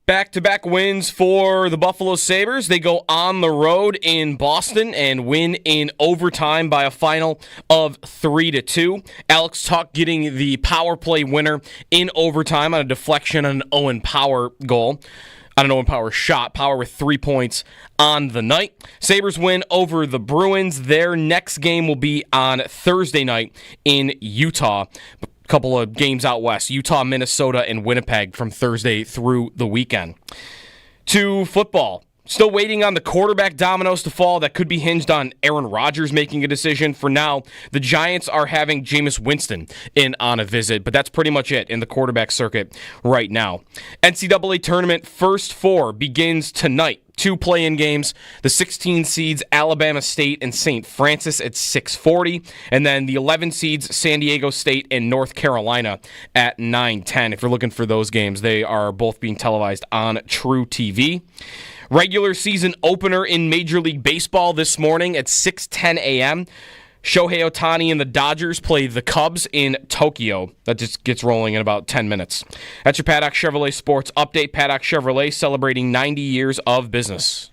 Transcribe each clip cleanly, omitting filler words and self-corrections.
Back-to-back wins for the Buffalo Sabres. They go on the road in Boston and win in overtime by a final of 3-2. Alex Tuch getting the power play winner in overtime on a deflection on an Owen Power goal. On an Owen Power shot. Power with 3 points on the night. Sabres win over the Bruins. Their next game will be on Thursday night in Utah. Couple of games out west, Utah, Minnesota, and Winnipeg from Thursday through the weekend. To football. Still waiting on the quarterback dominoes to fall. That could be hinged on Aaron Rodgers making a decision. For now, the Giants are having Jameis Winston in on a visit, but that's pretty much it in the quarterback circuit right now. NCAA tournament first four begins tonight. 2 play-in games, the 16 seeds Alabama State and St. Francis at 6:40, and then the 11 seeds San Diego State and North Carolina at 9:10. If you're looking for those games, they are both being televised on True TV. Regular season opener in Major League Baseball this morning at 6:10 a.m. Shohei Ohtani and the Dodgers play the Cubs in Tokyo. That just gets rolling in about 10 minutes. That's your Paddock Chevrolet Sports Update. Paddock Chevrolet celebrating 90 years of business.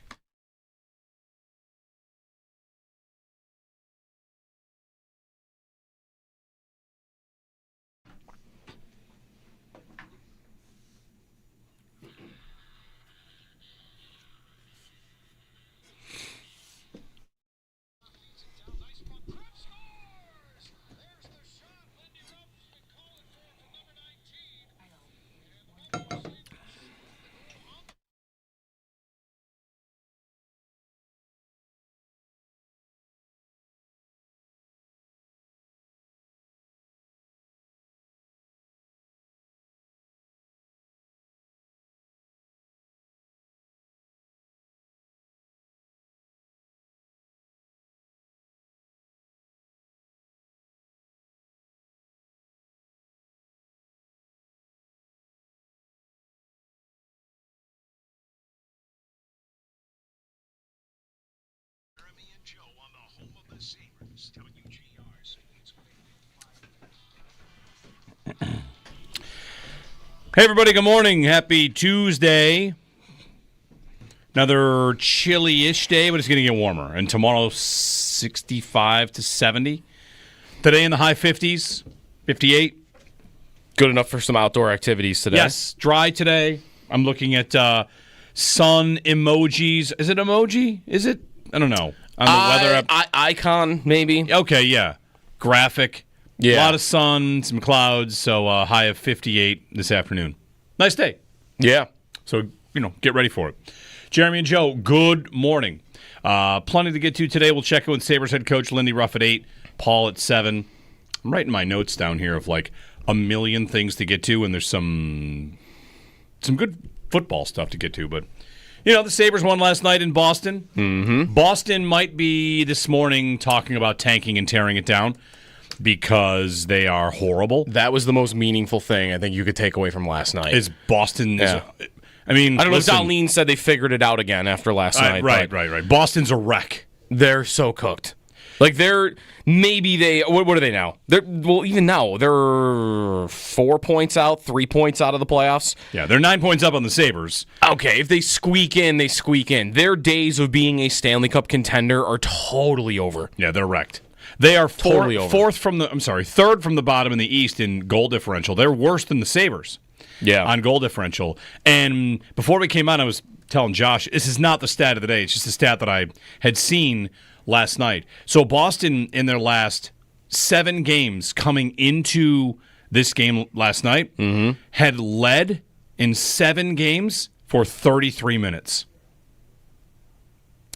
Joe on the home of the Sabres, WGR. Hey everybody, good morning. Happy Tuesday. Another chilly-ish day, but it's going to get warmer. And tomorrow, 65 to 70. Today in the high 50s, 58. Good enough for some outdoor activities today. Yes, dry today. I'm looking at sun emojis. Is it emoji? Is it? I don't know. On the weather app. Icon, maybe. Okay, yeah. Graphic. Yeah. A lot of sun, some clouds, so high of 58 this afternoon. Nice day. Yeah. So, get ready for it. Jeremy and Joe, good morning. Plenty to get to today. We'll check in with Sabres head coach Lindy Ruff at 8, Paul at 7. I'm writing my notes down here of like a million things to get to, and there's some good football stuff to get to, but the Sabres won last night in Boston. Mm-hmm. Boston might be this morning talking about tanking and tearing it down because they are horrible. That was the most meaningful thing I think you could take away from last night. Is Boston? Yeah. I don't know. Darlene said they figured it out again after last night. Right. Boston's a wreck. They're so cooked. Like what are they now? Even now, they're 4 points out, 3 points out of the playoffs. Yeah, they're 9 points up on the Sabres. Okay, if they squeak in, they squeak in. Their days of being a Stanley Cup contender are totally over. Yeah, they're wrecked. They are totally over. Third from the bottom in the East in goal differential. They're worse than the Sabres. Yeah. On goal differential. And before we came on, I was telling Josh, this is not the stat of the day. It's just a stat that I had seen last night. So Boston, in their last 7 games coming into this game last night, had led in 7 games for 33 minutes.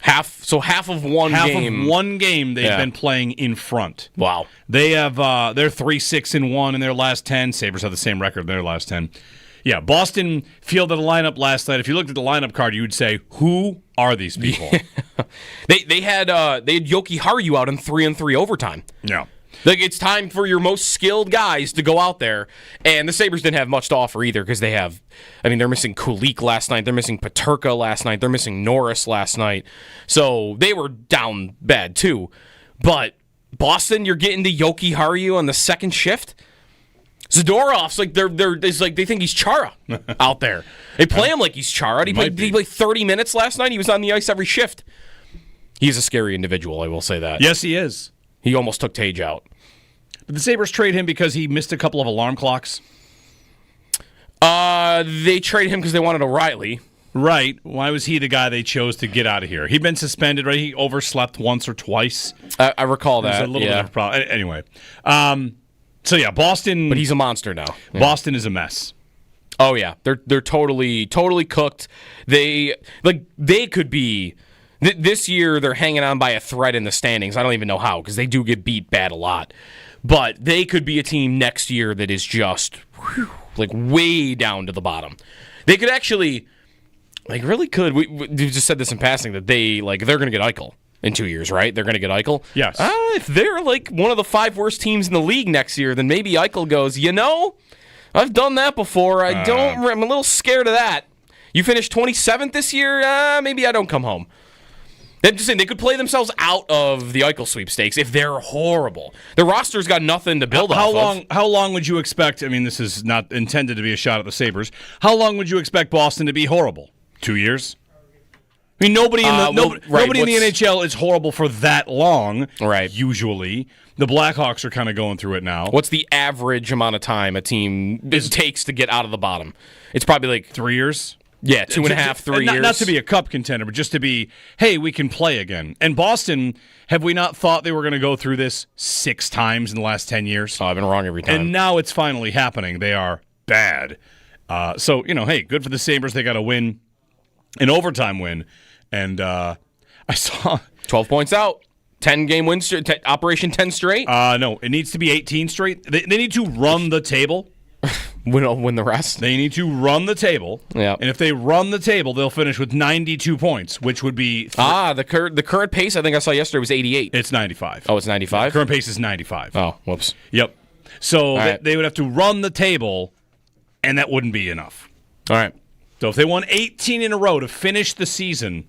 Half of one game. Half of one game they've been playing in front. Wow. They have they're 3-6-1 in their last 10. Sabres have the same record in their last 10. Yeah, Boston fielded a lineup last night. If you looked at the lineup card, you would say, who are these people? They had Yoki Haru out in 3-on-3 overtime. Yeah. Like, it's time for your most skilled guys to go out there. And the Sabres didn't have much to offer either because they're missing Kulik last night. They're missing Peterka last night. They're missing Norris last night. So they were down bad too. But Boston, you're getting the Yoki Haru on the second shift. Zadorov's like it's like they think he's Chara out there. They play him like he's Chara. He played 30 minutes last night. He was on the ice every shift. He's a scary individual, I will say that. Yes, he is. He almost took Tage out. Did the Sabres trade him because he missed a couple of alarm clocks? They traded him because they wanted O'Reilly. Right. Why was he the guy they chose to get out of here? He'd been suspended, right? He overslept once or twice. I recall that. It was a little bit of a problem. Anyway. So, yeah, Boston. But he's a monster now. Yeah. Boston is a mess. Oh, yeah. They're totally cooked. They could be. This year, they're hanging on by a thread in the standings. I don't even know how, because they do get beat bad a lot. But they could be a team next year that is just way down to the bottom. They could actually, really could. We just said this in passing that they're going to get Eichel in 2 years, right? They're going to get Eichel. Yes. If they're one of the 5 worst teams in the league next year, then maybe Eichel goes, I've done that before. I'm a little scared of that. You finished 27th this year? Maybe I don't come home. I'm just saying they could play themselves out of the Eichel sweepstakes if they're horrible. The roster's got nothing to build off of. How long would you expect? I mean, this is not intended to be a shot at the Sabres. How long would you expect Boston to be horrible? 2 years? I mean, nobody in the NHL is horrible for that long. Right. Usually, the Blackhawks are kind of going through it now. What's the average amount of time a team takes to get out of the bottom? It's probably 3 years. Yeah, 2.5, 3 years. Not to be a cup contender, but just to be, hey, we can play again. And Boston, have we not thought they were going to go through this 6 times in the last 10 years? Oh, I've been wrong every time. And now it's finally happening. They are bad. So, hey, good for the Sabres. They got to win, an overtime win. And I saw 12 points out. 10-game win streak, Operation 10 straight? No, it needs to be 18 straight. They need to run the table. Win the rest. They need to run the table. Yeah. And if they run the table, they'll finish with 92 points, which would be... the current pace I think I saw yesterday was 88. It's 95. Oh, it's 95? The current pace is 95. Oh, whoops. Yep. So right. they would have to run the table, and that wouldn't be enough. All right. So if they won 18 in a row to finish the season,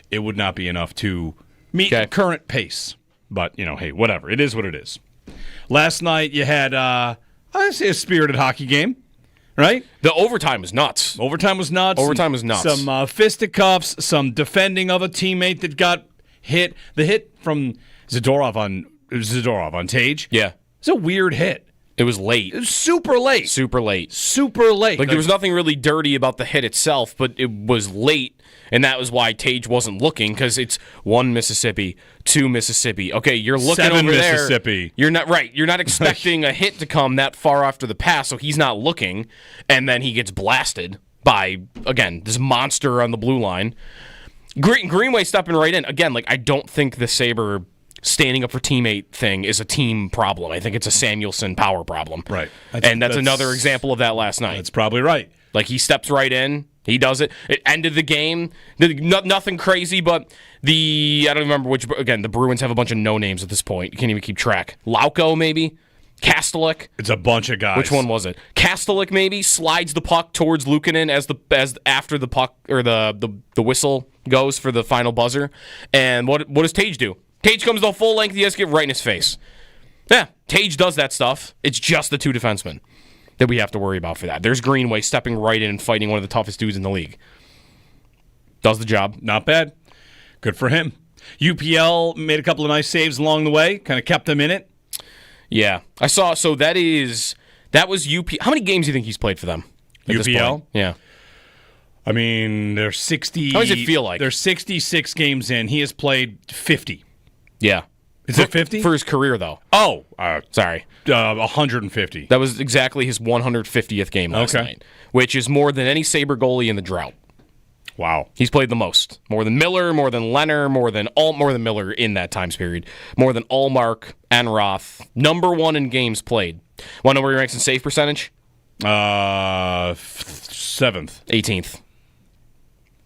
it would not be enough to meet the current pace. But, hey, whatever. It is what it is. Last night you had... I say a spirited hockey game, right? The overtime was nuts. Overtime was nuts. Some fisticuffs, some defending of a teammate that got hit. The hit from Zadorov on Tage. Yeah. It's a weird hit. It was late. It was super late. Super late. There was nothing really dirty about the hit itself, but it was late, and that was why Tage wasn't looking, because it's 1 Mississippi, 2 Mississippi. Okay, you're looking 7 over Mississippi. there. You're not right. You're not expecting a hit to come that far after the pass, so he's not looking, and then he gets blasted by, again, this monster on the blue line. Greenway stepping right in. Again, I don't think the Sabre standing up for teammate thing is a team problem. I think it's a Samuelson power problem. Right. And that's another example of that last night. That's probably right. He steps right in. He does it. It ended the game. Nothing crazy, but I don't remember which, again, the Bruins have a bunch of no-names at this point. You can't even keep track. Lauko, maybe? Kastelik? It's a bunch of guys. Which one was it? Kastelik, maybe, slides the puck towards Luukkonen as after the puck, or the whistle goes for the final buzzer. And what does Tage do? Tage comes the full length, he has to get right in his face. Yeah, Tage does that stuff. It's just the 2 defensemen that we have to worry about for that. There's Greenway stepping right in and fighting one of the toughest dudes in the league. Does the job. Not bad. Good for him. UPL made a couple of nice saves along the way, kind of kept them in it. Yeah. I saw, so that was UP. How many games do you think he's played for them? UPL? Yeah. I mean, they're 60. How does it feel like? They're 66 games in. He has played 50. Yeah. Is it 50? For his career, though. Oh. Sorry. 150. That was exactly his 150th game last night, which is more than any Sabre goalie in the drought. Wow. He's played the most. More than Miller, more than Leonard, more than Miller in that time period. More than Ullmark and Roth. Number 1 in games played. Want to know where he ranks in save percentage? 7th.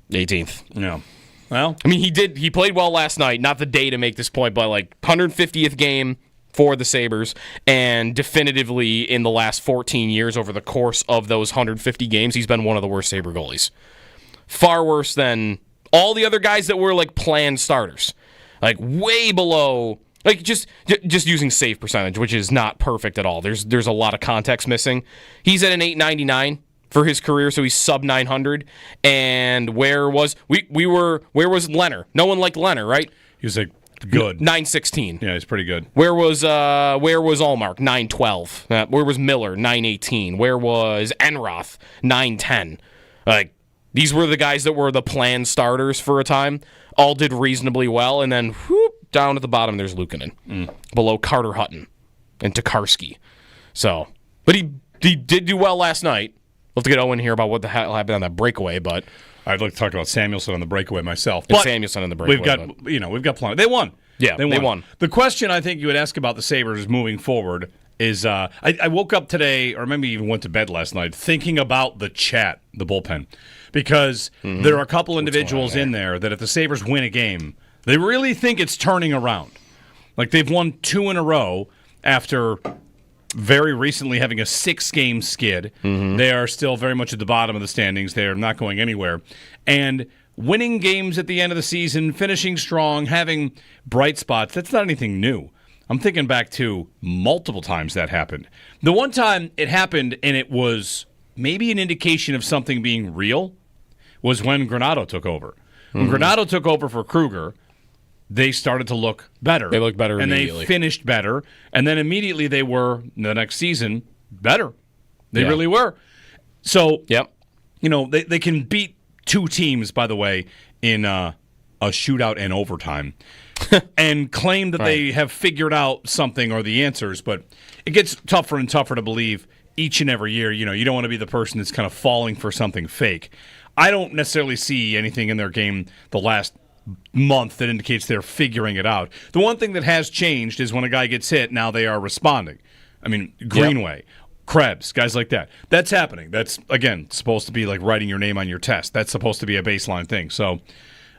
18th. Yeah. Well, I mean, he played well last night. Not the day to make this point, but 150th game for the Sabres, and definitively in the last 14 years, over the course of those 150 games, he's been one of the worst Sabre goalies. Far worse than all the other guys that were planned starters. Way below Like just using save percentage, which is not perfect at all. There's a lot of context missing. He's at an 899 for his career, so he's sub 900. And where was Leonard? No one liked Leonard, right? He was like good 916. Yeah, he's pretty good. Where was Allmark? 912. Where was Miller? 918. Where was Enroth? 910. Like these were the guys that were the planned starters for a time. All did reasonably well, and then whoop, down at the bottom there's Luukkonen, below Carter Hutton and Tokarski. So, but he did do well last night. We'll have to get Owen here about what the hell happened on that breakaway, but I'd like to talk about Samuelsson on the breakaway myself. But Samuelsson on the breakaway. We've got plenty. They won. Yeah, they won. The question I think you would ask about the Sabres moving forward is I woke up today, or maybe even went to bed last night, thinking about the chat, the bullpen. Because there are a couple individuals in there that if the Sabres win a game, they really think it's turning around. Like they've won 2 in a row after very recently having a 6-game skid. They are still very much at the bottom of the standings. They are not going anywhere. And winning games at the end of the season, finishing strong, having bright spots, that's not anything new. I'm thinking back to multiple times that happened. The one time it happened and it was maybe an indication of something being real was when Granato took over. When Granato took over for Kruger, they started to look better. They looked better and immediately. They finished better. And then immediately they were, the next season, better. They really were. So, they can beat 2 teams, by the way, in a shootout and overtime and claim that they have figured out something or the answers. But it gets tougher and tougher to believe each and every year. You don't want to be the person that's kind of falling for something fake. I don't necessarily see anything in their game the last month that indicates they're figuring it out. The one thing that has changed is when a guy gets hit, now they are responding. I mean, Greenway, Krebs, guys like that. That's happening. That's, again, supposed to be like writing your name on your test. That's supposed to be a baseline thing. So I'm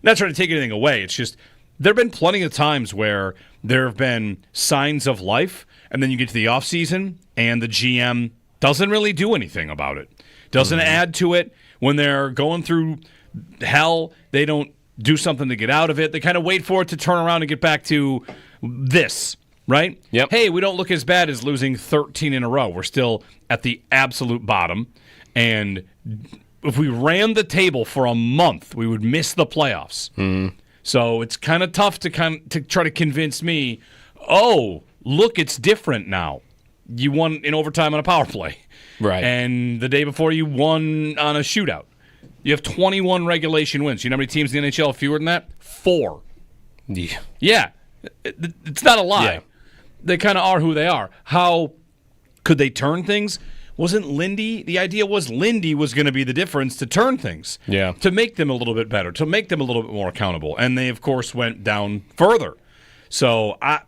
not trying to take anything away. It's just there have been plenty of times where there have been signs of life, and then you get to the offseason, and the GM doesn't really do anything about it. Doesn't add to it. When they're going through hell, they don't do something to get out of it. They kind of wait for it to turn around and get back to this, right? Yep. Hey, we don't look as bad as losing 13 in a row. We're still at the absolute bottom. And if we ran the table for a month, we would miss the playoffs. So it's kind of tough to try to convince me, oh, look, it's different now. You won in overtime on a power play. Right. And the day before you won on a shootout. You have 21 regulation wins. You know how many teams in the NHL have fewer than that? 4. Yeah. It's not a lie. Yeah. They kind of are who they are. How could they turn things? Wasn't Lindy? The idea was Lindy was going to be the difference to turn things. Yeah. To make them a little bit better, to make them a little bit more accountable. And they, of course, went down further. So I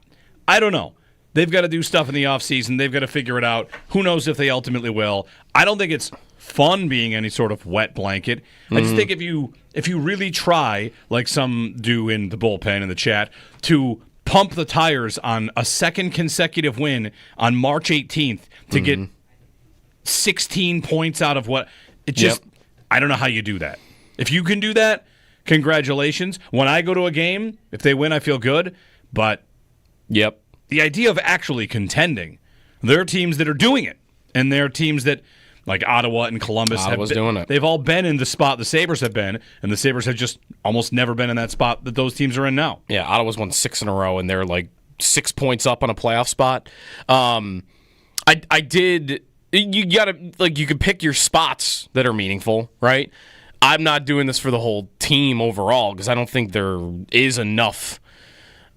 don't know. They've got to do stuff in the offseason. They've got to figure it out. Who knows if they ultimately will. I don't think it's fun being any sort of wet blanket. I just think if you really try, like some do in the bullpen in the chat, to pump the tires on a second consecutive win on March 18th to get 16 points out of what it just I don't know how you do that. If you can do that, congratulations. When I go to a game, if they win, I feel good. But the idea of actually contending, there are teams that are doing it, and there are teams that, like Ottawa and Columbus, doing it. They've all been in the spot the Sabres have been, and the Sabres have just almost never been in that spot that those teams are in now. Yeah, Ottawa's won 6 in a row, and they're like 6 points up on a playoff spot. I did. You gotta you can pick your spots that are meaningful, right? I'm not doing this for the whole team overall because I don't think there is enough.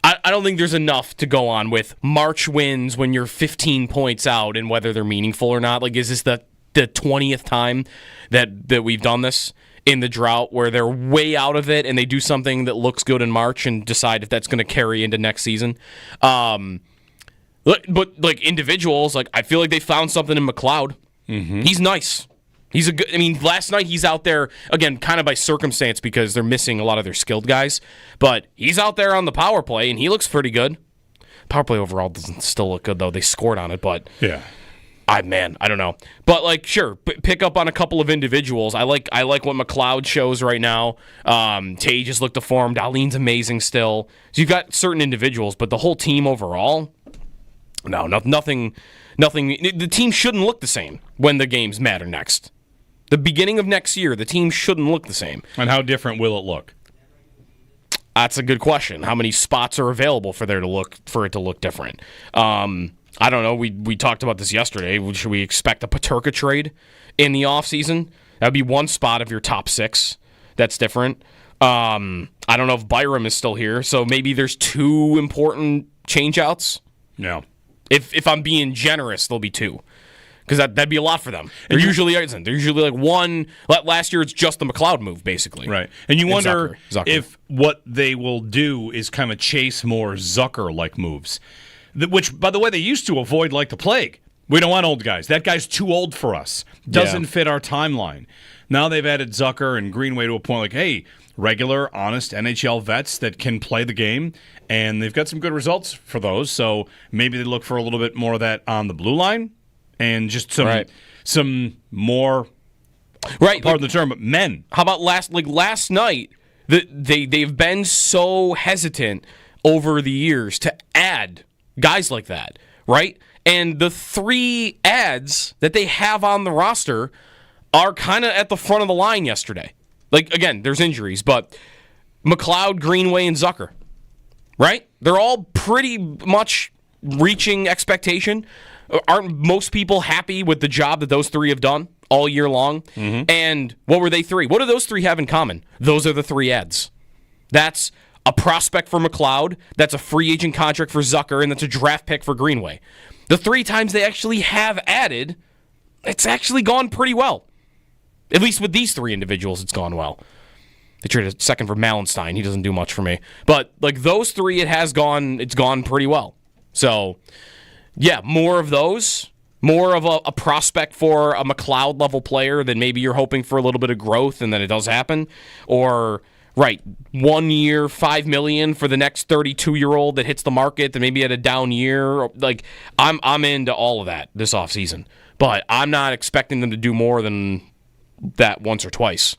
I don't think there's enough to go on with March wins when you're 15 points out and whether they're meaningful or not. Like, is this the 20th time that we've done this in the drought where they're way out of it and they do something that looks good in March and decide if that's going to carry into next season? But like individuals, like I feel like they found something in McLeod. He's nice. He's a good. I mean, last night he's out there again, kind of by circumstance because they're missing a lot of their skilled guys. But he's out there on the power play and he looks pretty good. Power play overall doesn't still look good though. They scored on it, but I don't know. But, like, sure, pick up on a couple of individuals. I like what McLeod shows right now. Tay just looked deformed. Darlene's amazing still. So you've got certain individuals, but the whole team overall, nothing. The team shouldn't look the same when the games matter next. The beginning of next year, the team shouldn't look the same. And how different will it look? That's a good question. How many spots are available for it to look different? I don't know. We talked about this yesterday. Should we expect a Peterka trade in the offseason? That would be one spot of your top 6. That's different. I don't know if Byram is still here, so maybe there's 2 important changeouts. No. If I'm being generous, there'll be 2. Because that'd be a lot for them. They're usually like one. Last year, it's just the McLeod move, basically. Right. And you wonder Zucker. if what they will do is kind of chase more Zucker-like moves. Which, by the way, they used to avoid like the plague. We don't want old guys. That guy's too old for us. Doesn't fit our timeline. Now they've added Zucker and Greenway to a point like, hey, regular, honest NHL vets that can play the game, and they've got some good results for those. So maybe they look for a little bit more of that on the blue line and just some more, pardon the term, but men. How about last night? They've been so hesitant over the years to add guys like that, right? And the 3 ads that they have on the roster are kind of at the front of the line yesterday. Like, again, there's injuries, but McLeod, Greenway, and Zucker, right? They're all pretty much reaching expectation. Aren't most people happy with the job that those 3 have done all year long? Mm-hmm. And what were they 3? What do those 3 have in common? Those are the 3 ads. That's a prospect for McLeod, that's a free agent contract for Zucker, and that's a draft pick for Greenway. The 3 times they actually have added, it's actually gone pretty well. At least with these 3 individuals, it's gone well. They traded a second for Malenstein. He doesn't do much for me. But like those 3, it's gone pretty well. So, yeah, more of those. More of a prospect for a McLeod-level player than maybe you're hoping for a little bit of growth and then it does happen. Or... right, 1 year, $5 million for the next 32-year-old that hits the market that maybe had a down year. Like, I'm into all of that this offseason. But I'm not expecting them to do more than that once or twice.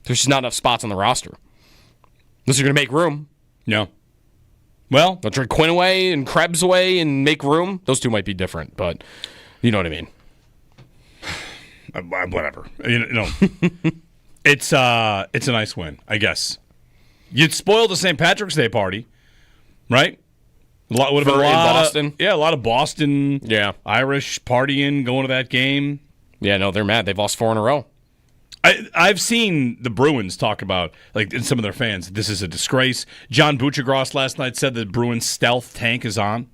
There's just not enough spots on the roster. Unless you're going to make room. No. Well, they'll trade Quinn away and Krebs away and make room. Those 2 might be different, but you know what I mean. Whatever. You know. It's a nice win, I guess. You'd spoil the St. Patrick's Day party, right? Would have been a lot Boston. A lot of Boston, Irish partying, going to that game. Yeah, no, they're mad. They've lost 4 in a row. I've seen the Bruins talk about, like, and some of their fans, this is a disgrace. John Buchagros last night said the Bruins stealth tank is on.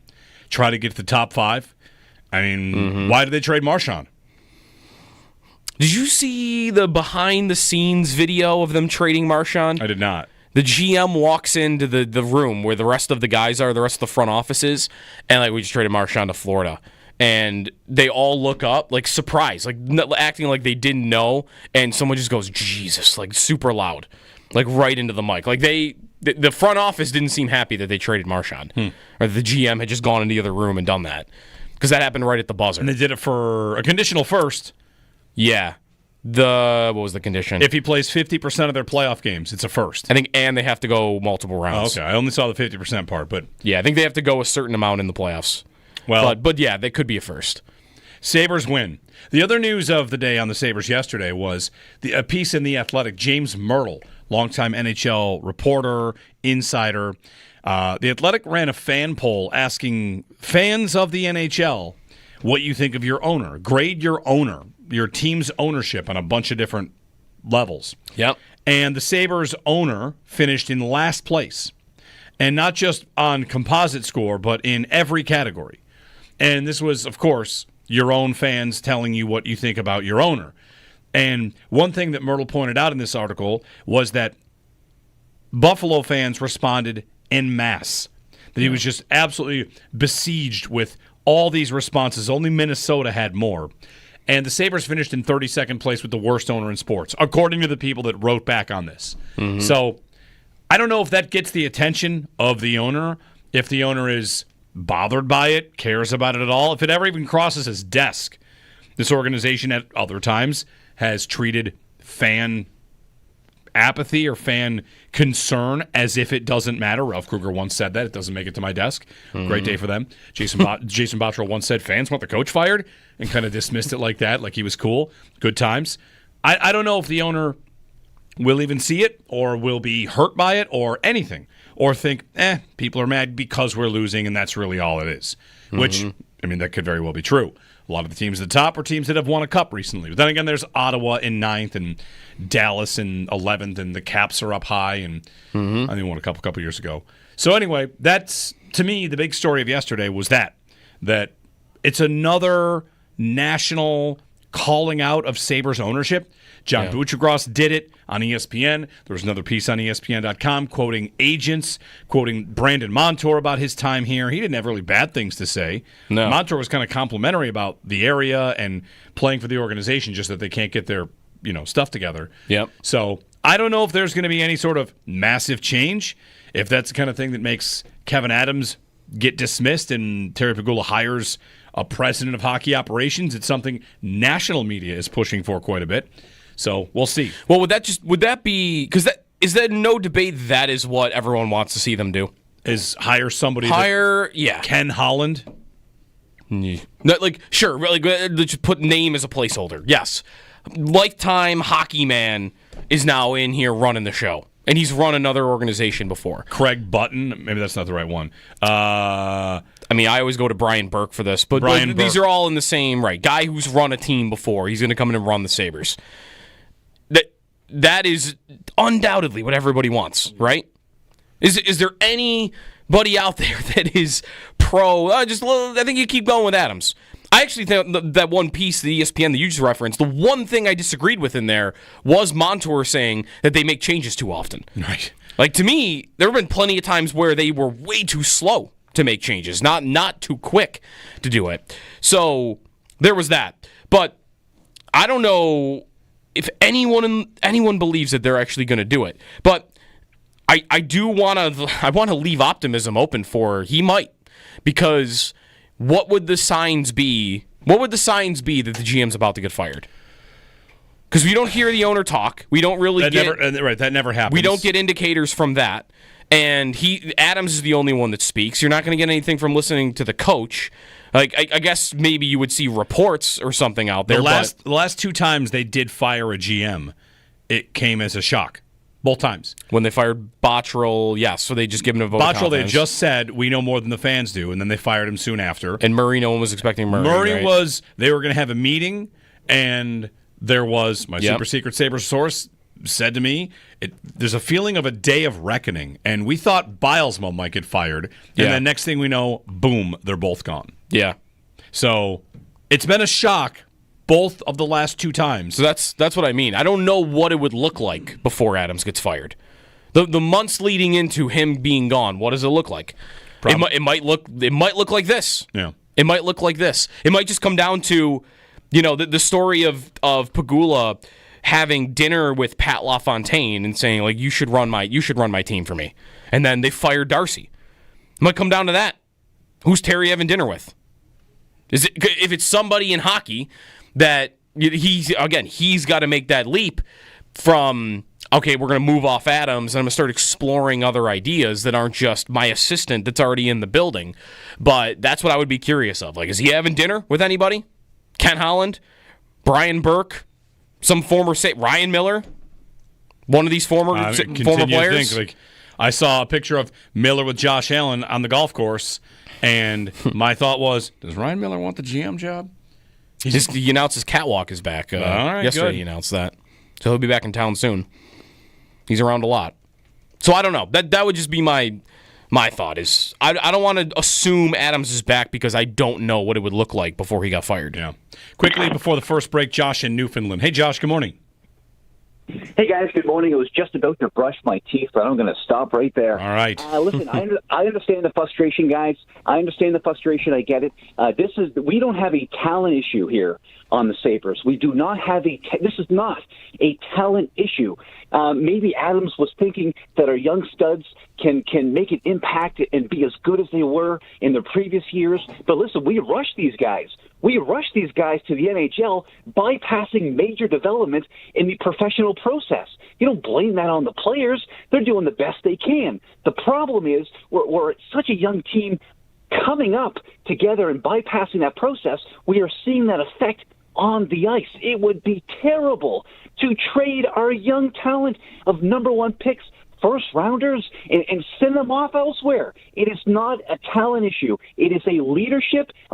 Try to get to the top 5. I mean, why did they trade Marchand? Did you see the behind-the-scenes video of them trading Marchand? I did not. The GM walks into the room where the rest of the guys are, the rest of the front offices, and like we just traded Marchand to Florida. And they all look up, like surprised, like acting like they didn't know, and someone just goes, Jesus, like super loud, like right into the mic. Like the front office didn't seem happy that they traded Marchand. Or the GM had just gone into the other room and done that. Because that happened right at the buzzer. And they did it for a conditional first. Yeah. What was the condition? If he plays 50% of their playoff games, it's a first. I think, and they have to go multiple rounds. Oh, okay. I only saw the 50% part, but... yeah, I think they have to go a certain amount in the playoffs. Well, but yeah, they could be a first. Sabres win. The other news of the day on the Sabres yesterday was a piece in The Athletic. James Myrtle, longtime NHL reporter, insider. The Athletic ran a fan poll asking fans of the NHL what you think of your owner. Grade your owner, your team's ownership on a bunch of different levels. Yep. And the Sabres owner finished in last place. And not just on composite score, but in every category. And this was, of course, your own fans telling you what you think about your owner. And one thing that Myrtle pointed out in this article was that Buffalo fans responded en masse. That he was just absolutely besieged with all these responses. Only Minnesota had more. And the Sabres finished in 32nd place with the worst owner in sports, according to the people that wrote back on this. Mm-hmm. So I don't know if that gets the attention of the owner, if the owner is bothered by it, cares about it at all. If it ever even crosses his desk, this organization at other times has treated fan apathy or fan concern as if it doesn't matter. Ralph Kruger once said that. It doesn't make it to my desk. Great day for them. Jason Botterill once said fans want the coach fired and kind of dismissed it like that, like he was cool. Good times. I don't know if the owner will even see it or will be hurt by it or anything or think, people are mad because we're losing and that's really all it is. Which, I mean, that could very well be true. A lot of the teams at the top are teams that have won a cup recently. But then again, there's Ottawa in 9th and Dallas in 11th, and the Caps are up high, and I think won a couple years ago. So anyway, that's, to me, the big story of yesterday was that it's another national calling out of Sabres ownership. John Buccigross did it on ESPN. There was another piece on ESPN.com quoting agents, quoting Brandon Montour about his time here. He didn't have really bad things to say. No. Montour was kind of complimentary about the area and playing for the organization, just that they can't get their stuff together. Yep. So I don't know if there's going to be any sort of massive change, if that's the kind of thing that makes Kevin Adams get dismissed and Terry Pegula hires a president of hockey operations. It's something national media is pushing for quite a bit. So we'll see. Well, would that be because is that no debate that is what everyone wants to see them do? Is hire somebody Ken Holland? Sure, really good. Just put name as a placeholder. Yes. Lifetime hockey man is now in here running the show. And he's run another organization before. Craig Button. Maybe that's not the right one. I always go to Brian Burke for this. But these are all in the same, right? Guy who's run a team before. He's going to come in and run the Sabres. That is undoubtedly what everybody wants, right? Is there anybody out there that is pro? I think you keep going with Adams. I actually think that one piece, the ESPN that you just referenced, the one thing I disagreed with in there was Montour saying that they make changes too often. Right. Like, to me, there have been plenty of times where they were way too slow to make changes, not too quick to do it. So there was that. But I don't know if anyone believes that they're actually going to do it. But I do want to leave optimism open for he might, because what would the signs be? What would the signs be that the GM's about to get fired? Because we don't hear the owner talk. We don't really that never happens. We don't get indicators from that. And Adams is the only one that speaks. You're not going to get anything from listening to the coach. Like I guess maybe you would see reports or something out there. The last two times they did fire a GM, it came as a shock. Both times. When they fired Botterill, yes. So they just given him a vote of confidence. Botterill, they just said, we know more than the fans do, and then they fired him soon after. And Murray, no one was expecting Murray. They were going to have a meeting, and there was, my super secret Sabres source said to me, there's a feeling of a day of reckoning, and we thought Bilesma might get fired, and then next thing we know, boom, they're both gone. Yeah. So it's been a shock both of the last two times. So that's what I mean. I don't know what it would look like before Adams gets fired. The months leading into him being gone, what does it look like? It might look like this. Yeah. It might look like this. It might just come down to, the story of Pegula having dinner with Pat LaFontaine and saying, like, you should run my team for me. And then they fired Darcy. It might come down to that. Who's Terry having dinner with? If it's somebody in hockey that he's got to make that leap from, okay, we're going to move off Adams and I'm going to start exploring other ideas that aren't just my assistant that's already in the building. But that's what I would be curious of. Like, is he having dinner with anybody? Ken Holland? Brian Burke? Some former Ryan Miller? One of these former players? Think, I saw a picture of Miller with Josh Allen on the golf course, and my thought was, does Ryan Miller want the GM job? He announced his catwalk is back. All right, yesterday good. He announced that. So he'll be back in town soon. He's around a lot. So I don't know. That would just be my thought is I don't want to assume Adams is back because I don't know what it would look like before he got fired. Yeah. Quickly before the first break, Josh in Newfoundland. Hey, Josh, good morning. Hey guys, good morning. I was just about to brush my teeth, but I'm going to stop right there. All right. Listen, I understand the frustration, guys. I understand the frustration. I get it. We don't have a talent issue here on the Sabres. We do not have this is not a talent issue. Maybe Adams was thinking that our young studs can make an impact and be as good as they were in the previous years. But listen, we rushed these guys. We rushed these guys to the NHL, bypassing major development in the professional process. You don't blame that on the players. They're doing the best they can. The problem is we're such a young team coming up together and bypassing that process. We are seeing that effect on the ice. It would be terrible to trade our young talent of number one picks, first rounders, and send them off elsewhere. It is not a talent issue. It is a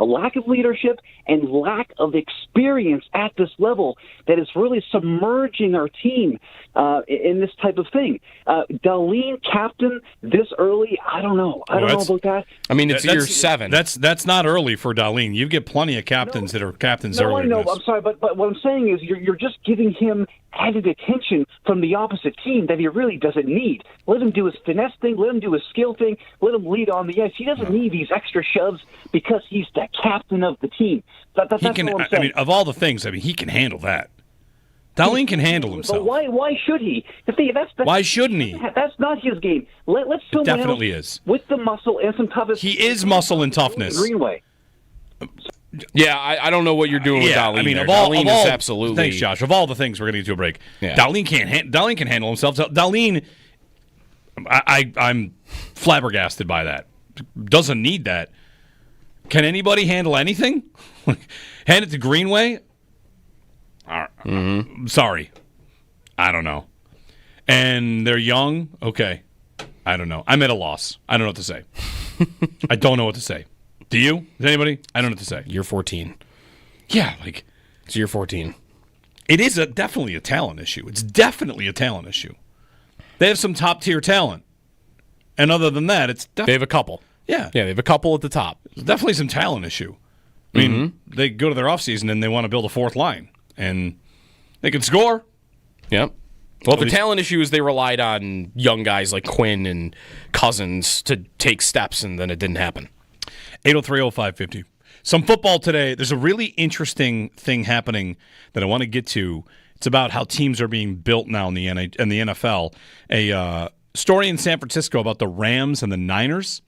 lack of leadership and lack of experience at this level that is really submerging our team in this type of thing. Dahlin, captain, this early, I don't know. I don't know about that. I mean, it's year 7. That's not early for Dahlin. You get plenty of captains that are captains early. No, I know. In this. I'm sorry, but what I'm saying is you're just giving him added attention from the opposite team that he really doesn't need. Let him do his finesse thing. Let him do his skill thing. Let him lead on the ice. He doesn't need these extra shoves because he's the captain of the team. That's what I'm saying. I mean, of all the things, he can handle that. Dahlin can handle himself. But why should he? Why shouldn't he? That's not his game. Let's someone definitely else is. with the muscle and some toughness. He is muscle and toughness. Greenway. Yeah, I don't know what you're doing with Dahlin. I mean, Dahlin is absolutely. Thanks, Josh. Of all the things, we're going to get to a break. Yeah. Dahlin can handle himself. Dahlin, I'm flabbergasted by that. Doesn't need that. Can anybody handle anything? Hand it to Greenway? Sorry. I don't know. And they're young? Okay. I don't know. I'm at a loss. I don't know what to say. I don't know what to say. Do you? Does anybody? I don't know what to say. Year 14. Yeah, it's year 14. It is definitely a talent issue. It's definitely a talent issue. They have some top-tier talent. And other than that, they have a couple. Yeah. Yeah, they have a couple at the top. It's definitely some talent issue. I mean, they go to their offseason and they want to build a fourth line. And they can score. Yep. Well, the talent issue is they relied on young guys like Quinn and Cousins to take steps, and then it didn't happen. 803-0550. Some football today. There's a really interesting thing happening that I want to get to. It's about how teams are being built now in the NFL. A story in San Francisco about the Rams and the Niners,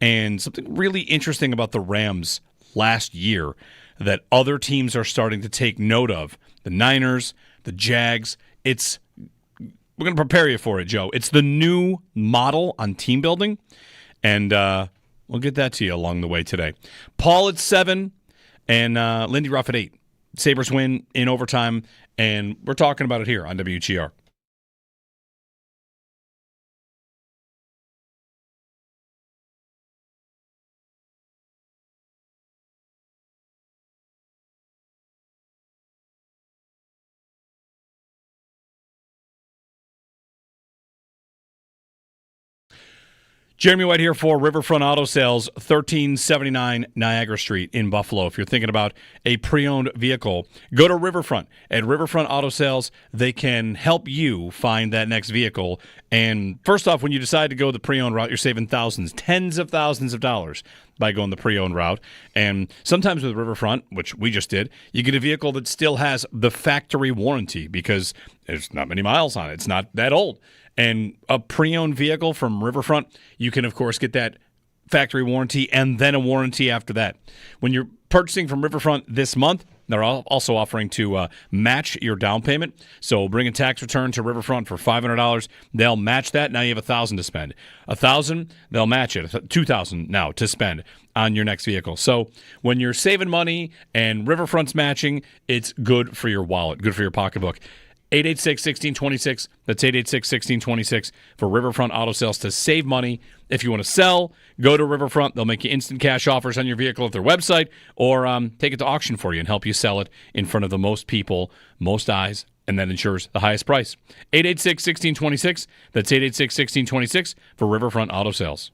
and something really interesting about the Rams last year that other teams are starting to take note of. The Niners, the Jags. We're going to prepare you for it, Joe. It's the new model on team building, and we'll get that to you along the way today. Paul at 7 and Lindy Ruff at 8. Sabres win in overtime, and we're talking about it here on WGR. Jeremy White here for Riverfront Auto Sales, 1379 Niagara Street in Buffalo. If you're thinking about a pre-owned vehicle, go to Riverfront. At Riverfront Auto Sales, they can help you find that next vehicle. And first off, when you decide to go the pre-owned route, you're saving thousands, tens of thousands of dollars by going the pre-owned route. And sometimes with Riverfront, which we just did, you get a vehicle that still has the factory warranty because there's not many miles on it. It's not that old. And a pre-owned vehicle from Riverfront, you can, of course, get that factory warranty and then a warranty after that. When you're purchasing from Riverfront this month, they're also offering to match your down payment. So bring a tax return to Riverfront for $500. They'll match that. Now you have $1,000 to spend. $1,000, they'll match it. $2,000 now to spend on your next vehicle. So when you're saving money and Riverfront's matching, it's good for your wallet, good for your pocketbook. 886-1626. That's 886-1626 for Riverfront Auto Sales to save money. If you want to sell, go to Riverfront. They'll make you instant cash offers on your vehicle at their website or take it to auction for you and help you sell it in front of the most people, most eyes, and that ensures the highest price. 886-1626. That's 886-1626 for Riverfront Auto Sales.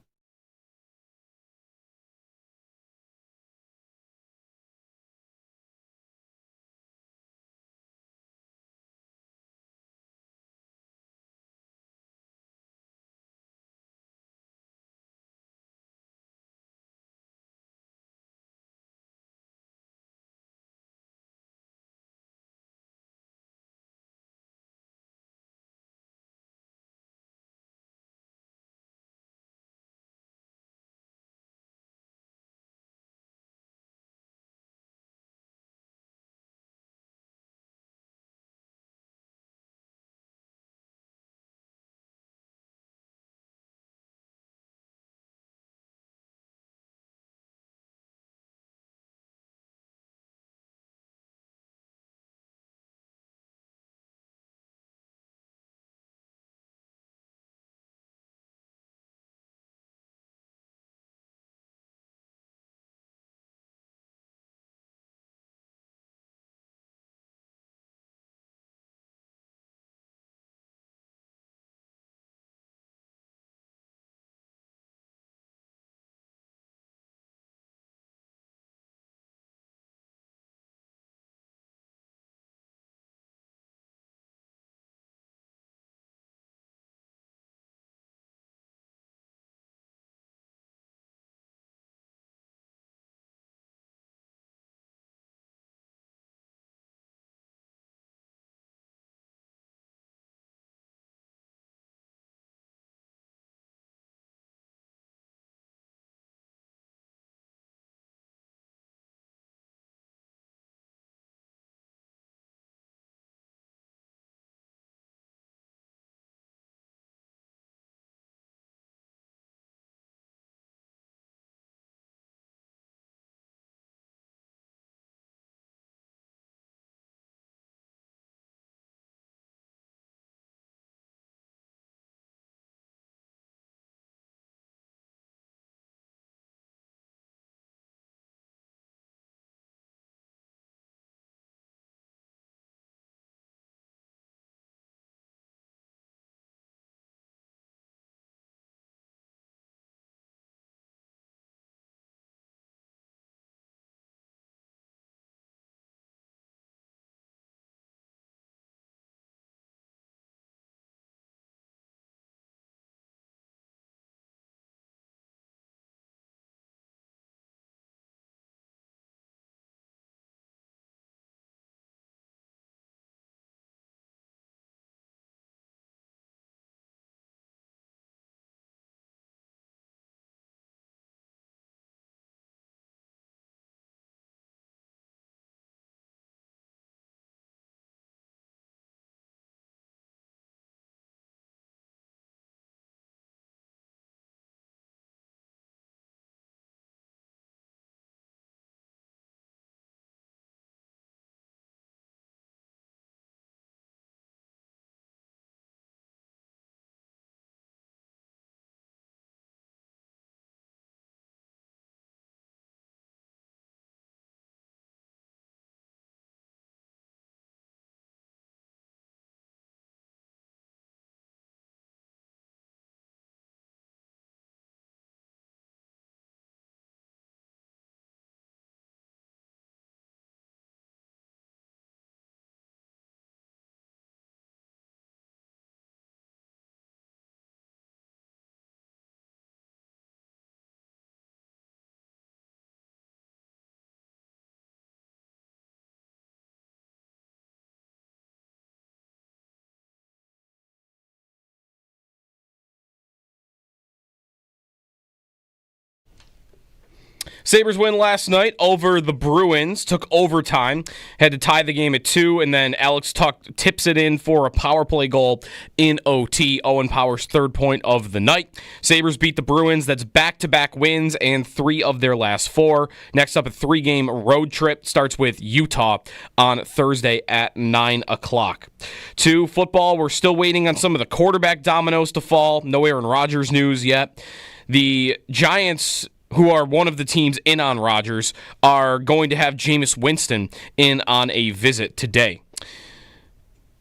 Sabres win last night over the Bruins, took overtime, had to tie the game at 2, and then Alex Tuch tips it in for a power play goal in OT. Owen Power's third point of the night. Sabres beat the Bruins. That's back-to-back wins and 3 of their last 4. Next up, a 3-game road trip starts with Utah on Thursday at 9 o'clock. To football, we're still waiting on some of the quarterback dominoes to fall. No Aaron Rodgers news yet. The Giants, who are one of the teams in on Rodgers, are going to have Jameis Winston in on a visit today.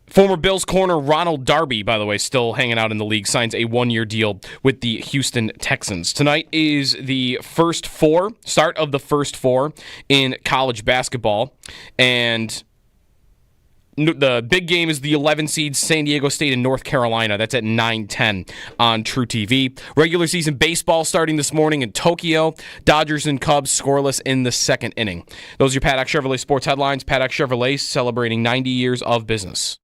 Former Bills corner Ronald Darby, by the way, still hanging out in the league, signs a 1-year deal with the Houston Texans. Tonight is the start of the first 4 in college basketball, and the big game is the 11 seeds San Diego State and North Carolina. That's at 9:10 on True TV. Regular season baseball starting this morning in Tokyo. Dodgers and Cubs scoreless in the second inning. Those are your Paddock Chevrolet sports headlines. Paddock Chevrolet celebrating 90 years of business.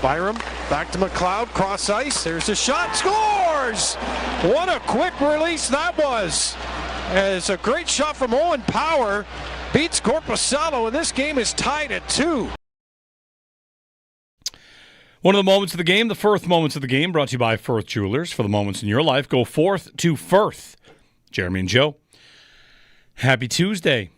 Byram back to McLeod, cross ice. There's a shot, scores! What a quick release that was. It's a great shot from Owen Power. Beats Corpusalo, and this game is tied at 2. One of the moments of the game, the Firth moments of the game, brought to you by Firth Jewelers. For the moments in your life, go forth to Firth. Jeremy and Joe, happy Tuesday.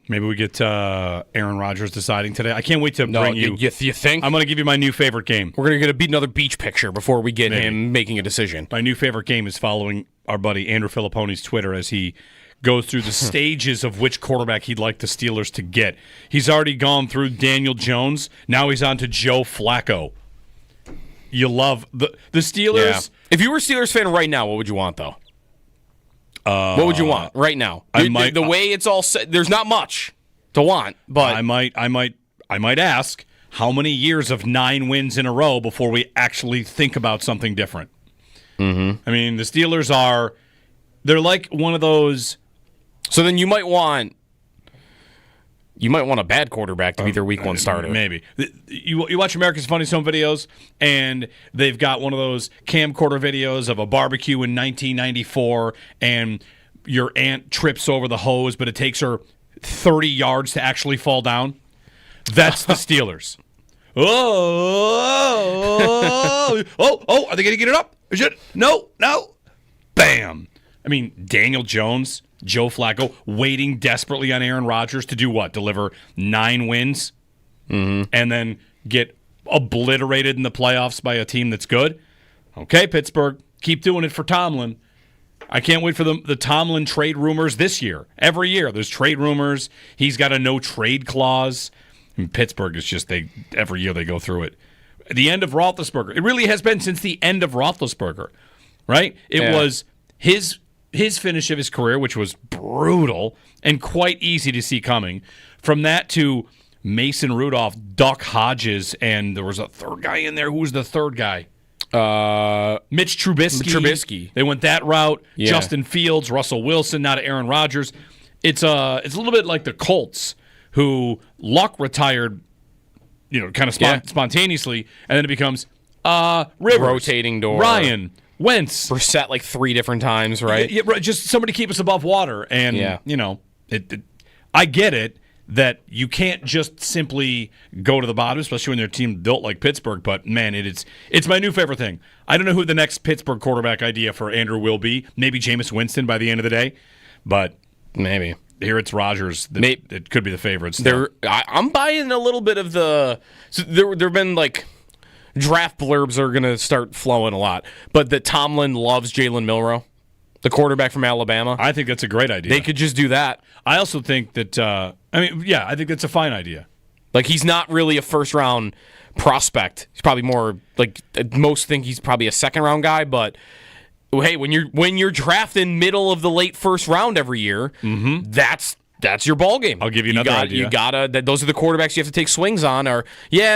Maybe we get Aaron Rodgers deciding today. I can't wait to bring you. You think? I'm going to give you my new favorite game. We're going to get another beach picture before we get him making a decision. My new favorite game is following our buddy Andrew Filippone's Twitter as he goes through the stages of which quarterback he'd like the Steelers to get. He's already gone through Daniel Jones. Now he's on to Joe Flacco. You love the Steelers. Yeah. If you were a Steelers fan right now, what would you want, though? What would you want right now? The way it's all set, there's not much to want, but I might ask how many years of 9 wins in a row before we actually think about something different. Mm-hmm. I mean, the Steelers they're like one of those. So then you might want a bad quarterback to be their week 1 starter. Maybe. You watch America's Funniest Home Videos, and they've got one of those camcorder videos of a barbecue in 1994, and your aunt trips over the hose, but it takes her 30 yards to actually fall down. That's the Steelers. Oh, are they going to get it up? No. Bam. I mean, Daniel Jones, Joe Flacco, waiting desperately on Aaron Rodgers to do what? Deliver 9 wins? Mm-hmm. And then get obliterated in the playoffs by a team that's good? Okay, Pittsburgh, keep doing it for Tomlin. I can't wait for the Tomlin trade rumors this year. Every year, there's trade rumors. He's got a no-trade clause. And Pittsburgh is just, every year they go through it. The end of Roethlisberger. It really has been since the end of Roethlisberger, right? It was his finish of his career, which was brutal and quite easy to see coming. From that to Mason Rudolph, Duck Hodges, and there was a third guy in there. Who was the third guy? Mitch Trubisky. They went that route. Yeah. Justin Fields, Russell Wilson, now to Aaron Rodgers. It's a little bit like the Colts, who Luck retired, kind of spontaneously, and then it becomes Rivers, rotating door, Ryan, Wentz, Brissett like 3 different times, right? Yeah, just somebody keep us above water, and I get it that you can't just simply go to the bottom, especially when their team built like Pittsburgh. But man, it's my new favorite thing. I don't know who the next Pittsburgh quarterback idea for Andrew will be. Maybe Jameis Winston by the end of the day, but maybe. Here it's Rodgers. It could be the favorites. I'm buying a little bit of the. So there have been like draft blurbs are going to start flowing a lot, but that Tomlin loves Jalen Milroe, the quarterback from Alabama. I think that's a great idea. They could just do that. I also think that. I think that's a fine idea. Like he's not really a first round prospect. He's probably more like most think he's probably a second round guy, but. Hey, when you're drafting middle of the late first round every year, that's that's your ball game. I'll give you another idea. Those are the quarterbacks you have to take swings on. Or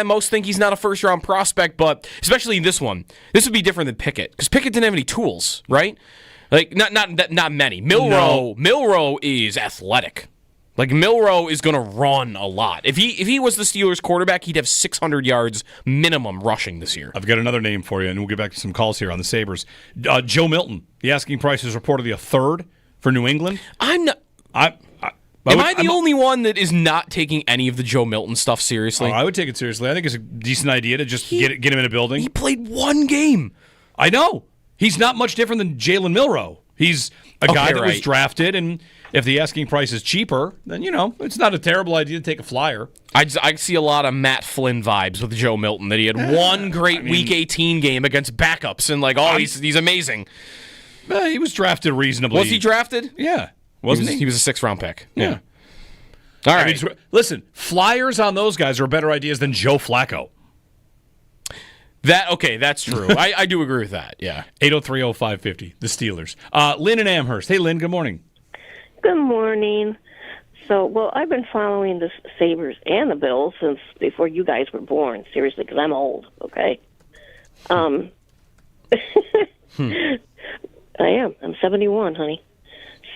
most think he's not a first round prospect, but especially in this one, this would be different than Pickett because Pickett didn't have any tools, right? Like not many. Milroe is athletic. Like Milroe is going to run a lot. If he was the Steelers quarterback, he'd have 600 yards minimum rushing this year. I've got another name for you, and we'll get back to some calls here on the Sabres. Joe Milton. The asking price is reportedly a third for New England. I'm not. Am I the only one that is not taking any of the Joe Milton stuff seriously? I would take it seriously. I think it's a decent idea to just get him in a building. He played one game. I know. He's not much different than Jalen Milroe. He's a guy that was drafted, and if the asking price is cheaper, then, it's not a terrible idea to take a flyer. I see a lot of Matt Flynn vibes with Joe Milton, that he had one great Week 18 game against backups, and he's amazing. He was drafted reasonably. Was he drafted? Yeah. Wasn't he? He was a 6th-round pick. Yeah. All right. Listen, flyers on those guys are better ideas than Joe Flacco. That's true. I do agree with that, yeah. 803-0550, the Steelers. Lynn in Amherst. Hey, Lynn, good morning. Good morning. So, I've been following the Sabres and the Bills since before you guys were born, seriously, because I'm old, okay? I am. I'm 71, honey.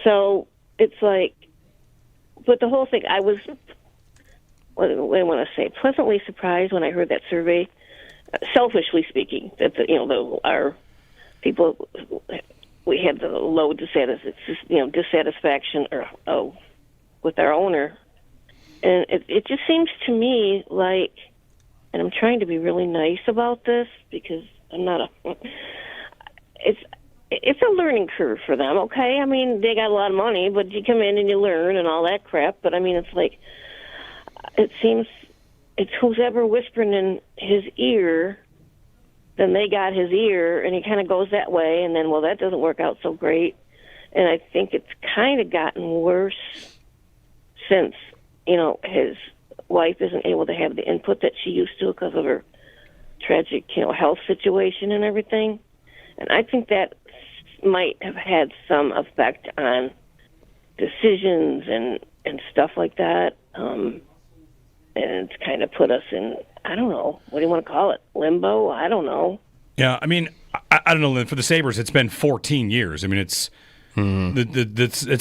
So, it's like, but the whole thing, I was, what do I want to say, pleasantly surprised when I heard that survey. Selfishly speaking, that our people, we had the low dissatisfaction with our owner, and it just seems to me like, and I'm trying to be really nice about this because I'm not it's a learning curve for them. Okay, I mean they got a lot of money, but you come in and you learn and all that crap. But I mean it's like it seems. It's who's ever whispering in his ear, then they got his ear, and he kind of goes that way, and then, that doesn't work out so great. And I think it's kind of gotten worse since, his wife isn't able to have the input that she used to because of her tragic, health situation and everything. And I think that might have had some effect on decisions and stuff like that. And it's kind of put us in, I don't know, what do you want to call it? Limbo? I don't know. Yeah, I mean, I don't know, Lynn. For the Sabres, it's been 14 years. I mean, it's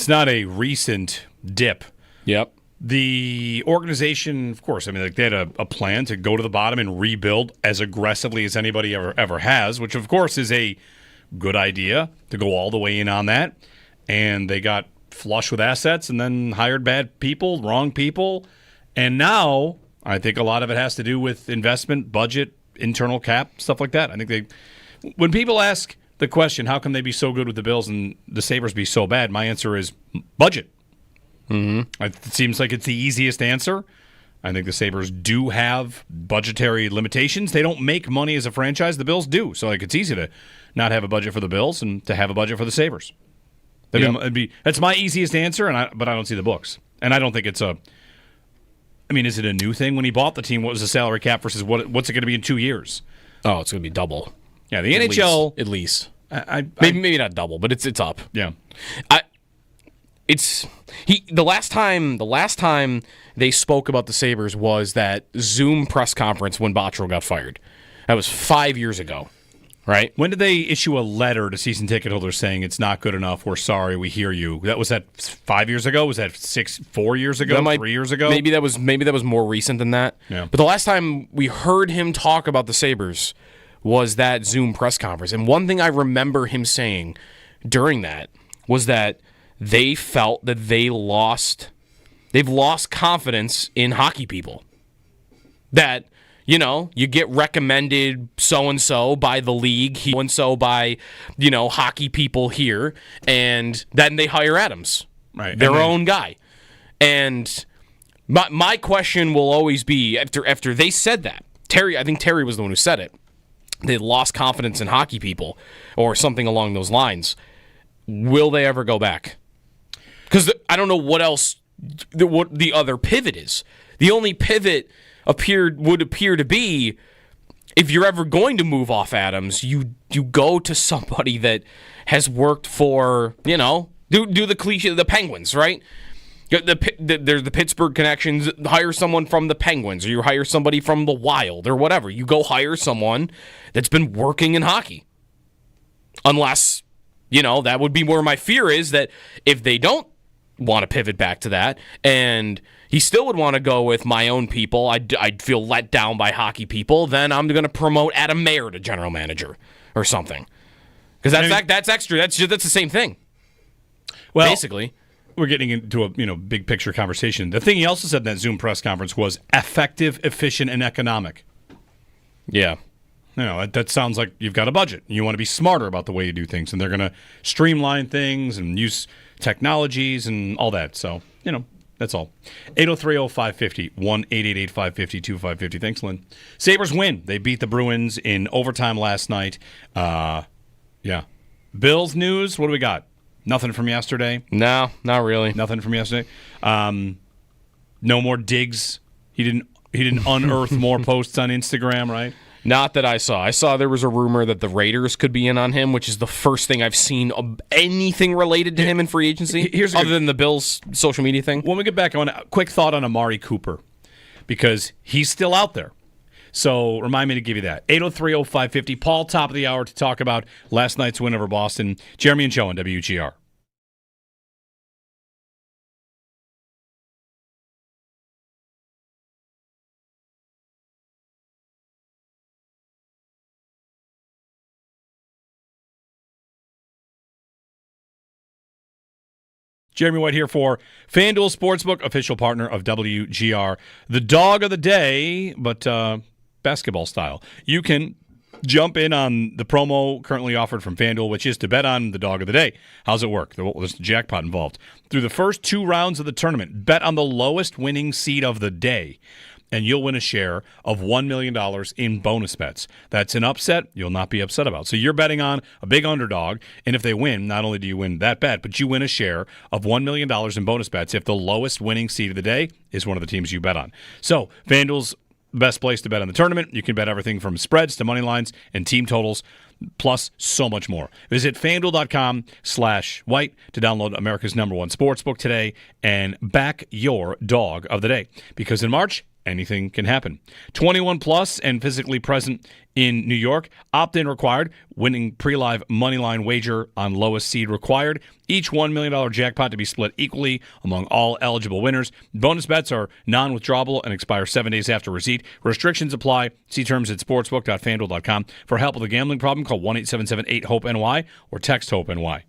not a recent dip. Yep. The organization, of course, I mean, they had a plan to go to the bottom and rebuild as aggressively as anybody ever has, which, of course, is a good idea to go all the way in on that. And they got flush with assets and then hired bad people, wrong people. And now, I think a lot of it has to do with investment, budget, internal cap, stuff like that. I think when people ask the question, how can they be so good with the Bills and the Sabres be so bad, my answer is budget. Mm-hmm. It seems like it's the easiest answer. I think the Sabres do have budgetary limitations. They don't make money as a franchise. The Bills do. So it's easy to not have a budget for the Bills and to have a budget for the Sabres. That's my easiest answer, but I don't see the books. And I don't think it's is it a new thing? When he bought the team, what was the salary cap versus what's it going to be in 2 years? Oh, it's going to be double. Yeah, the NHL at least. Maybe not double, but it's up. Yeah. The last time they spoke about the Sabres was that Zoom press conference when Botterill got fired. That was 5 years ago. Right? When did they issue a letter to season ticket holders saying it's not good enough? We're sorry. We hear you. Was that 5 years ago? Was that 4 years ago? 3 years ago? Maybe that was more recent than that. Yeah. But the last time we heard him talk about the Sabres was that Zoom press conference. And one thing I remember him saying during that was that they felt that they've lost confidence in hockey people. That you get recommended so-and-so by the league, so-and-so by, hockey people here, and then they hire Adams, right? Their own guy. And my question will always be, after they said that, I think Terry was the one who said it, they lost confidence in hockey people, or something along those lines. Will they ever go back? Because I don't know what else, what the other pivot is. The only pivot would appear to be, if you're ever going to move off Adams, you go to somebody that has worked for, do the cliche, the Penguins, right? There's the Pittsburgh connections. Hire someone from the Penguins, or you hire somebody from the Wild, or whatever. You go hire someone that's been working in hockey. Unless, that would be where my fear is, that if they don't want to pivot back to that, and he still would want to go with my own people, I'd feel let down by hockey people, then I'm going to promote Adam Mayer to general manager or something. Because that's extra. That's the same thing. Well, basically. We're getting into a big picture conversation. The thing he also said in that Zoom press conference was effective, efficient, and economic. Yeah. That sounds like you've got a budget. You want to be smarter about the way you do things, and they're going to streamline things and use technologies and all that. So, that's all. 803-0550, 1-888-550-2550. Thanks, Lynn. Sabres win. They beat the Bruins in overtime last night. Yeah. Bills news, what do we got? Nothing from yesterday? No, not really. Nothing from yesterday? No more digs? He didn't unearth more posts on Instagram, right? Not that I saw. I saw there was a rumor that the Raiders could be in on him, which is the first thing I've seen of anything related to him in free agency, other than the Bills' social media thing. When we get back, I want a quick thought on Amari Cooper, because he's still out there. So remind me to give you that. 803-0550. Paul, top of the hour to talk about last night's win over Boston. Jeremy and Joe on WGR. Jeremy White here for FanDuel Sportsbook, official partner of WGR. The dog of the day, but basketball style. You can jump in on the promo currently offered from FanDuel, which is to bet on the dog of the day. How's it work? There's a jackpot involved. Through the first 2 rounds of the tournament, bet on the lowest winning seed of the day, and you'll win a share of $1 million in bonus bets. That's an upset you'll not be upset about. So you're betting on a big underdog, and if they win, not only do you win that bet, but you win a share of $1 million in bonus bets if the lowest winning seed of the day is one of the teams you bet on. So FanDuel's the best place to bet on the tournament. You can bet everything from spreads to money lines and team totals, plus so much more. Visit FanDuel.com/white to download America's #1 sportsbook today and back your dog of the day. Because in March, anything can happen. 21 plus and physically present in New York. Opt-in required. Winning pre-live moneyline wager on lowest seed required. Each $1 million jackpot to be split equally among all eligible winners. Bonus bets are non-withdrawable and expire 7 days after receipt. Restrictions apply. See terms at sportsbook.fanduel.com. For help with a gambling problem, call 1-877-8-HOPE-NY or text HOPE-NY.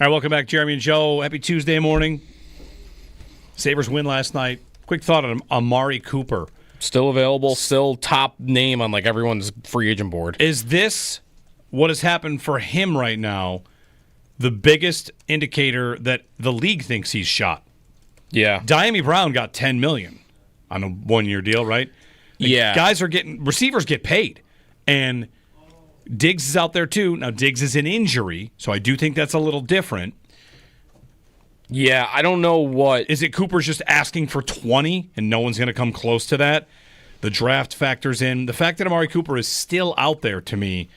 All right, welcome back, Jeremy and Joe. Happy Tuesday morning. Sabres win last night. Quick thought on Amari Cooper. Still available, still top name on like everyone's free agent board. Is this what has happened for him right now the biggest indicator that the league thinks he's shot? Yeah. Diami Brown got $10 million on a one-year deal, right? Yeah. Receivers get paid. And Diggs is out there too. Now, Diggs is an injury, so I do think that's a little different. Yeah, I don't know what. Is it Cooper's just asking for 20 and no one's going to come close to that? The draft factors in. The fact that Amari Cooper is still out there to me,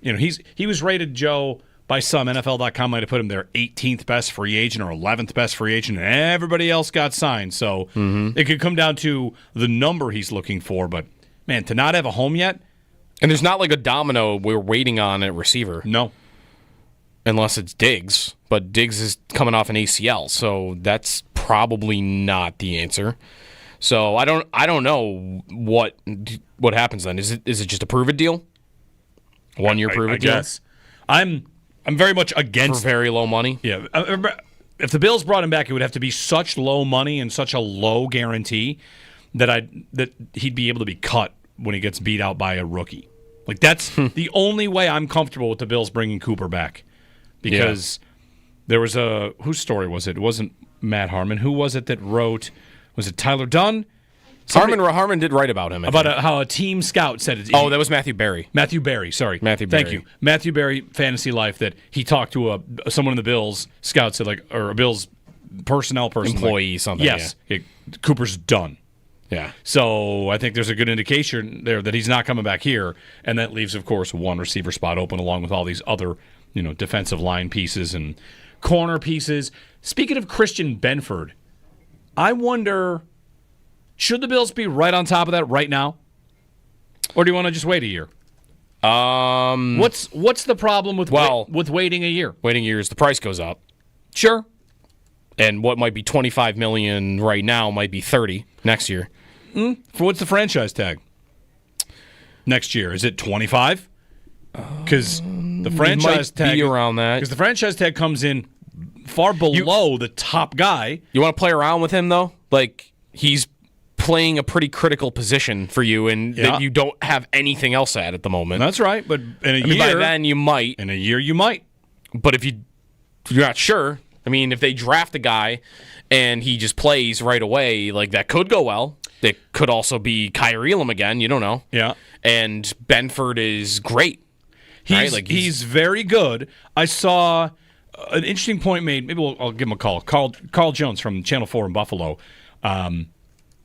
he was rated, Joe, by some. NFL.com might have put him their 18th best free agent or 11th best free agent, and everybody else got signed. So it could come down to the number he's looking for. But, man, to not have a home yet. And there's not like a domino we're waiting on at receiver. No. Unless it's Diggs. But Diggs is coming off an ACL, so that's probably not the answer. So I don't know what happens then. Is it just a prove-it deal? 1 year prove-it deal? Yes. I'm very much against for very low money. Yeah. If the Bills brought him back, it would have to be such low money and such a low guarantee that he'd be able to be cut when he gets beat out by a rookie. Like, that's the only way I'm comfortable with the Bills bringing Cooper back. Because there was whose story was it? It wasn't Matt Harmon. Who was it that wrote? Was it Tyler Dunn? Harmon did write about him. How a team scout said it. Oh, that was Matthew Berry. Matthew Berry, sorry. Thank you. Matthew Berry, Fantasy Life, that he talked to someone in the Bills scout said, or a Bills personnel person. Employee, something. Yes. Yeah. Cooper's done. Yeah. So I think there's a good indication there that he's not coming back here, and that leaves, of course, one receiver spot open along with all these other, defensive line pieces and corner pieces. Speaking of Christian Benford, I wonder, should the Bills be right on top of that right now, or do you want to just wait a year? What's the problem with waiting a year? Waiting years, the price goes up. Sure. And what might be $25 million right now might be $30 next year. For what's the franchise tag next year? Is it 25? Because the franchise tag be around that. Because the franchise tag comes in far below the top guy. You want to play around with him though? Like, he's playing a pretty critical position for you, and that you don't have anything else at the moment. That's right. But in a year, by then you might. In a year, you might. But if you're not sure. I mean, if they draft a guy and he just plays right away, like, that could go well. It could also be Kyrie Elam again. You don't know. Yeah. And Benford is great. He's very good. I saw an interesting point made. Maybe I'll give him a call. Carl Jones from Channel 4 in Buffalo.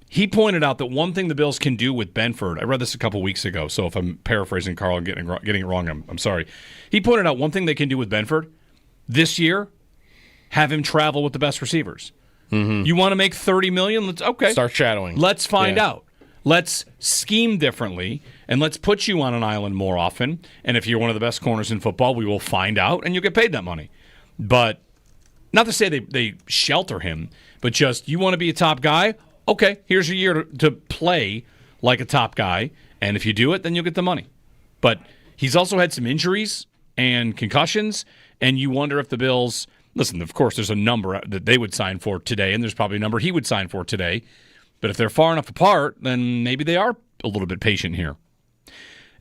He pointed out that one thing the Bills can do with Benford, I read this a couple weeks ago, so if I'm paraphrasing Carl and getting it wrong, I'm sorry. He pointed out one thing they can do with Benford this year, have him travel with the best receivers. Mm-hmm. You want to make $30 million? Okay. Start shadowing. Let's find out. Let's scheme differently, and let's put you on an island more often. And if you're one of the best corners in football, we will find out, and you'll get paid that money. But not to say they shelter him, but just, you want to be a top guy? Okay, here's a year to play like a top guy, and if you do it, then you'll get the money. But he's also had some injuries and concussions, and you wonder if the Bills... Listen, of course, there's a number that they would sign for today, and there's probably a number he would sign for today. But if they're far enough apart, then maybe they are a little bit patient here.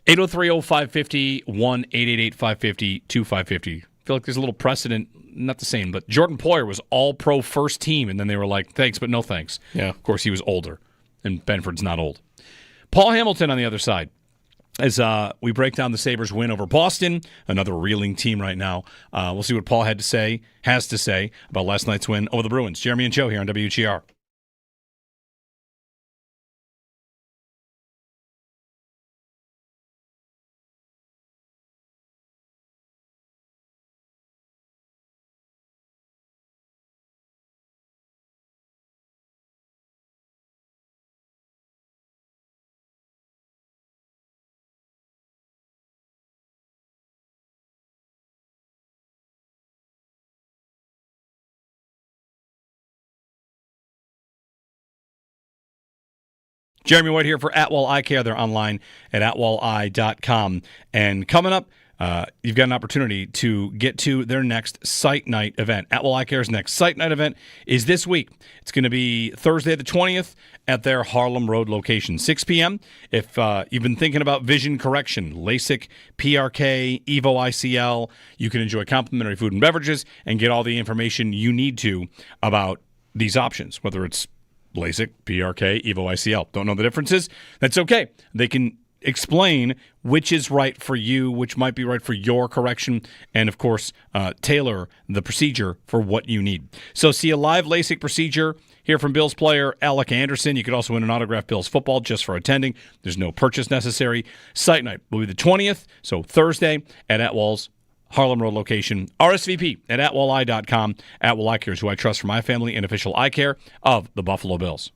803-0550, 1-888-550-2550. I feel like there's a little precedent, not the same, but Jordan Poyer was all-pro first team, and then they were like, thanks, but no thanks. Yeah. Of course, he was older, and Benford's not old. Paul Hamilton on the other side. As we break down the Sabres' win over Boston, another reeling team right now. We'll see what Paul has to say about last night's win over the Bruins. Jeremy and Joe here on WGR. Jeremy White here for Atwell Eye Care. They're online at atwelleye.com. And coming up, you've got an opportunity to get to their next Site Night event. Atwell Eye Care's next Site Night event is this week. It's going to be Thursday the 20th at their Harlem Road location, 6 p.m. If you've been thinking about vision correction, LASIK, PRK, EVO ICL, you can enjoy complimentary food and beverages and get all the information you need to about these options, whether it's LASIK, PRK, EVO ICL. Don't know the differences? That's okay. They can explain which is right for you, which might be right for your correction, and of course, tailor the procedure for what you need. So see a live LASIK procedure, hear from Bills player Alec Anderson. You could also win an autographed Bills football just for attending. There's no purchase necessary. Site night will be the 20th, so Thursday at Atwell's Harlem Road location. RSVP at atwelleye.com. Atwell Eye Care is who I trust for my family and official eye care of the Buffalo Bills.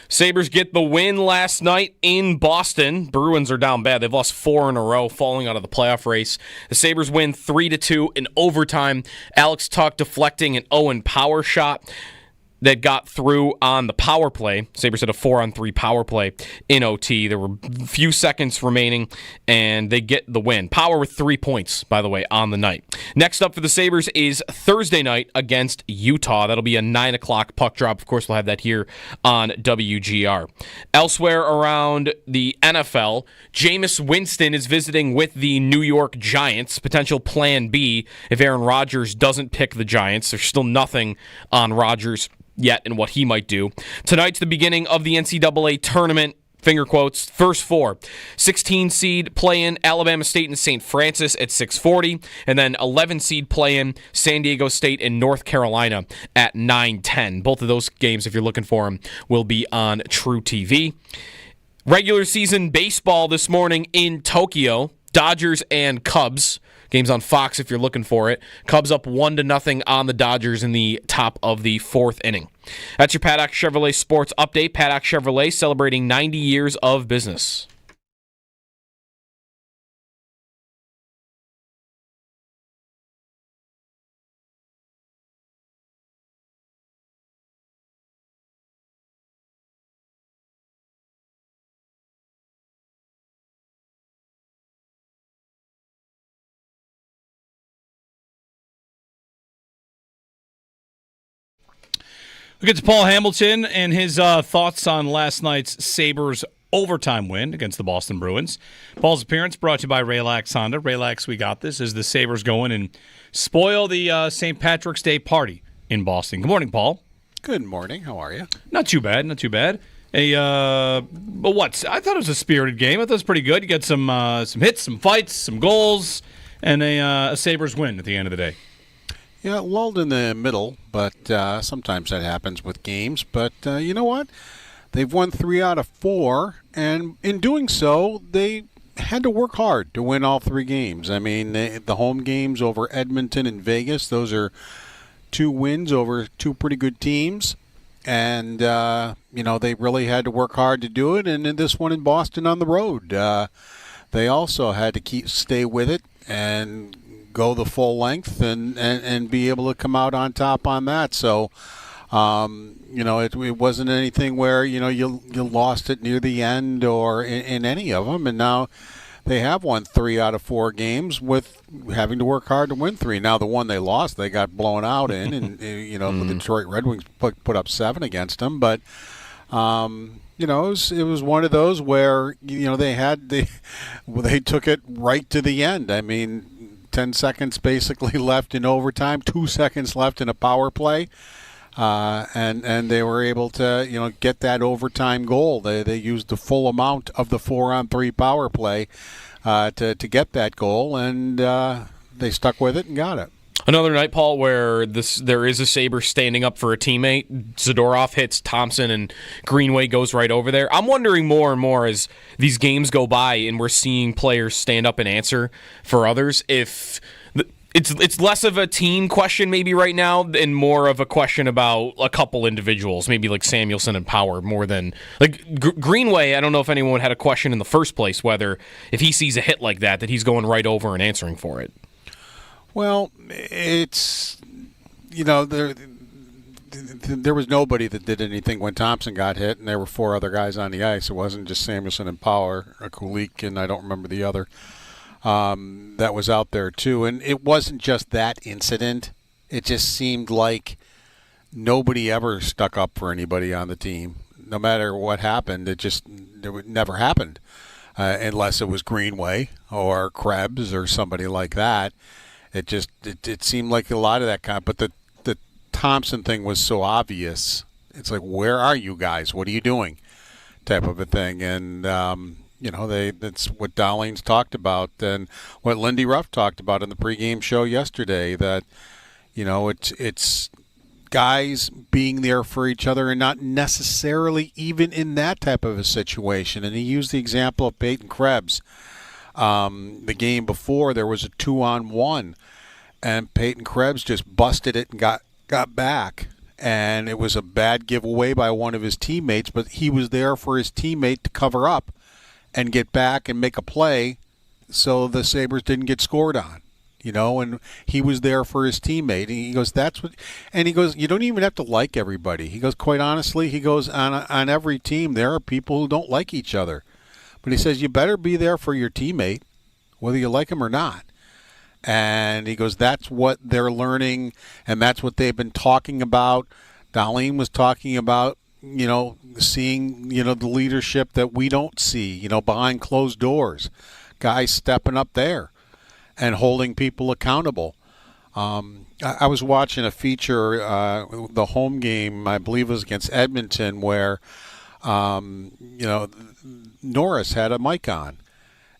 Sabres get the win last night in Boston. Bruins are down bad. They've lost 4 in a row, falling out of the playoff race. The Sabres win 3-2 in overtime. Alex Tuch deflecting an Owen Power shot that got through on the power play. Sabres had a 4-on-3 power play in OT. There were a few seconds remaining, and they get the win. Power with 3 points, by the way, on the night. Next up for the Sabres is Thursday night against Utah. That'll be a 9 o'clock puck drop. Of course, we'll have that here on WGR. Elsewhere around the NFL, Jameis Winston is visiting with the New York Giants. Potential plan B if Aaron Rodgers doesn't pick the Giants. There's still nothing on Rodgers yet and what he might do. Tonight's the beginning of the NCAA tournament. Finger quotes, first 4. 16 seed play-in Alabama State and St. Francis at 6:40, and then 11 seed play-in San Diego State and North Carolina at 9:10. Both of those games, if you're looking for them, will be on True TV. Regular season baseball this morning in Tokyo. Dodgers and Cubs. Game's on Fox if you're looking for it. Cubs up 1-0 on the Dodgers in the top of the 4th inning. That's your Paddock Chevrolet Sports Update. Paddock Chevrolet celebrating 90 years of business. We get to Paul Hamilton and his thoughts on last night's Sabres overtime win against the Boston Bruins. Paul's appearance brought to you by Raylax Honda. Raylax, we got this, as the Sabres go in and spoil the St. Patrick's Day party in Boston. Good morning, Paul. Good morning. How are you? Not too bad, not too bad. But what? I thought it was a spirited game. I thought it was pretty good. You got some hits, some fights, some goals, and a Sabres win at the end of the day. Yeah, lulled in the middle, but sometimes that happens with games. But you know what? They've won 3 out of 4, and in doing so, they had to work hard to win all 3 games. I mean, the home games over Edmonton and Vegas, those are 2 wins over 2 pretty good teams. And, they really had to work hard to do it. And in this one in Boston on the road, they also had to stay with it and go the full length and be able to come out on top on that. So, it wasn't anything where, you lost it near the end or in any of them. And now they have won 3 out of 4 games with having to work hard to win 3. Now the one they lost, they got blown out in, and the Detroit Red Wings put up 7 against them. But it was one of those where they took it right to the end. I mean, 10 seconds basically left in overtime, 2 seconds left in a power play. And they were able to, get that overtime goal. They used the full amount of the 4-on-3 power play to get that goal, and they stuck with it and got it. Another night, Paul, where there is a Sabre standing up for a teammate. Zadorov hits Thompson, and Greenway goes right over there. I'm wondering more and more as these games go by and we're seeing players stand up and answer for others, if it's less of a team question maybe right now and more of a question about a couple individuals, maybe like Samuelson and Power more than like Greenway. I don't know if anyone had a question in the first place whether if he sees a hit like that he's going right over and answering for it. Well, it's there was nobody that did anything when Thompson got hit, and there were 4 other guys on the ice. It wasn't just Samuelson and Power, or Kulik, and I don't remember the other. That was out there too, and it wasn't just that incident. It just seemed like nobody ever stuck up for anybody on the team. No matter what happened, it never happened, unless it was Greenway or Krebs or somebody like that. It seemed like a lot of that kind. But the Thompson thing was so obvious. It's like, where are you guys? What are you doing? Type of a thing, and that's what Dollings talked about and what Lindy Ruff talked about in the pregame show yesterday, that, it's guys being there for each other and not necessarily even in that type of a situation. And he used the example of Peyton Krebs. The game before, there was a 2-on-1, and Peyton Krebs just busted it and got back. and it was a bad giveaway by one of his teammates, but he was there for his teammate to cover up and get back and make a play so the Sabres didn't get scored on. And he was there for his teammate. And he goes, you don't even have to like everybody. He goes, quite honestly, on every team, there are people who don't like each other. But he says, you better be there for your teammate, whether you like him or not. And he goes, that's what they're learning, and that's what they've been talking about. Darlene was talking about, seeing, the leadership that we don't see, behind closed doors. Guys stepping up there and holding people accountable. I was watching a feature, the home game, I believe it was against Edmonton, where, Norris had a mic on.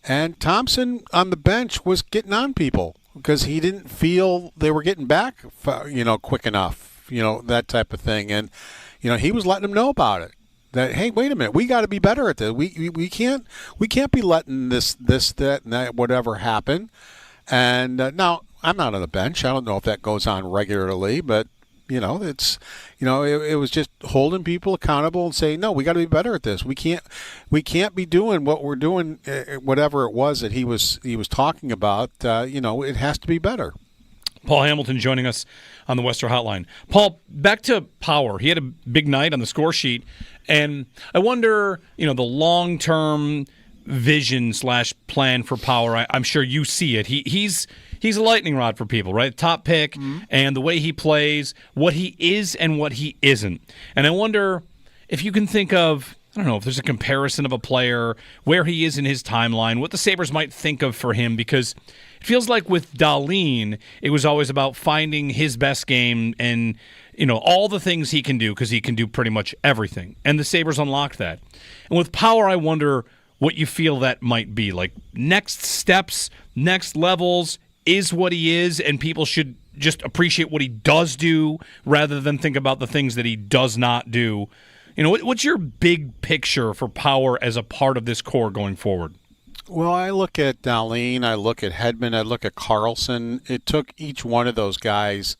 And Thompson on the bench was getting on people because he didn't feel they were getting back, quick enough, that type of thing. And, he was letting them know about it. That, hey, wait a minute, we got to be better at this. We can't be letting this, that, and that, whatever happen. And now I'm not on the bench. I don't know if that goes on regularly, but it was just holding people accountable and saying, no, we got to be better at this. We can't be doing what we're doing, whatever it was that he was talking about. It has to be better. Paul Hamilton joining us on the Western Hotline. Paul, back to Power. He had a big night on the score sheet, and I wonder, the long-term vision / plan for Power. I'm sure you see it. He's a lightning rod for people, right? Top pick, and the way he plays, what he is and what he isn't. And I wonder if you can think of, I don't know, if there's a comparison of a player, where he is in his timeline, what the Sabres might think of for him, because it feels like with Darlene, it was always about finding his best game and, all the things he can do, because he can do pretty much everything. And the Sabres unlocked that. And with Power, I wonder what you feel that might be. Like, next steps, next levels, is what he is, and people should just appreciate what he does do rather than think about the things that he does not do. What's your big picture for Power as a part of this core going forward? Well, I look at Darlene, I look at Hedman, I look at Carlson. It took each one of those guys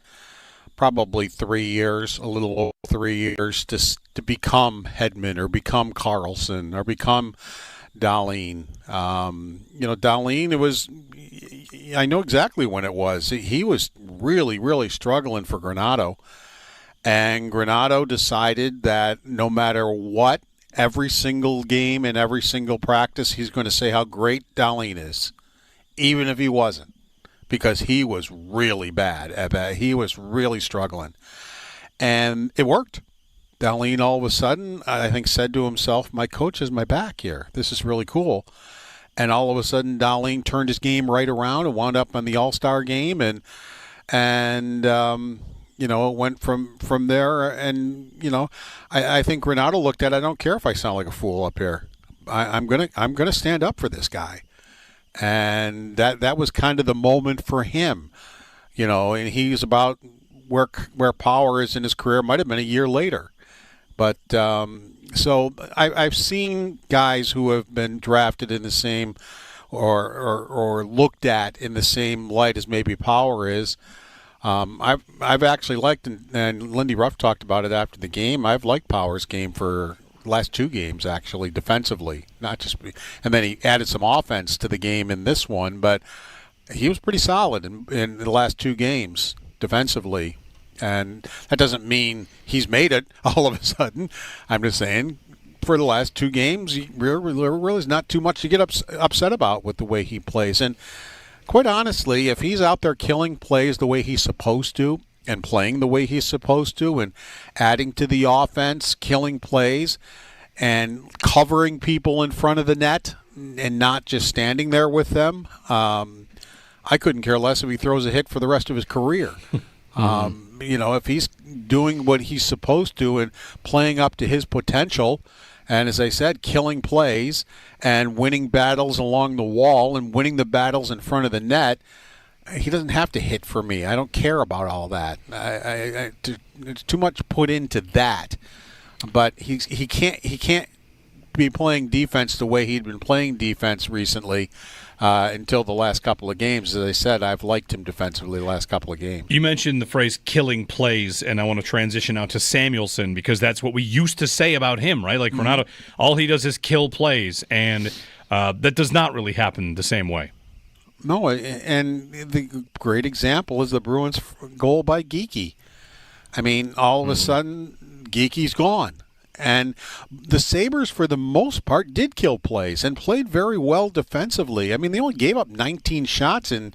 probably 3 years, a little over 3 years, to become Hedman or become Carlson or become Darlene. Darlene, it was, I know exactly when it was. He was really, really struggling for Granato. And Granato decided that no matter what, every single game and every single practice, he's going to say how great Darlene is, even if he wasn't, because he was really bad at that. He was really struggling. And it worked. Darlene all of a sudden, I think, said to himself, my coach has my back here. This is really cool. And all of a sudden, Darlene turned his game right around and wound up on the All-Star game. And it went from there. And, I think Granato looked at it, I don't care if I sound like a fool up here. I'm gonna stand up for this guy. And that was kind of the moment for him. And he's about where Power is in his career. Might have been a year later. But so I've seen guys who have been drafted in the same or looked at in the same light as maybe Power is. I've actually liked, and Lindy Ruff talked about it after the game, I've liked Power's game for the last two games, actually, defensively. Not just, and then he added some offense to the game in this one, but he was pretty solid in the last two games defensively. And that doesn't mean he's made it all of a sudden. I'm just saying, for the last two games, really is not too much to get upset about with the way he plays. And quite honestly, if he's out there killing plays the way he's supposed to and playing the way he's supposed to and adding to the offense, killing plays, and covering people in front of the net and not just standing there with them, I couldn't care less if he throws a hit for the rest of his career. If he's doing what he's supposed to and playing up to his potential, and as I said, killing plays and winning battles along the wall and winning the battles in front of the net, he doesn't have to hit for me. I don't care about all that. It's too much put into that. But he can't be playing defense the way he'd been playing defense recently until the last couple of games. As I said, I've liked him defensively the last couple of games. You mentioned the phrase killing plays, and I want to transition now to Samuelson because that's what we used to say about him, right? Like Ronaldo, all he does is kill plays, and that does not really happen the same way. No, and the great example is the Bruins' goal by Geekie. I mean, all of a sudden, Geekie's gone. And the Sabres, for the most part, did kill plays and played very well defensively. I mean, they only gave up 19 shots in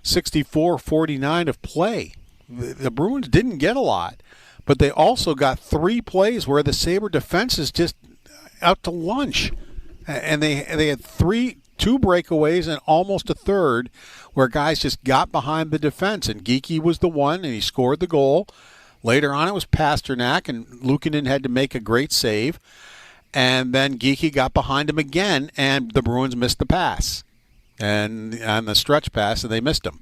64-49 of play. The Bruins didn't get a lot, but they also got 3 plays where the Sabre defense is just out to lunch. And they had 2 breakaways and almost a third where guys just got behind the defense. And Geekie was the one, and he scored the goal. Later on, it was Pasternak, and Luukkonen had to make a great save. And then Geekie got behind him again, and the Bruins missed the pass. And on the stretch pass, and they missed him.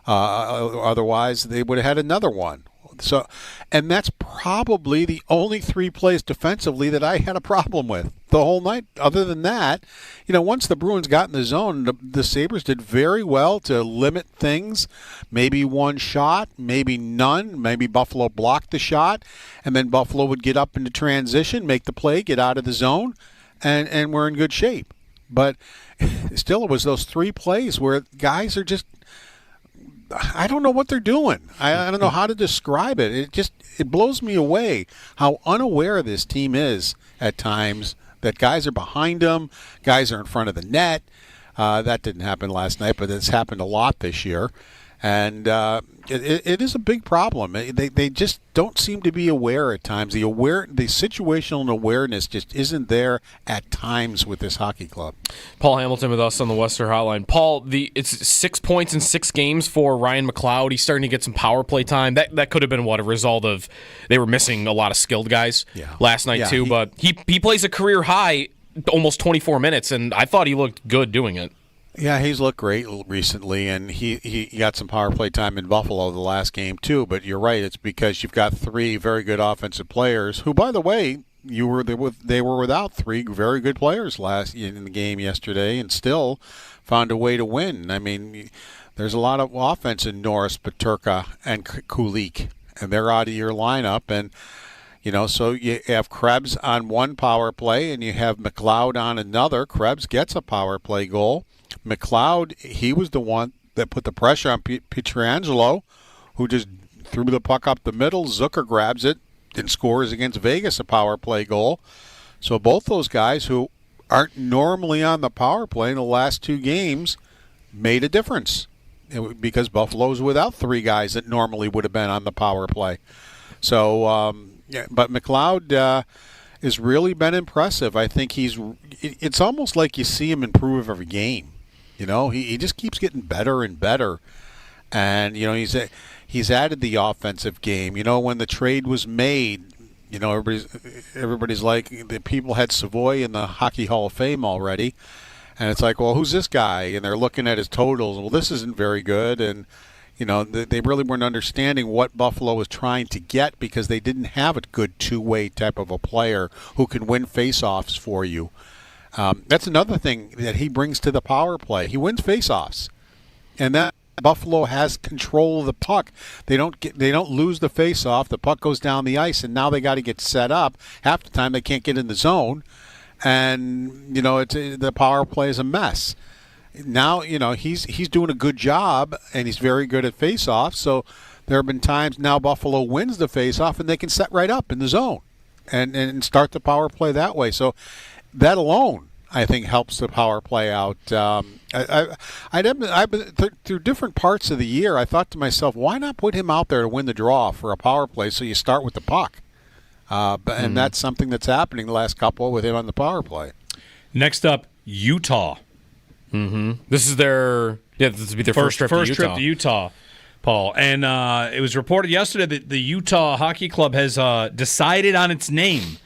Otherwise, they would have had another one. So, and that's probably the only 3 plays defensively that I had a problem with the whole night. Other than that, once the Bruins got in the zone, the Sabres did very well to limit things. Maybe 1 shot, maybe none. Maybe Buffalo blocked the shot, and then Buffalo would get up into transition, make the play, get out of the zone, and we're in good shape. But still, it was those 3 plays where guys are just, I don't know what they're doing. I don't know how to describe it. It blows me away how unaware this team is at times, that guys are behind them, guys are in front of the net. That didn't happen last night, but it's happened a lot this year. And it is a big problem. They just don't seem to be aware at times. The situational awareness just isn't there at times with this hockey club. Paul Hamilton with us on the Western Hotline. Paul, it's 6 points in 6 games for Ryan McLeod. He's starting to get some power play time. That could have been a result of they were missing a lot of skilled guys last night too. But he plays a career high almost 24 minutes, and I thought he looked good doing it. Yeah, he's looked great recently, and he got some power play time in Buffalo the last game too. But you're right; it's because you've got 3 very good offensive players. Who, by the way, they were without 3 very good players in the game yesterday, and still found a way to win. I mean, there's a lot of offense in Norris, Peterka, and Kulik, and they're out of your lineup, and so you have Krebs on 1 power play, and you have McLeod on another. Krebs gets a power play goal. McLeod, he was the one that put the pressure on Pietrangelo, who just threw the puck up the middle. Zucker grabs it and scores against Vegas a power play goal. So both those guys who aren't normally on the power play in the last 2 games made a difference because Buffalo's without 3 guys that normally would have been on the power play. So, but McLeod has really been impressive. I think it's almost like you see him improve every game. He just keeps getting better and better. And, he's added the offensive game. When the trade was made, everybody's like, the people had Savoy in the Hockey Hall of Fame already. And it's like, well, who's this guy? And they're looking at his totals. Well, this isn't very good. And, they really weren't understanding what Buffalo was trying to get because they didn't have a good 2-way type of a player who can win face-offs for you. That's another thing that he brings to the power play. He wins face-offs, and that Buffalo has control of the puck. They don't lose the face-off. The puck goes down the ice, and now they got to get set up. Half the time they can't get in the zone, and the power play is a mess. Now he's doing a good job, and he's very good at face-offs. So there have been times now Buffalo wins the face-off, and they can set right up in the zone, and start the power play that way. So that alone, I think, helps the power play out. Through different parts of the year, I thought to myself, why not put him out there to win the draw for a power play so you start with the puck? And that's something that's happening the last couple with him on the power play. Next up, Utah. Mm-hmm. This will be their first trip to Utah. Paul. And it was reported yesterday that the Utah Hockey Club has decided on its name.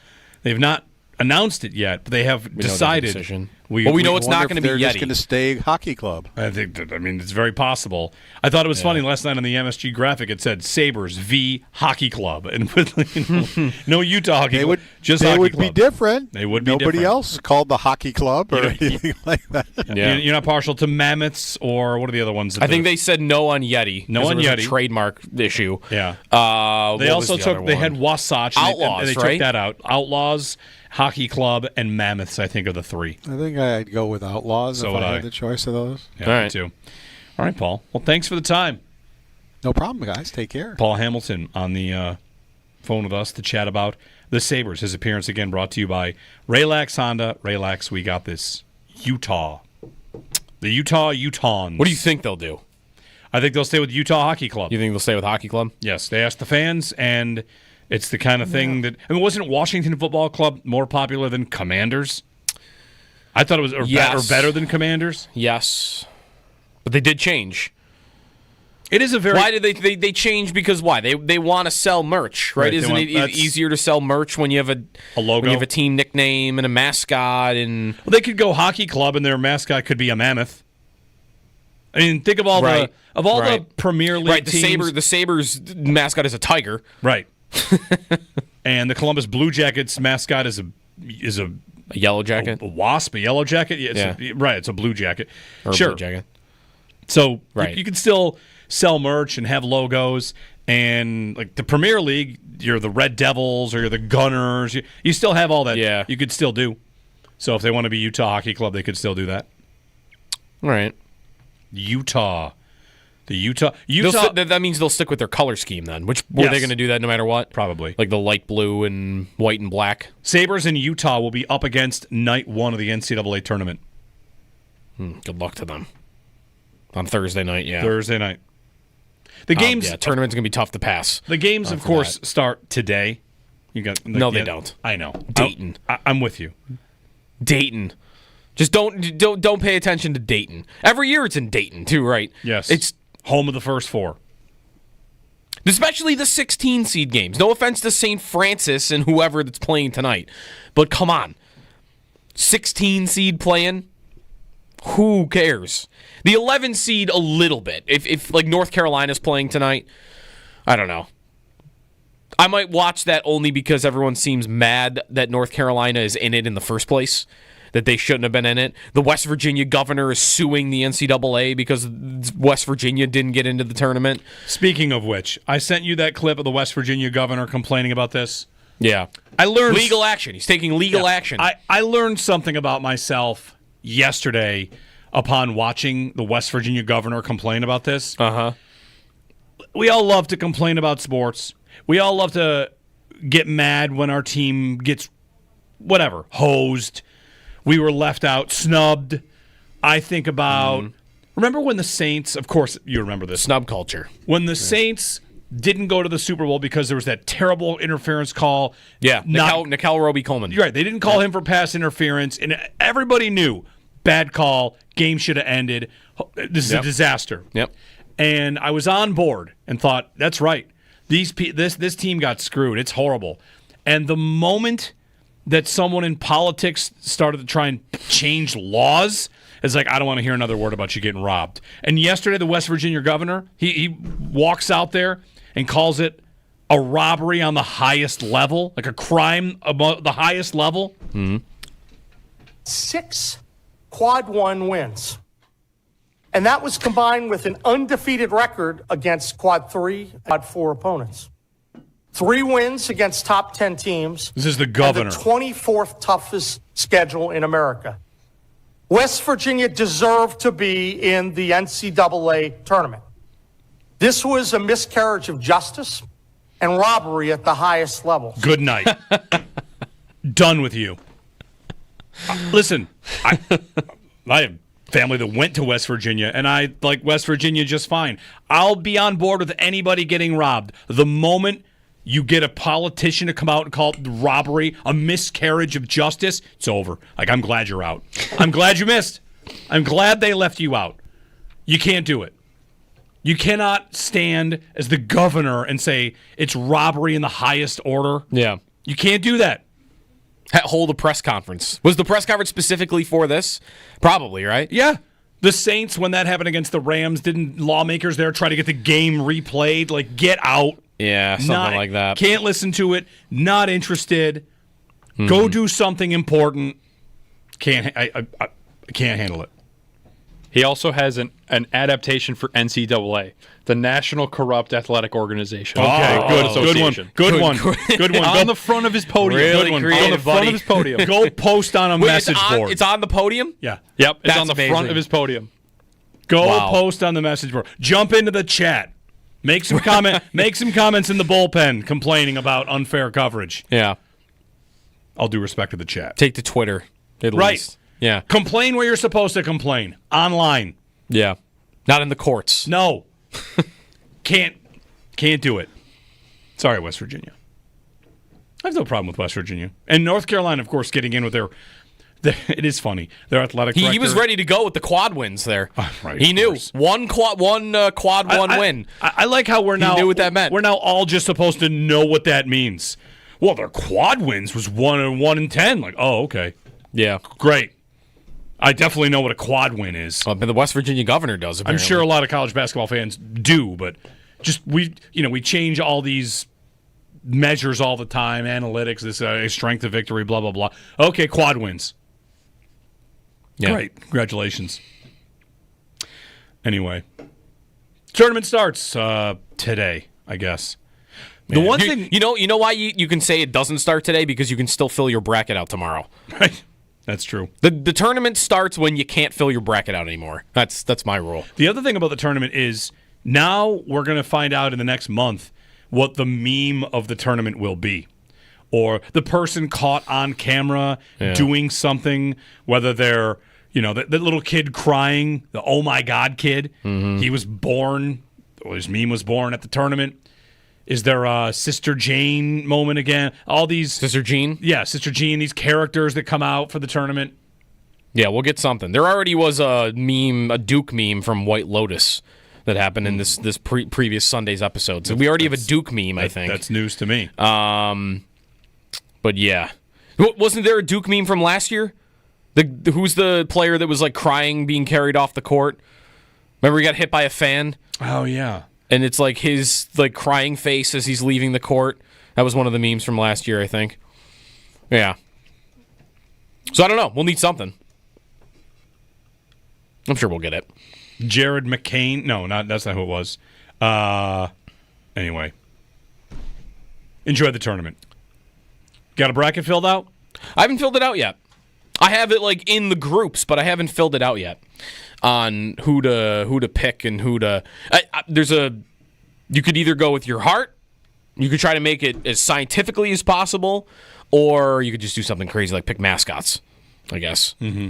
They've not announced it yet, but they have decided. We know it's not going to be They're Yeti. just going to stay hockey club. I think. It's very possible. I thought it was funny last night on the MSG graphic. It said Sabres v Hockey Club, and no Utah Hockey Club. Just they Hockey would Club. be different. They would be Nobody different. else is called the Hockey Club or anything like that. Yeah. You're not partial to Mammoths or what are the other ones? I think they said no on Yeti. No on it was Yeti. A trademark issue. Yeah. They also took. They had Wasatch. Outlaws, and they right? took that out. Outlaws, Hockey Club, and Mammoths. I think are the three. I think I'd go with Outlaws So if would I I. had the choice of those. Yeah, All me right. too. All right, Paul. Well, thanks for the time. No problem, guys. Take care. Paul Hamilton on the phone with us to chat about the Sabres. His appearance again brought to you by Raylax Honda. Raylax, we got this. Utah. The Utah Utahns. What do you think they'll do? I think they'll stay with Utah Hockey Club. You think they'll stay with Hockey Club? Yes, they asked the fans, and it's the kind of thing that... I mean, wasn't Washington Football Club more popular than Commanders? I thought it was or better than Commanders. Yes. But they did change. It is a very... Why did they change? Because why? They want to sell merch, right? Right, Isn't it that's- easier to sell merch when you have a logo? when you have a team nickname and a mascot and Well, they could go Hockey Club, and their mascot could be a mammoth. I mean, think of all Right. the Premier League teams. The Sabres mascot is a tiger. Right. And the Columbus Blue Jackets mascot is a A yellow jacket. a wasp, a yellow jacket. Yeah, it's a blue jacket. Or a sure. blue jacket. So Right. you can still sell merch and have logos. And like the Premier League, you're the Red Devils or you're the Gunners. You still have all that. Yeah. You could still do. So if they want to be Utah Hockey Club, they could still do that. All right. Utah. Utah. That means they'll stick with their color scheme then. Were they Yes. going to do that no matter what? Probably. Like the light blue and white and black. Sabres and Utah will be up against night one of the NCAA tournament. Good luck to them. On Thursday night, yeah. Thursday night. The games. Tournament's going to be tough to pass. The games, of course, start today. You got No, they don't. I know. Dayton. I'm with you. Dayton. Just don't pay attention to Dayton. Every year it's in Dayton too, right? Yes. It's home of the first four. especially the 16 seed games. No offense to St. Francis and whoever that's playing tonight, but come on. 16 seed playing? Who cares? The 11 seed a little bit. If like North Carolina's playing tonight, I don't know. I might watch that only because everyone seems mad that North Carolina is in it in the first place, that they shouldn't have been in it. The West Virginia governor is suing the NCAA because West Virginia didn't get into the tournament. Speaking of which, I sent you that clip of the West Virginia governor complaining about this. Yeah. I learned Legal action. He's taking legal action. I learned something about myself yesterday upon watching the West Virginia governor complain about this. Uh-huh. We all love to complain about sports. We all love to get mad when our team gets, hosed. We were left out, snubbed. I think about, remember when the Saints, of course you remember this. Snub culture. When the Saints didn't go to the Super Bowl because there was that terrible interference call. Yeah, Nickel Roby-Coleman. You're right. They didn't call him for pass interference, and everybody knew. Bad call. Game should have ended. This is a disaster. Yep. And I was on board and thought, that's right. This team got screwed. It's horrible. And the moment that someone in politics started to try and change laws, it's like, I don't want to hear another word about you getting robbed. And yesterday, the West Virginia governor, he walks out there and calls it a robbery on the highest level, like a crime above the highest level. 6 quad one wins. And that was combined with an undefeated record against quad 3, quad 4 opponents. 3 wins against top 10 teams. This is the governor. And the 24th toughest schedule in America. West Virginia deserved to be in the NCAA tournament. This was a miscarriage of justice and robbery at the highest level. Good night. Done with you. Listen, I have family that went to West Virginia, and I like West Virginia just fine. I'll be on board with anybody getting robbed. The moment you get a politician to come out and call it robbery, a miscarriage of justice, it's over. Like, I'm glad you're out. I'm glad you missed. I'm glad they left you out. You can't do it. You cannot stand as the governor and say it's robbery in the highest order. Yeah. You can't do that. hold a press conference. Was the press conference specifically for this? Probably, right? Yeah. The Saints, when that happened against the Rams, didn't lawmakers there try to get the game replayed? Like, get out. Yeah, something like that. Can't listen to it. Not interested. Go do something important. I can't handle it. He also has an adaptation for NCAA, the National Corrupt Athletic Organization. Okay, good one. Good one. On the front of his podium. Really Good one. creative, On the front buddy. of his podium. Go post on a message board. It's on the podium? Yeah. Yep, it's That's on the front amazing. of his podium. Go Wow. post on the message board. Jump into the chat. Make some comments in the bullpen complaining about unfair coverage. Yeah. All due respect to the chat. Take to Twitter, at Right. least. Yeah. Complain where you're supposed to complain. Online. Yeah. Not in the courts. No. Can't do it. Sorry, West Virginia. I have no problem with West Virginia. And North Carolina, of course, getting in with their it is funny. Their athletic director. He was ready to go with the quad wins there. Right, he of knew. course. One quad win. I like how we're now knew what that meant. We're now all just supposed to know what that means. Well, their quad wins was 1 and 10. Like, oh, okay. Yeah. Great. I definitely know what a quad win is. But the West Virginia governor does, apparently. I'm sure a lot of college basketball fans do, but just we change all these measures all the time, analytics, this strength of victory, blah blah blah. Okay, quad wins. Yeah. Great, congratulations. Anyway, tournament starts today, I guess. The one thing you know why you can say it doesn't start today, because you can still fill your bracket out tomorrow. Right. That's true. The tournament starts when you can't fill your bracket out anymore. That's my rule. The other thing about the tournament is now we're going to find out in the next month what the meme of the tournament will be. Or the person caught on camera doing something, whether they're, the little kid crying, the oh my God kid. Mm-hmm. He was born, or his meme was born at the tournament. Is there a Sister Jane moment again? All these Sister Jean? Yeah, Sister Jean, these characters that come out for the tournament. Yeah, we'll get something. There already was a Duke meme from White Lotus that happened in this previous Sunday's episode. So we already have a Duke meme, I think. That's news to me. But yeah. Wasn't there a Duke meme from last year? Who's the player that was like crying being carried off the court? Remember he got hit by a fan? Oh, yeah. And it's like his like crying face as he's leaving the court. That was one of the memes from last year, I think. Yeah. So I don't know. We'll need something. I'm sure we'll get it. Jared McCain. No, that's not who it was. Anyway. Enjoy the tournament. Got a bracket filled out? I haven't filled it out yet. I have it like in the groups, but I haven't filled it out yet on who to pick and who to. You could either go with your heart, you could try to make it as scientifically as possible, or you could just do something crazy like pick mascots, I guess. Mm-hmm.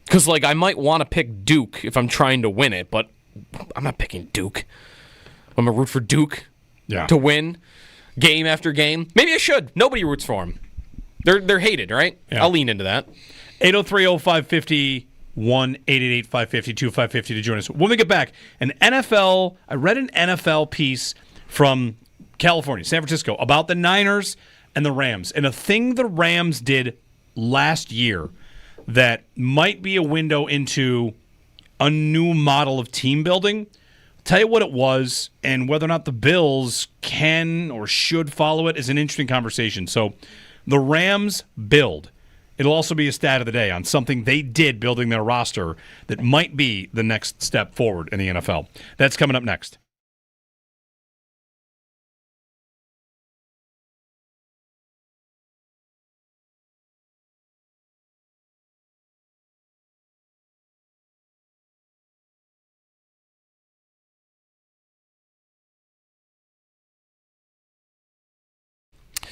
Because like I might want to pick Duke if I'm trying to win it, but I'm not picking Duke. I'm gonna root for Duke to win game after game. Maybe I should. Nobody roots for them. They're hated, right? Yeah. I'll lean into that. 803-0550, 1-888-550-2550 to join us. When we get back, I read an NFL piece from California, San Francisco, about the Niners and the Rams. And a thing the Rams did last year that might be a window into a new model of team building. I'll tell you what it was, and whether or not the Bills can or should follow it is an interesting conversation. So the Rams build. It'll also be a stat of the day on something they did building their roster that might be the next step forward in the NFL. That's coming up next.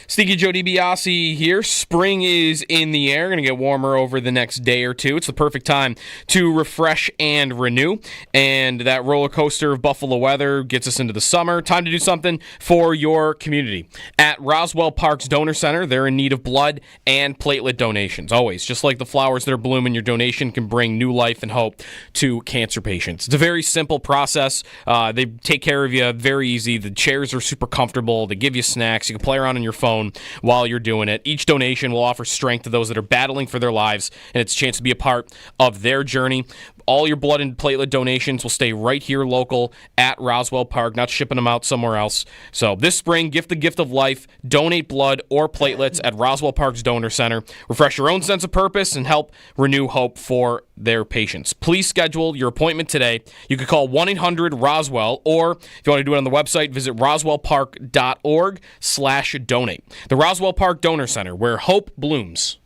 Sneaky Joe DiBiase here. Spring is in the air. Going to get warmer over the next day or two. It's the perfect time to refresh and renew. And that roller coaster of Buffalo weather gets us into the summer. Time to do something for your community. At Roswell Parks Donor Center, they're in need of blood and platelet donations. Always. Just like the flowers that are blooming, your donation can bring new life and hope to cancer patients. It's a very simple process. They take care of you very easy. The chairs are super comfortable. They give you snacks. You can play around on your phone. zone while you're doing it. Each donation will offer strength to those that are battling for their lives, and it's a chance to be a part of their journey. All your blood and platelet donations will stay right here local at Roswell Park, not shipping them out somewhere else. So this spring, gift the gift of life. Donate blood or platelets at Roswell Park's Donor Center. Refresh your own sense of purpose and help renew hope for their patients. Please schedule your appointment today. You can call 1-800-ROSWELL, or if you want to do it on the website, visit roswellpark.org/donate. The Roswell Park Donor Center, where hope blooms.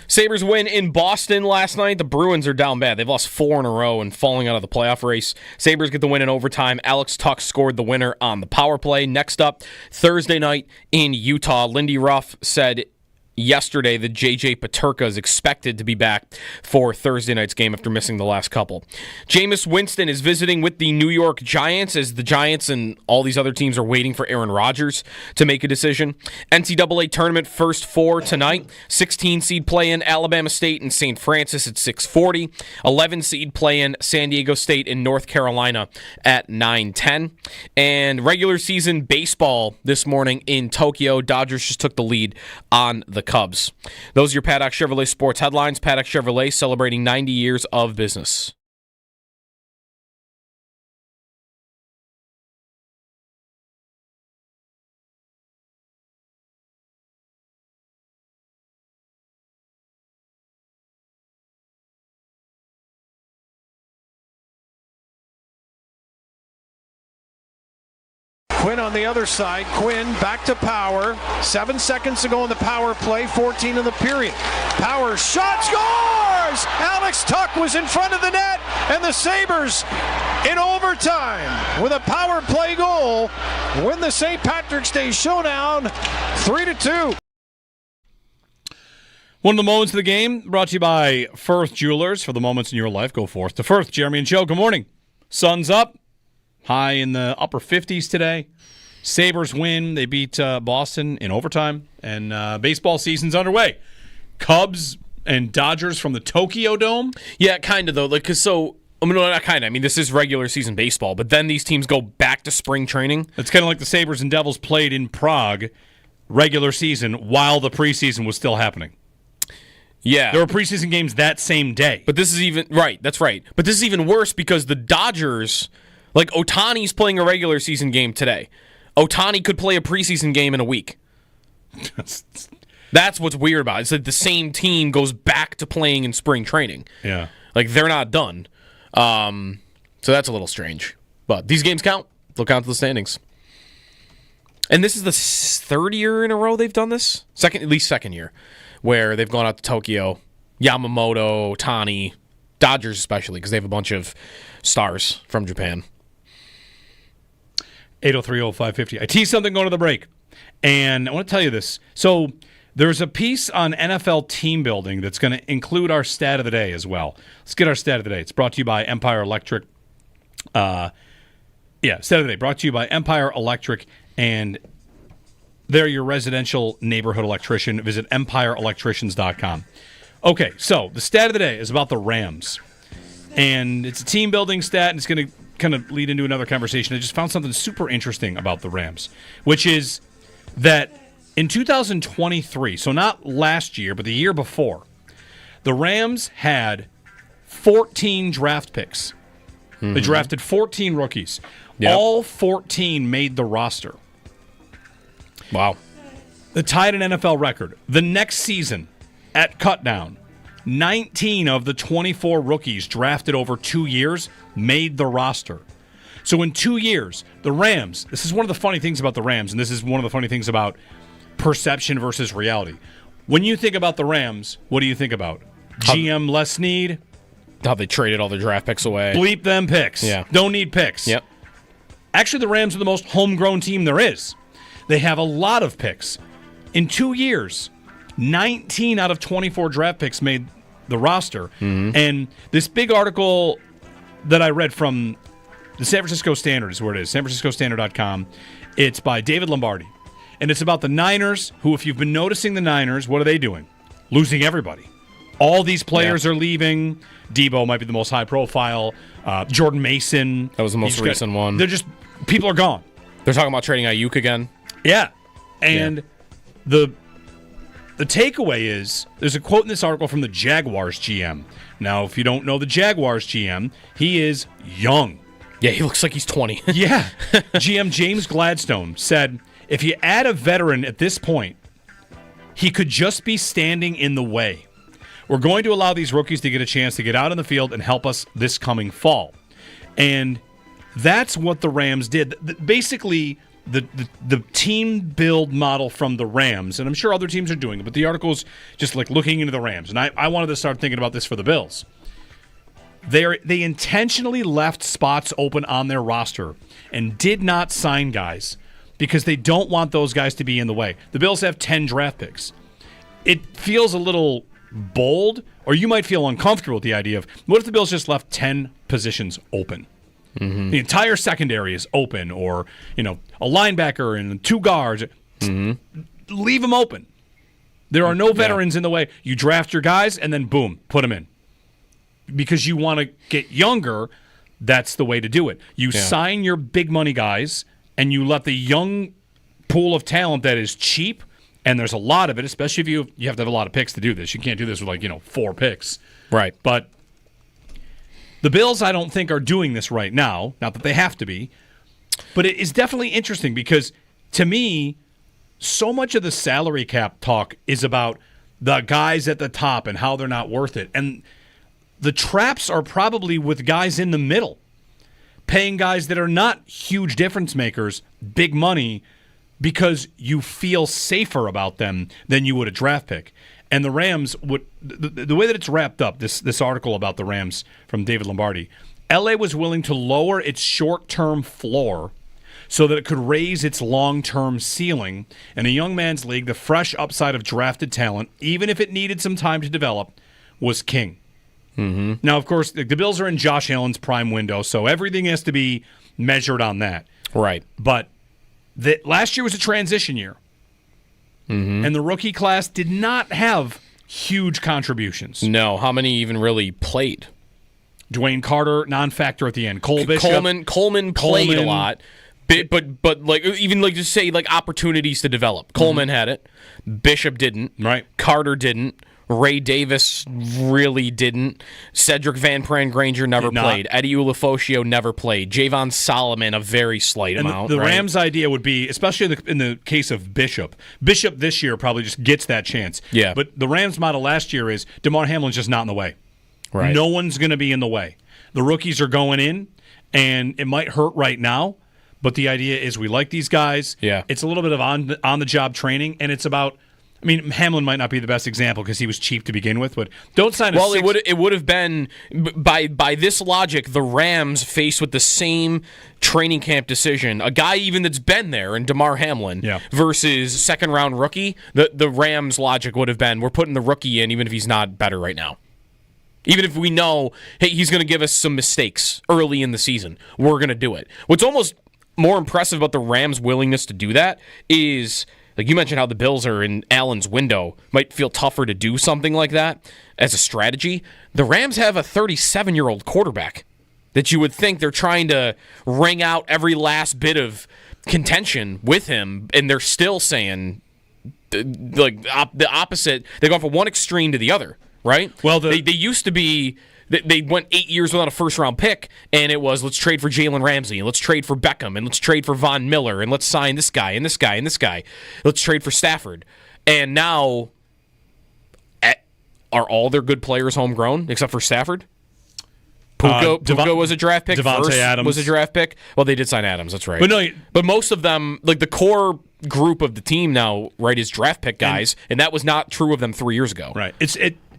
Sabres win in Boston last night. The Bruins are down bad. They've lost 4 in a row and falling out of the playoff race. Sabres get the win in overtime. Alex Tuch scored the winner on the power play. Next up, Thursday night in Utah. Lindy Ruff said yesterday that J.J. Peterka is expected to be back for Thursday night's game after missing the last couple. Jameis Winston is visiting with the New York Giants as the Giants and all these other teams are waiting for Aaron Rodgers to make a decision. NCAA tournament first 4 tonight. 16 seed play-in Alabama State and St. Francis at 6:40. 11 seed play-in San Diego State and North Carolina at 9:10. And regular season baseball this morning in Tokyo. Dodgers just took the lead on the Cubs. Those are your Paddock Chevrolet sports headlines. Paddock Chevrolet celebrating 90 years of business. Quinn on the other side. Quinn back to Power. 7 seconds to go in the power play. 14 in the period. Power shot scores! Alex Tuch was in front of the net, and the Sabres in overtime with a power play goal win the St. Patrick's Day showdown 3-2. One of the moments of the game brought to you by Firth Jewelers. For the moments in your life, go forth to Firth. Jeremy and Joe, good morning. Sun's up. High in the upper 50s today. Sabres win. They beat Boston in overtime. And baseball season's underway. Cubs and Dodgers from the Tokyo Dome. Yeah, kind of, though. Not kind of. I mean, this is regular season baseball. But then these teams go back to spring training. It's kind of like the Sabres and Devils played in Prague regular season while the preseason was still happening. Yeah. There were preseason games that same day. But this is even... Right, that's right. But this is even worse because the Dodgers... Like, Ohtani's playing a regular season game today. Ohtani could play a preseason game in a week. That's what's weird about it. It's like the same team goes back to playing in spring training. Yeah. Like, they're not done. So that's a little strange. But these games count. They'll count to the standings. And this is the third year in a row they've done this? At least second year, where they've gone out to Tokyo. Yamamoto, Ohtani, Dodgers especially, because they have a bunch of stars from Japan. 803-0550. I teased something going to the break, and I want to tell you this. So there's a piece on NFL team building that's going to include our stat of the day as well. Let's get our stat of the day. It's brought to you by Empire Electric. Stat of the day brought to you by Empire Electric, and they're your residential neighborhood electrician. Visit empireelectricians.com. Okay, so the stat of the day is about the Rams, and it's a team building stat, and it's going to kind of lead into another conversation. I just found something super interesting about the Rams, which is that in 2023, so not last year, but the year before, the Rams had 14 draft picks. Mm-hmm. They drafted 14 rookies. Yep. All 14 made the roster. Wow. They tied an NFL record. The next season, at Cutdown, 19 of the 24 rookies drafted over 2 years made the roster. So in 2 years, the Rams, this is one of the funny things about the Rams, and this is one of the funny things about perception versus reality. When you think about the Rams, what do you think about? GM Les Snead? How they traded all their draft picks away. Bleep them picks. Yeah. Don't need picks. Yep. Actually, the Rams are the most homegrown team there is. They have a lot of picks. In 2 years, 19 out of 24 draft picks made the roster. Mm-hmm. And this big article that I read from the San Francisco Standard is where it is, sanfranciscostandard.com. It's by David Lombardi. And it's about the Niners, who, if you've been noticing the Niners, what are they doing? Losing everybody. All these players are leaving. Debo might be the most high profile. Jordan Mason. That was the most recent one. They're just, people are gone. They're talking about trading Ayuk again. Yeah. And the takeaway is, there's a quote in this article from the Jaguars GM. Now, if you don't know the Jaguars GM, he is young. Yeah, he looks like he's 20. Yeah. GM James Gladstone said, if you add a veteran at this point, he could just be standing in the way. We're going to allow these rookies to get a chance to get out on the field and help us this coming fall. And that's what the Rams did. Basically, the team build model from the Rams, and I'm sure other teams are doing it, but the article's just like looking into the Rams, and I wanted to start thinking about this for the Bills. They intentionally left spots open on their roster and did not sign guys because they don't want those guys to be in the way. The Bills have 10 draft picks. It feels a little bold, or you might feel uncomfortable with the idea of, what if the Bills just left 10 positions open? Mm-hmm. The entire secondary is open, or a linebacker and 2 guards. Mm-hmm. Leave them open. There are no veterans in the way. You draft your guys, and then boom, put them in. Because you want to get younger, that's the way to do it. You sign your big money guys, and you let the young pool of talent that is cheap, and there's a lot of it, especially if you have to have a lot of picks to do this. You can't do this with 4 picks. Right. But the Bills, I don't think, are doing this right now. Not that they have to be. But it is definitely interesting because, to me, so much of the salary cap talk is about the guys at the top and how they're not worth it. And the traps are probably with guys in the middle, paying guys that are not huge difference makers big money because you feel safer about them than you would a draft pick. And the Rams would the way that it's wrapped up, this article about the Rams from David Lombardi, LA was willing to lower its short-term floor so that it could raise its long-term ceiling. In a young man's league, the fresh upside of drafted talent, even if it needed some time to develop, was king. Mm-hmm. Now, of course, the Bills are in Josh Allen's prime window, so everything has to be measured on that. Right. But last year was a transition year. Mm-hmm. And the rookie class did not have huge contributions. No. How many even really played? Dwayne Carter, non-factor at the end. Cole Bishop. Coleman played a lot. But just say opportunities to develop. Coleman had it. Bishop didn't. Right. Carter didn't. Ray Davis really didn't. Cedric Van Pran Granger never played. Eddie Ulofoshio never played. Javon Solomon, a very slight amount. The Rams' idea would be, especially in the case of Bishop this year probably just gets that chance. Yeah. But the Rams' model last year is DeMar Hamlin's just not in the way. Right. No one's going to be in the way. The rookies are going in, and it might hurt right now, but the idea is we like these guys. Yeah. It's a little bit of on-the-job training, and it's about, Hamlin might not be the best example because he was cheap to begin with, but don't sign it would have been, by this logic, the Rams faced with the same training camp decision, a guy even that's been there in DeMar Hamlin versus second-round rookie, the Rams' logic would have been, we're putting the rookie in even if he's not better right now. Even if we know, hey, he's going to give us some mistakes early in the season, we're going to do it. What's almost more impressive about the Rams' willingness to do that is, like you mentioned how the Bills are in Allen's window, might feel tougher to do something like that as a strategy. The Rams have a 37-year-old quarterback that you would think they're trying to wring out every last bit of contention with him, and they're still saying the opposite. They go from one extreme to the other, right? Well, they used to be... They went 8 years without a first-round pick, and it was, let's trade for Jalen Ramsey, and let's trade for Beckham, and let's trade for Von Miller, and let's sign this guy, and this guy, and this guy. Let's trade for Stafford. And now, are all their good players homegrown, except for Stafford? Puka was a draft pick. Devontae Adams was a draft pick. Well, they did sign Adams, that's right. But no, but most of them, like the core group of the team now, right, is draft pick guys, and that was not true of them 3 years ago. Right.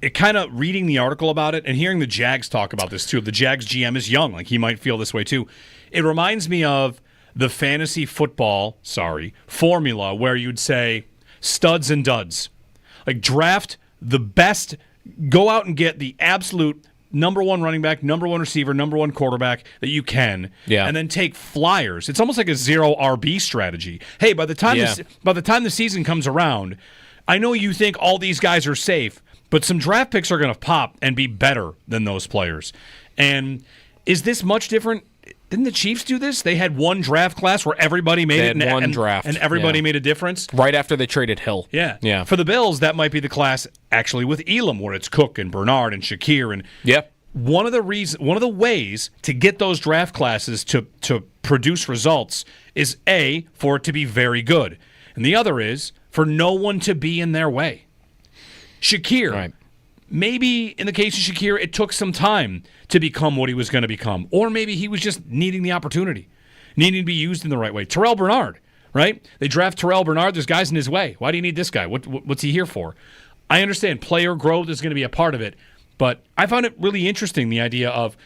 It kind of reading the article about it and hearing the Jags talk about this too. The Jags GM is young, like he might feel this way too. It reminds me of the fantasy football, formula where you'd say studs and duds. Like draft the best, go out and get the absolute number one running back, number one receiver, number one quarterback that you can, and then take flyers. It's almost like a zero RB strategy. Hey, by the time the season comes around, I know you think all these guys are safe, but some draft picks are going to pop and be better than those players. And is this much different? Didn't the Chiefs do this? They had one draft class where everybody made it. One draft. And everybody made a difference. Right after they traded Hill. Yeah. For the Bills, that might be the class actually with Elam, where it's Cook and Bernard and Shakir. And one of the ways to get those draft classes to produce results is A, for it to be very good. And the other is for no one to be in their way. Shakir, maybe in the case of Shakir, it took some time to become what he was going to become. Or maybe he was just needing the opportunity, needing to be used in the right way. Terrell Bernard, right? They draft Terrell Bernard. There's guys in his way. Why do you need this guy? What's he here for? I understand player growth is going to be a part of it, but I found it really interesting, the idea of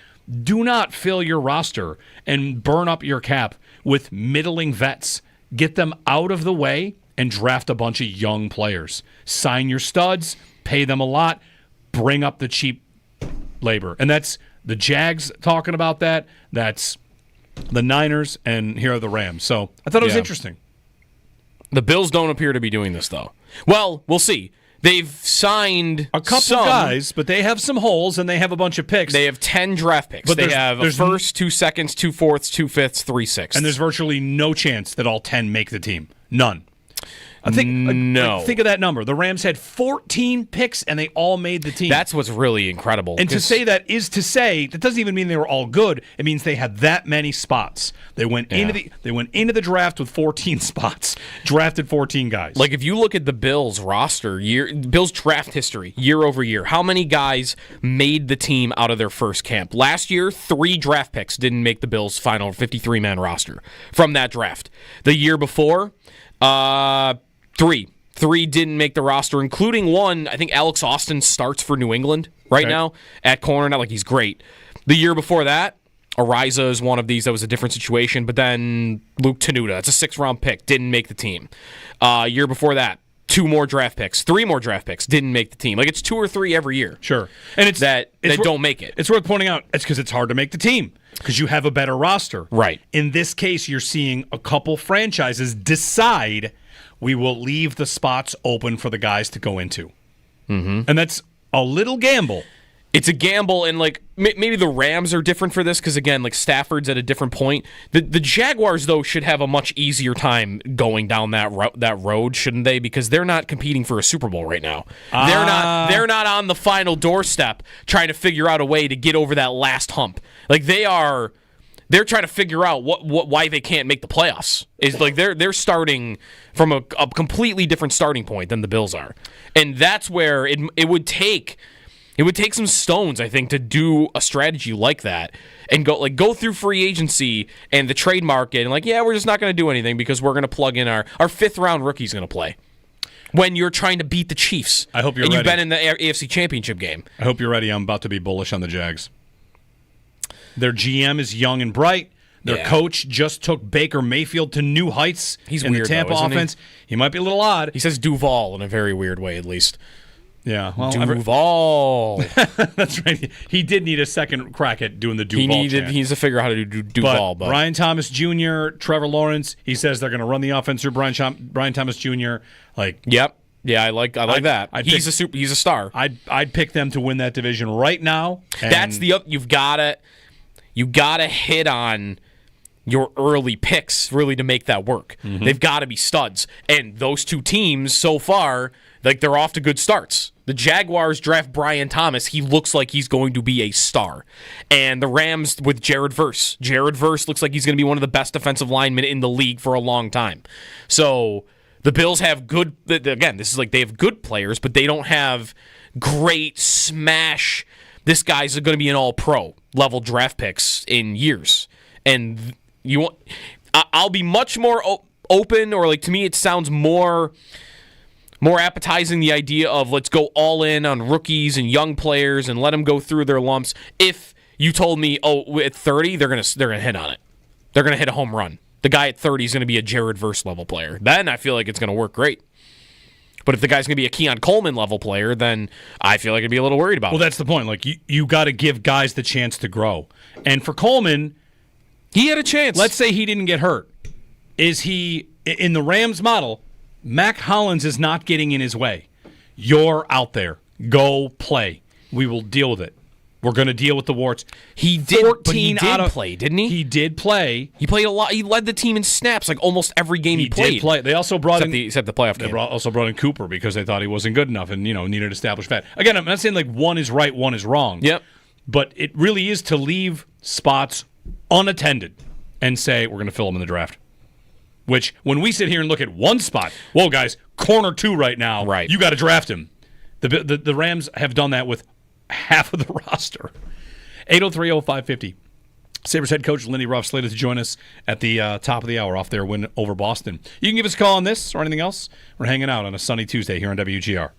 do not fill your roster and burn up your cap with middling vets. Get them out of the way and draft a bunch of young players. Sign your studs, pay them a lot, bring up the cheap labor. And that's the Jags talking about that. That's the Niners, and here are the Rams. So I thought it was interesting. The Bills don't appear to be doing this, though. Well, we'll see. They've signed a couple guys, but they have some holes, and they have a bunch of picks. They have 10 draft picks. But they have a first, 2 seconds, 2 fourths, 2 fifths, 3 sixths. And there's virtually no chance that all 10 make the team. None. No. Think of that number. The Rams had 14 picks, and they all made the team. That's what's really incredible. And to say that is to say that doesn't even mean they were all good. It means they had that many spots. They went into the draft with 14 spots, drafted 14 guys. Like if you look at the Bills roster, Bills draft history year over year, how many guys made the team out of their first camp? Last year, 3 draft picks didn't make the Bills' final 53-man roster from that draft. The year before, 3 didn't make the roster, including one. I think Alex Austin starts for New England now at corner. Not like he's great. The year before that, Ariza is one of these. That was a different situation. But then Luke Tenuta, it's a 6th-round pick, didn't make the team. Year before that, 2 more draft picks, 3 more draft picks, didn't make the team. Like it's 2 or 3 every year. Sure, and it's that don't make it. It's worth pointing out. It's because it's hard to make the team because you have a better roster. Right. In this case, you're seeing a couple franchises decide we will leave the spots open for the guys to go into. Mm-hmm. And that's a little gamble. It's a gamble, and like maybe the Rams are different for this because, again, like Stafford's at a different point. The Jaguars, though, should have a much easier time going down that road, shouldn't they? Because they're not competing for a Super Bowl right now. They're not on the final doorstep trying to figure out a way to get over that last hump. Like they're trying to figure out why they can't make the playoffs. Is like they're starting from a completely different starting point than the Bills are, and that's where it would take some stones, I think, to do a strategy like that and go through free agency and the trade market and we're just not going to do anything because we're going to plug in our 5th-round rookie's going to play. When you're trying to beat the Chiefs, I hope you're and ready. You've been in the AFC Championship game. I hope you're ready. I'm about to be bullish on the Jags. Their GM is young and bright. Their coach just took Baker Mayfield to new heights in the Tampa offense. He might be a little odd. He says Duval in a very weird way, at least. Yeah, well, Duval. That's right. He did need a second crack at doing the Duval chant. He needs to figure out how to do Duval. But Brian Thomas Jr., Trevor Lawrence, he says they're going to run the offense through Brian Thomas Jr. Yep. Yeah, I like that. He's a star. I'd pick them to win that division right now. That's you've gotta hit on your early picks really to make that work. Mm-hmm. They've got to be studs, and those 2 teams so far, they're off to good starts. The Jaguars draft Brian Thomas. He looks like he's going to be a star. And the Rams with Jared Verse. Jared Verse looks like he's going to be one of the best defensive linemen in the league for a long time. So the Bills have good, again, this is they have good players, but they don't have great smash. This guy's going to be an all-pro level draft picks in years. And I'll be much more open, or to me it sounds more appetizing, the idea of let's go all in on rookies and young players and let them go through their lumps. If you told me, at 30 they're gonna hit on it, they're gonna hit a home run. The guy at 30 is gonna be a Jared Verse level player. Then I feel like it's gonna work great. But if the guy's gonna be a Keon Coleman level player, then I feel like I'd be a little worried about it. Well, that's the point. You got to give guys the chance to grow. And for Coleman, he had a chance. Let's say he didn't get hurt. Is he in the Rams model? Mac Hollins is not getting in his way. You're out there. Go play. We will deal with it. We're going to deal with the warts. He did play, didn't he? He did play. He played a lot. He led the team in snaps almost every game he played. Did play. They also brought except the playoff game. They also brought in Cooper because they thought he wasn't good enough and needed established fat. Again, I'm not saying one is right, one is wrong. Yep. But it really is to leave spots unattended and say we're going to fill them in the draft. Which, when we sit here and look at one spot, whoa, guys, corner 2 right now. Right. You got to draft him. The Rams have done that with half of the roster. 803-0550. Sabres head coach Lindy Ruff slated to join us at the top of the hour off their win over Boston. You can give us a call on this or anything else. We're hanging out on a sunny Tuesday here on WGR.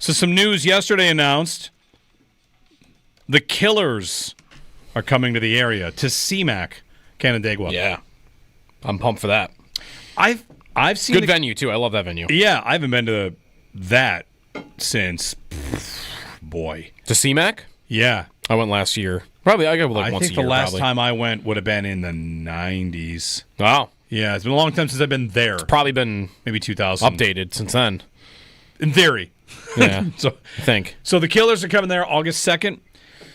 So some news yesterday announced the Killers are coming to the area, to CMAC, Canandaigua. Yeah. I'm pumped for that. I've seen Good venue, too. I love that venue. Yeah, I haven't been to that since, boy. To CMAC? Yeah. I went last year. Probably, I go like once a year. I think the last probably. time I went would have been in the 90s. Wow. Yeah, it's been a long time since I've been there. Probably been maybe 2000. Updated since then. In theory. Yeah, so I think. So the Killers are coming there August 2nd.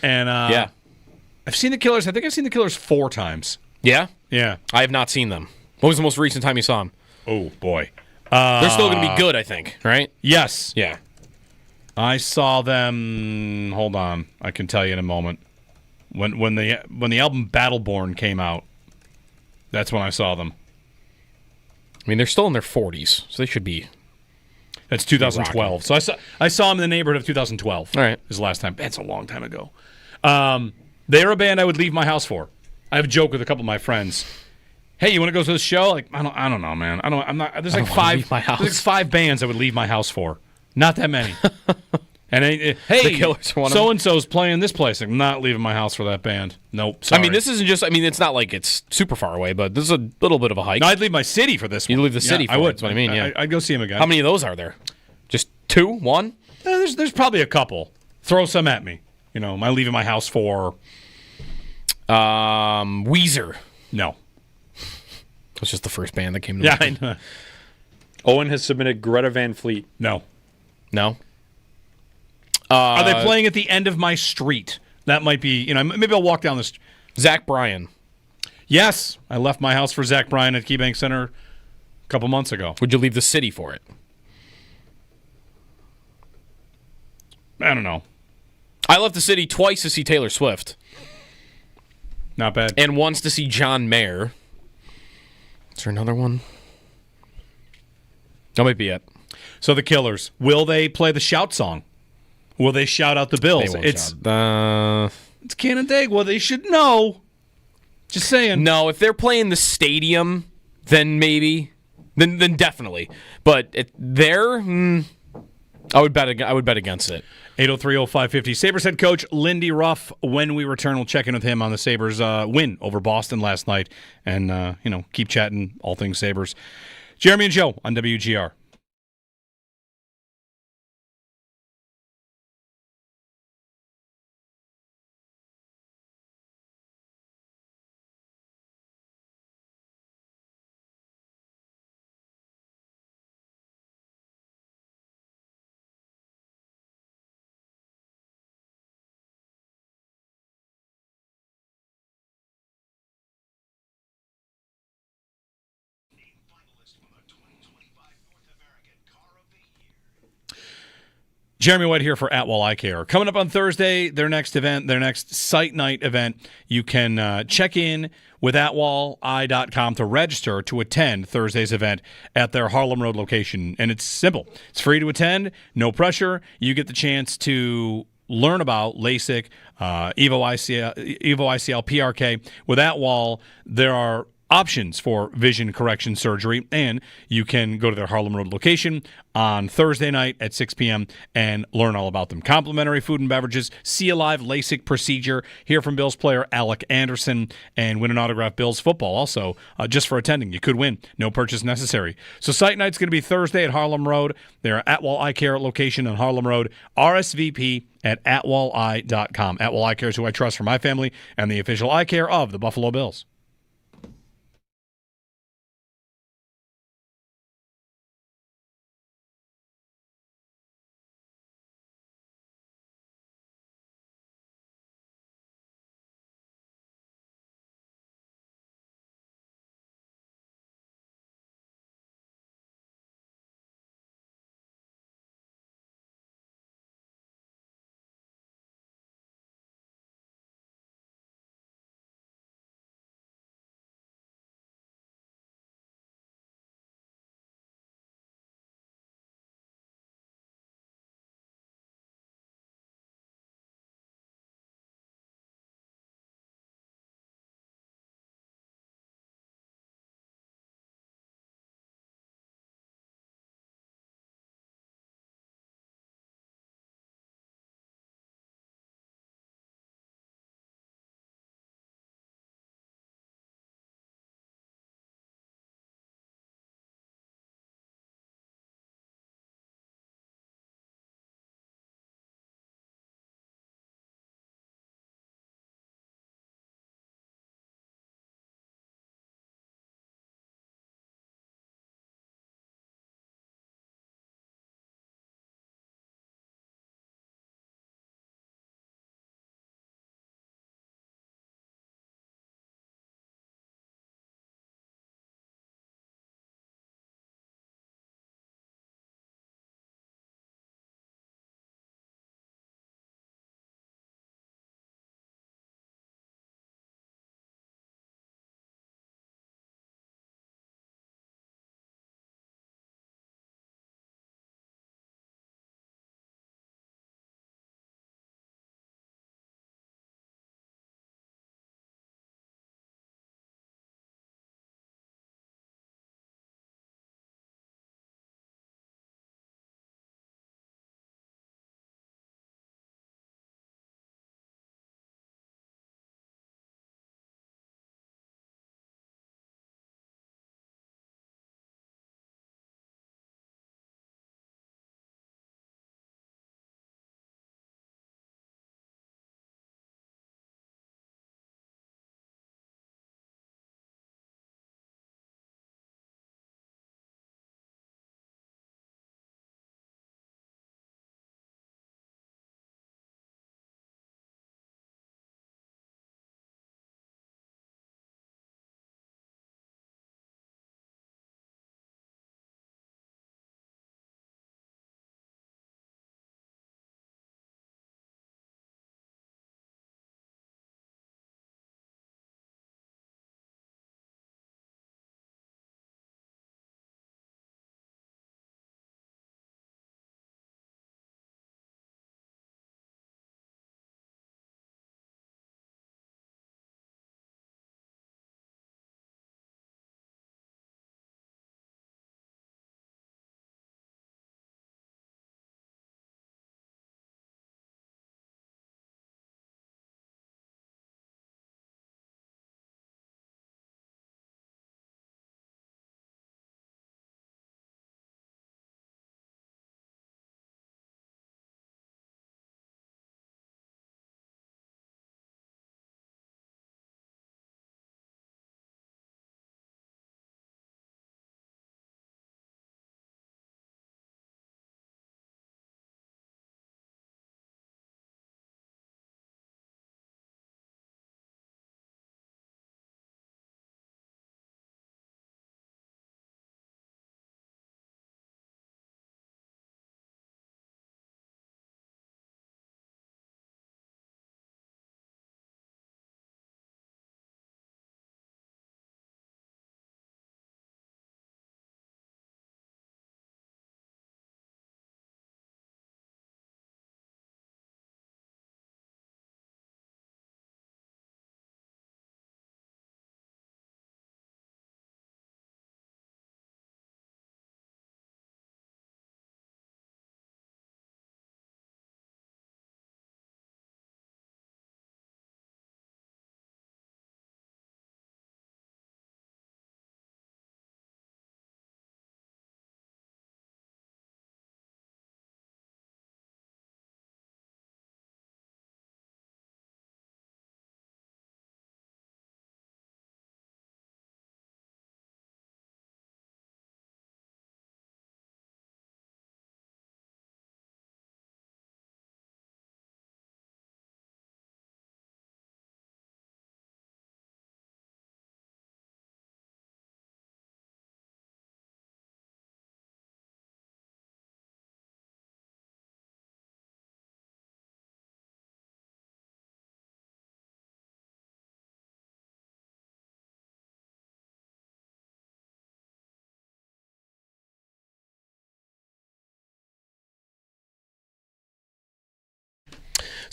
And yeah. I've seen the Killers. I think I've seen the Killers 4 times. Yeah? Yeah. I have not seen them. What was the most recent time you saw them? Oh, boy. They're still going to be good, I think, right? Yes. Yeah. I saw them. Hold on, I can tell you in a moment. When the album Battleborn came out, that's when I saw them. I mean, they're still in their 40s, so they should be. That's 2012. So I saw them in the neighborhood of 2012. All right, is the last time. That's a long time ago. They're a band I would leave my house for. I have a joke with a couple of my friends. Hey, you want to go to this show? Like, I don't know, man. I'm not. There's like 5. There's like 5 bands I would leave my house for. Not that many. And hey, the Killers are one of them. So and so's playing this place. I'm not leaving my house for that band. Nope. Sorry. I mean, this isn't just. I mean, it's not like it's super far away, but this is a little bit of a hike. No, I'd leave my city for this one. You'd leave the city for I would. it, that's what I mean, yeah. I'd go see him again. How many of those are there? Just 2? 1? There's probably a couple. Throw some at me. You know, am I leaving my house for? Weezer. No. That's just the first band that came to mind. mind. Owen has submitted Greta Van Fleet. No. No. Are they playing at the end of my street? That might be, you know, maybe I'll walk down the street. Zach Bryan. Yes. I left my house for Zach Bryan at KeyBank Center a couple months ago. Would you leave the city for it? I don't know. I left the city twice to see Taylor Swift. Not bad. And once to see John Mayer. Is there another one? That might be it. So the Killers, will they play the shout song? Will they shout out the Bills? It's Canandaigua. They should know. Just saying. No, if they're playing the stadium, then maybe. Then definitely. But I would bet against it. 803-0550. Sabres head coach Lindy Ruff. When we return, we'll check in with him on the Sabres win over Boston last night, and keep chatting all things Sabres. Jeremy and Joe on WGR. Jeremy White here for Atwell Eye Care. Coming up on Thursday, their next site night event, you can check in with atwelleye.com to register to attend Thursday's event at their Harlem Road location. And it's simple. It's free to attend, no pressure. You get the chance to learn about LASIK, EVO ICL, PRK. With Atwell, there are options for vision correction surgery, and you can go to their Harlem Road location on Thursday night at 6 p.m. and learn all about them. Complimentary food and beverages, see a live LASIK procedure, hear from Bills player Alec Anderson, and win an autographed Bills football. Also, just for attending, you could win. No purchase necessary. So site night's going to be Thursday at Harlem Road. They're at Atwell Eye Care location on Harlem Road. RSVP at atwelleye.com. Atwell Eye Care is who I trust for my family and the official eye care of the Buffalo Bills.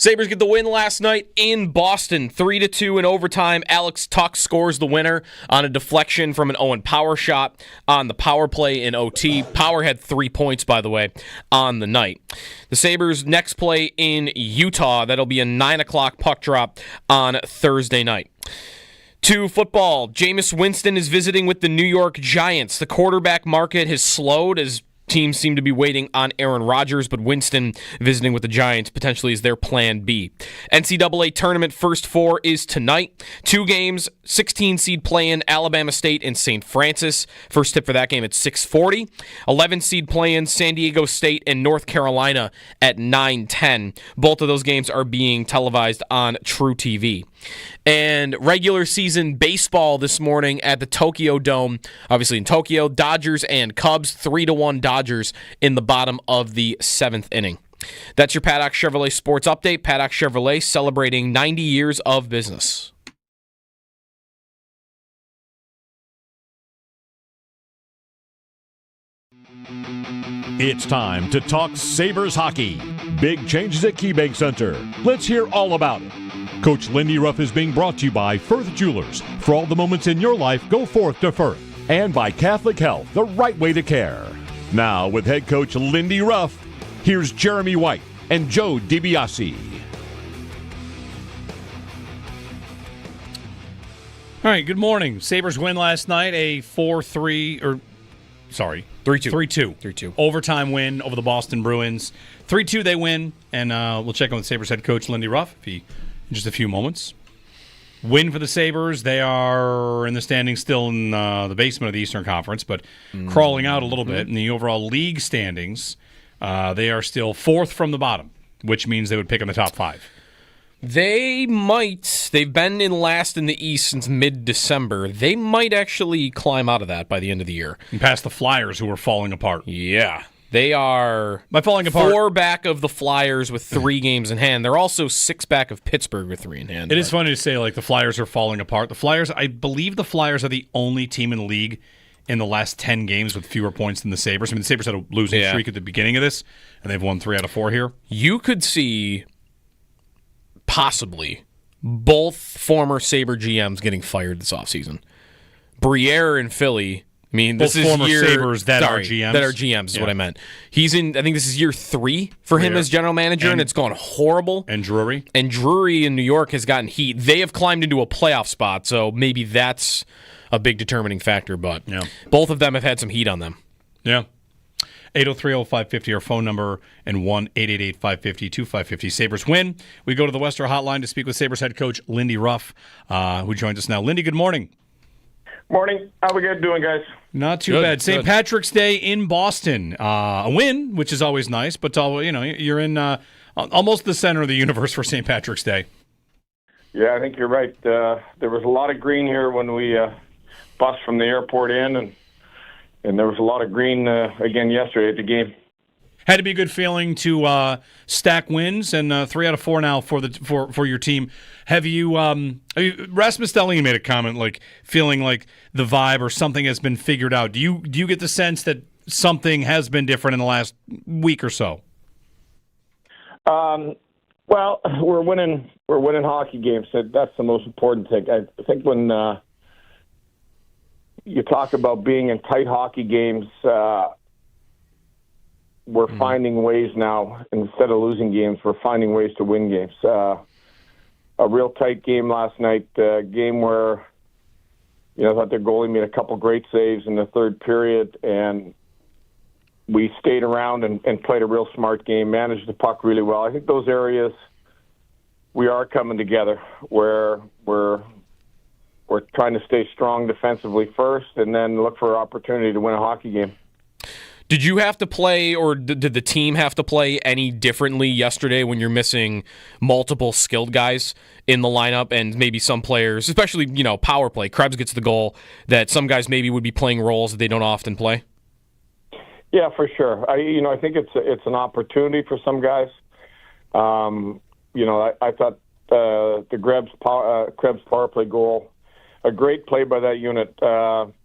Sabres get the win last night in Boston, 3-2 in overtime. Alex Tuck scores the winner on a deflection from an Owen Power shot on the power play in OT. Power had 3 points, by the way, on the night. The Sabres' next play in Utah. That'll be a 9 o'clock puck drop on Thursday night. To football, Jameis Winston is visiting with the New York Giants. The quarterback market has slowed as teams seem to be waiting on Aaron Rodgers, but Winston visiting with the Giants potentially is their plan B. NCAA tournament first four is tonight. 2 games, 16 seed play-in, Alabama State and St. Francis. First tip for that game at 6:40. 11 seed play-in, San Diego State and North Carolina at 9:10. Both of those games are being televised on True TV. And regular season baseball this morning at the Tokyo Dome. Obviously in Tokyo, Dodgers and Cubs, 3-1 Dodgers in the bottom of the 7th inning. That's your Paddock Chevrolet Sports Update. Paddock Chevrolet celebrating 90 years of business. It's time to talk Sabres hockey. Big changes at KeyBank Center. Let's hear all about it. Coach Lindy Ruff is being brought to you by Firth Jewelers. For all the moments in your life, go forth to Firth. And by Catholic Health, the right way to care. Now, with head coach Lindy Ruff, here's Jeremy White and Joe DiBiase. All right, good morning. Sabres win last night, a 3-2 overtime win over the Boston Bruins. 3-2 they win, and we'll check in with Sabres head coach Lindy Ruff in just a few moments. Win for the Sabres. They are in the standings still in the basement of the Eastern Conference, but crawling out a little bit in the overall league standings. They are still 4th from the bottom, which means they would pick in the top 5. They might. They've been in last in the East since mid-December. They might actually climb out of that by the end of the year. And past the Flyers, who are falling apart. Yeah. They are by falling apart 4 back of the Flyers with 3 games in hand. They're also 6 back of Pittsburgh with 3 in hand. It is funny to say, like, the Flyers are falling apart. The Flyers, I believe the Flyers are the only team in the league in the last 10 games with fewer points than the Sabres. I mean, the Sabres had a losing streak at the beginning of this, and they've won 3 out of 4 here. You could see possibly both former Sabre GMs getting fired this offseason. Briere in Philly. I mean, both this is former year Sabres that are GMs. That are GMs is what I meant. He's in. I think this is year 3 for him as general manager, and it's gone horrible. And Drury in New York has gotten heat. They have climbed into a playoff spot, so maybe that's a big determining factor. But both of them have had some heat on them. Yeah. 803-0550, our phone number, and 1-888-550-2550. Sabres win. We go to the Western Hotline to speak with Sabres head coach Lindy Ruff, who joins us now. Lindy, good morning. Morning. How we guys doing, guys? Not too bad. St. Patrick's Day in Boston. A win, which is always nice, but you're in almost the center of the universe for St. Patrick's Day. Yeah, I think you're right. There was a lot of green here when we bus from the airport in, and there was a lot of green again yesterday at the game. Had to be a good feeling to stack wins, and 3 out of 4 now for your team. Have you? Rasmus Dahlin made a comment like feeling like the vibe or something has been figured out. Do you get the sense that something has been different in the last week or so? Well, we're winning hockey games. So that's the most important thing. I think when you talk about being in tight hockey games, we're finding ways now. Instead of losing games, we're finding ways to win games. A real tight game last night, a game where I thought their goalie made a couple great saves in the third period, and we stayed around and played a real smart game, managed the puck really well. I think those areas we are coming together where we're trying to stay strong defensively first and then look for an opportunity to win a hockey game. Did you have to play, or did the team have to play any differently yesterday when you're missing multiple skilled guys in the lineup and maybe some players, especially, power play, Krebs gets the goal, that some guys maybe would be playing roles that they don't often play? Yeah, for sure. I think it's an opportunity for some guys. I thought the Krebs power play goal, a great play by that unit.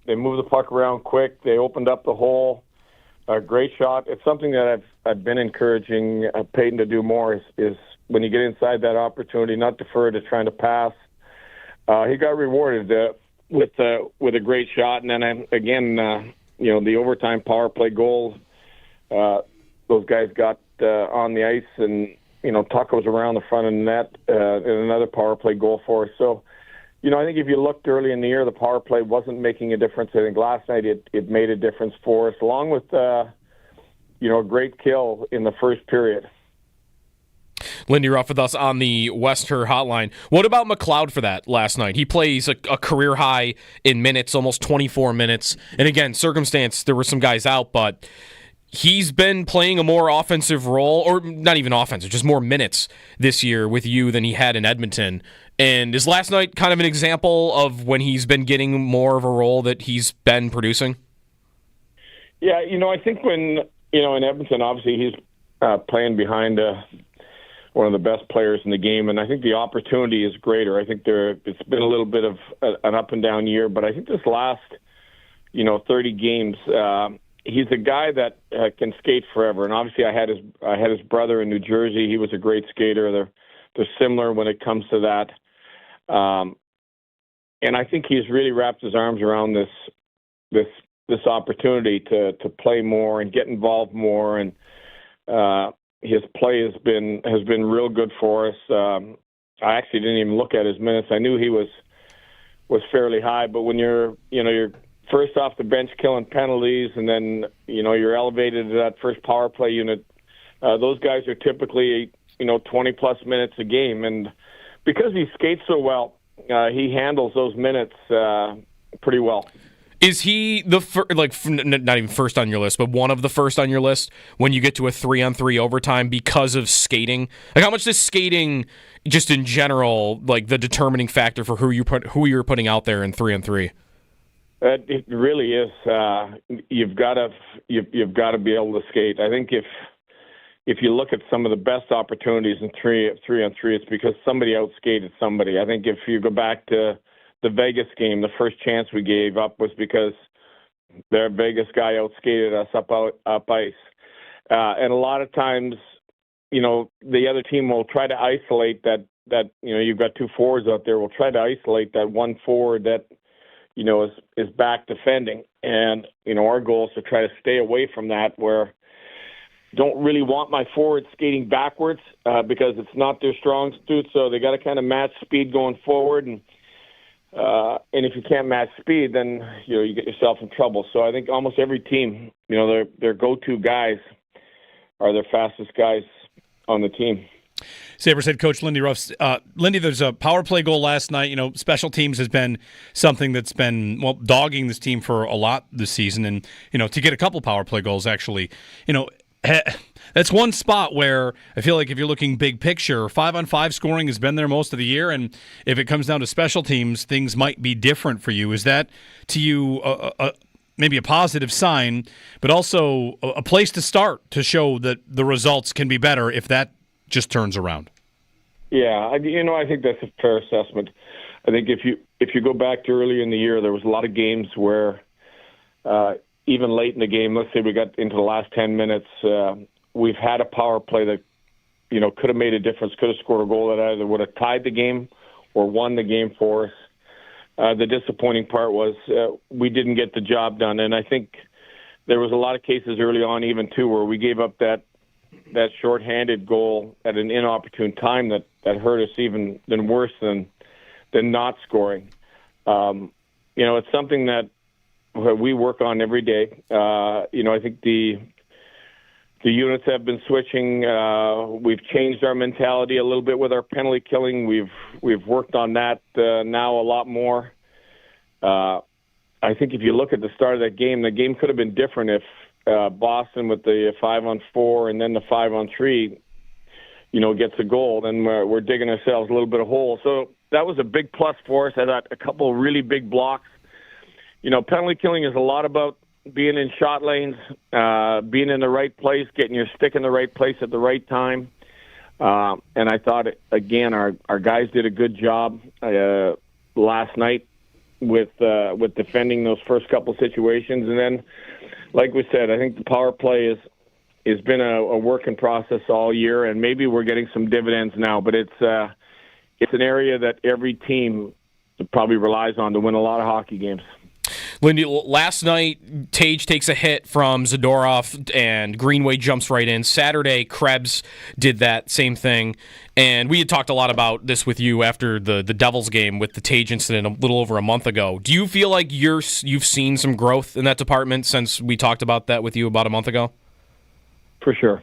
They moved the puck around quick. They opened up the hole. A great shot. It's something that I've been encouraging Peyton to do more is when you get inside that opportunity, not defer to trying to pass. He got rewarded with a great shot, and then again, the overtime power play goal. Those guys got on the ice, and Tuck was around the front of the net, and another power play goal for us. So, I think if you looked early in the year, the power play wasn't making a difference. I think last night it made a difference for us, along with a great kill in the first period. Lindy Ruff with us on the Westher hotline. What about McLeod for that last night? He plays a career high in minutes, almost 24 minutes. And again, circumstance, there were some guys out, but he's been playing a more offensive role, or not even offensive, just more minutes this year with you than he had in Edmonton. And is last night kind of an example of when he's been getting more of a role that he's been producing? Yeah, I think when, in Edmonton, obviously he's playing behind one of the best players in the game, and I think the opportunity is greater. I think it's been a little bit of an up and down year, but I think this last, 30 games, he's a guy that can skate forever. And obviously, I had his brother in New Jersey. He was a great skater. They're similar when it comes to that, and I think he's really wrapped his arms around this opportunity to play more and get involved more, and his play has been real good for us. I actually didn't even look at his minutes. I knew he was fairly high, but when you're first off the bench killing penalties, and then you're elevated to that first power play unit, those guys are typically 20 plus minutes a game, and because he skates so well, he handles those minutes pretty well. Is he the not even first on your list, but one of the first on your list when you get to a 3-on-3 overtime because of skating? Like, how much does skating, just in general, like the determining factor for who you're putting out there in 3-on-3? It really is. You've got to be able to skate. I think if you look at some of the best opportunities in 3-on-3, it's because somebody outskated somebody. I think if you go back to the Vegas game, the first chance we gave up was because their Vegas guy outskated us up ice. And a lot of times, the other team will try to isolate that you've got two forwards out there. Will try to isolate that one forward that, is back defending. And, our goal is to try to stay away from that, where don't really want my forward skating backwards because it's not their strong suit. So they got to kind of match speed going forward, and if you can't match speed, then you get yourself in trouble. So I think almost every team, their go-to guys are their fastest guys on the team. Sabres head coach Lindy Ruff. Lindy, there's a power play goal last night. Special teams has been something that's been dogging this team for a lot this season, and to get a couple power play goals actually, that's one spot where I feel like if you're looking big picture, 5-on-5 scoring has been there most of the year, and if it comes down to special teams, things might be different for you. Is that, to you, maybe a positive sign, but also a place to start to show that the results can be better if that just turns around? Yeah, I think that's a fair assessment. I think if you go back to early in the year, there was a lot of games where even late in the game, let's say we got into the last 10 minutes, we've had a power play that, could have made a difference, could have scored a goal that either would have tied the game or won the game for us. The disappointing part was we didn't get the job done. And I think there was a lot of cases early on even, too, where we gave up that shorthanded goal at an inopportune time that hurt us even worse than not scoring. It's something that we work on every day. I think the units have been switching. We've changed our mentality a little bit with our penalty killing. We've worked on that now a lot more. I think if you look at the start of that game, the game could have been different if Boston with the 5-on-4 and then the 5-on-3, gets a goal. Then we're digging ourselves a little bit of hole. So that was a big plus for us. I thought a couple of really big blocks. Penalty killing is a lot about being in shot lanes, being in the right place, getting your stick in the right place at the right time. And I thought, again, our guys did a good job last night with defending those first couple situations. And then, like we said, I think the power play has been a work in process all year, and maybe we're getting some dividends now. But it's an area that every team probably relies on to win a lot of hockey games. Lindy, last night, Tage takes a hit from Zadorov, and Greenway jumps right in. Saturday, Krebs did that same thing. And we had talked a lot about this with you after the Devils game with the Tage incident a little over a month ago. Do you feel like you've seen some growth in that department since we talked about that with you about a month ago? For sure.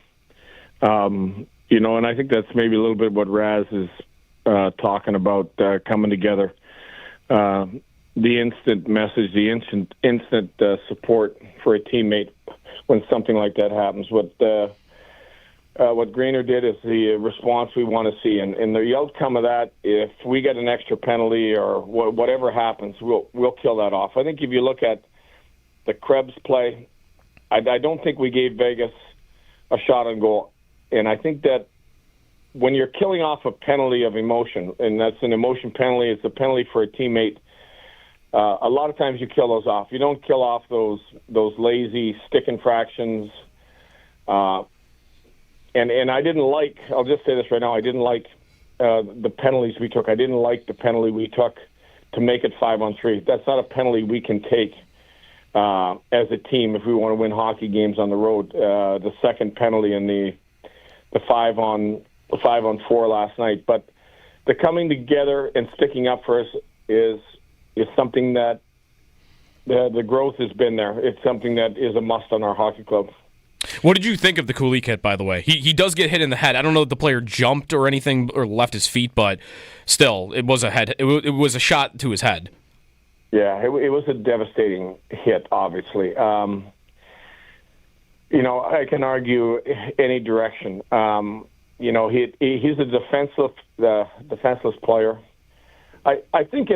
And I think that's maybe a little bit what Raz is talking about, coming together. The instant message, the instant support for a teammate when something like that happens. What Grainer did is the response we want to see, and the outcome of that, if we get an extra penalty or whatever happens, we'll kill that off. I think if you look at the Krebs play, I don't think we gave Vegas a shot on goal, and I think that when you're killing off a penalty of emotion, and that's an emotion penalty, it's a penalty for a teammate. A lot of times you kill those off. You don't kill off those lazy stick infractions. And I didn't like, I'll just say this right now, I didn't like the penalties we took. I didn't like the penalty we took to make it 5-on-3. That's not a penalty we can take as a team if we want to win hockey games on the road. The second penalty in the 5-on-4 last night. But the coming together and sticking up for us is something that the growth has been there. It's something that is a must on our hockey club. What did you think of the Kulik hit, by the way? He does get hit in the head. I don't know if the player jumped or anything or left his feet, but still, it was a head. It was a shot to his head. Yeah, it was a devastating hit, obviously. I can argue any direction. He's a defenseless player. I think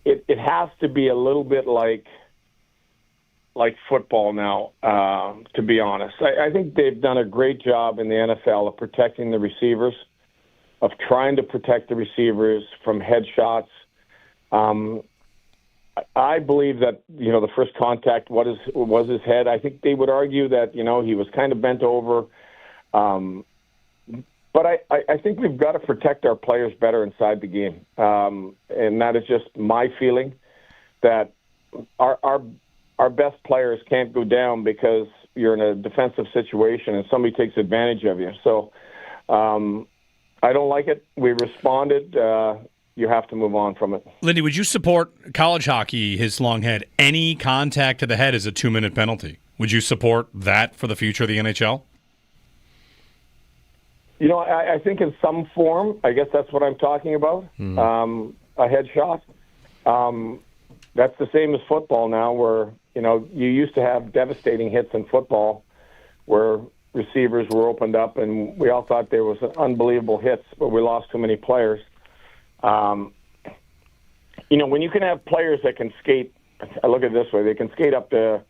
it has to be a little bit like football now, to be honest. I think they've done a great job in the NFL of protecting the receivers, of trying to protect the receivers from headshots. I believe that, the first contact was his head. I think they would argue that, he was kind of bent over. But I think we've got to protect our players better inside the game. And that is just my feeling, that our best players can't go down because you're in a defensive situation and somebody takes advantage of you. So I don't like it. We responded. You have to move on from it. Lindy, would you support college hockey, his long head? Any contact to the head is a 2-minute penalty. Would you support that for the future of the NHL? I think in some form, I guess that's what I'm talking about, a headshot. That's the same as football now, where, you used to have devastating hits in football where receivers were opened up and we all thought there was unbelievable hits, but we lost too many players. When you can have players that can skate, I look at it this way, they can skate up to,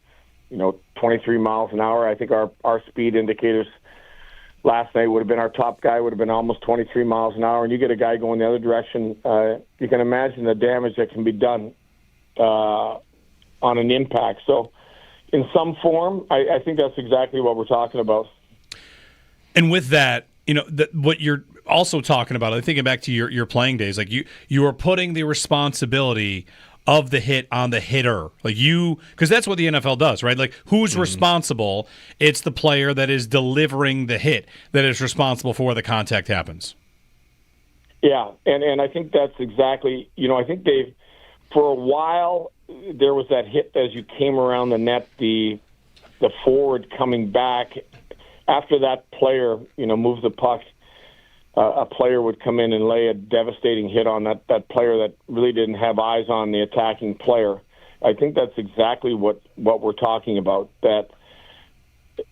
23 miles an hour. I think our speed indicators last night would have been, our top guy would have been almost 23 miles an hour, and you get a guy going the other direction, you can imagine the damage that can be done on an impact. So in some form, I think that's exactly what we're talking about. And with that, what you're also talking about, I'm thinking back to your playing days, like you are putting the responsibility of the hit on the hitter, because that's what the NFL does, right? Like, who's responsible? It's the player that is delivering the hit that is responsible for where the contact happens. Yeah, and I think that's exactly, I think for a while, there was that hit as you came around the net, the forward coming back. After that player, moves the puck, a player would come in and lay a devastating hit on that player that really didn't have eyes on the attacking player. I think that's exactly what we're talking about, that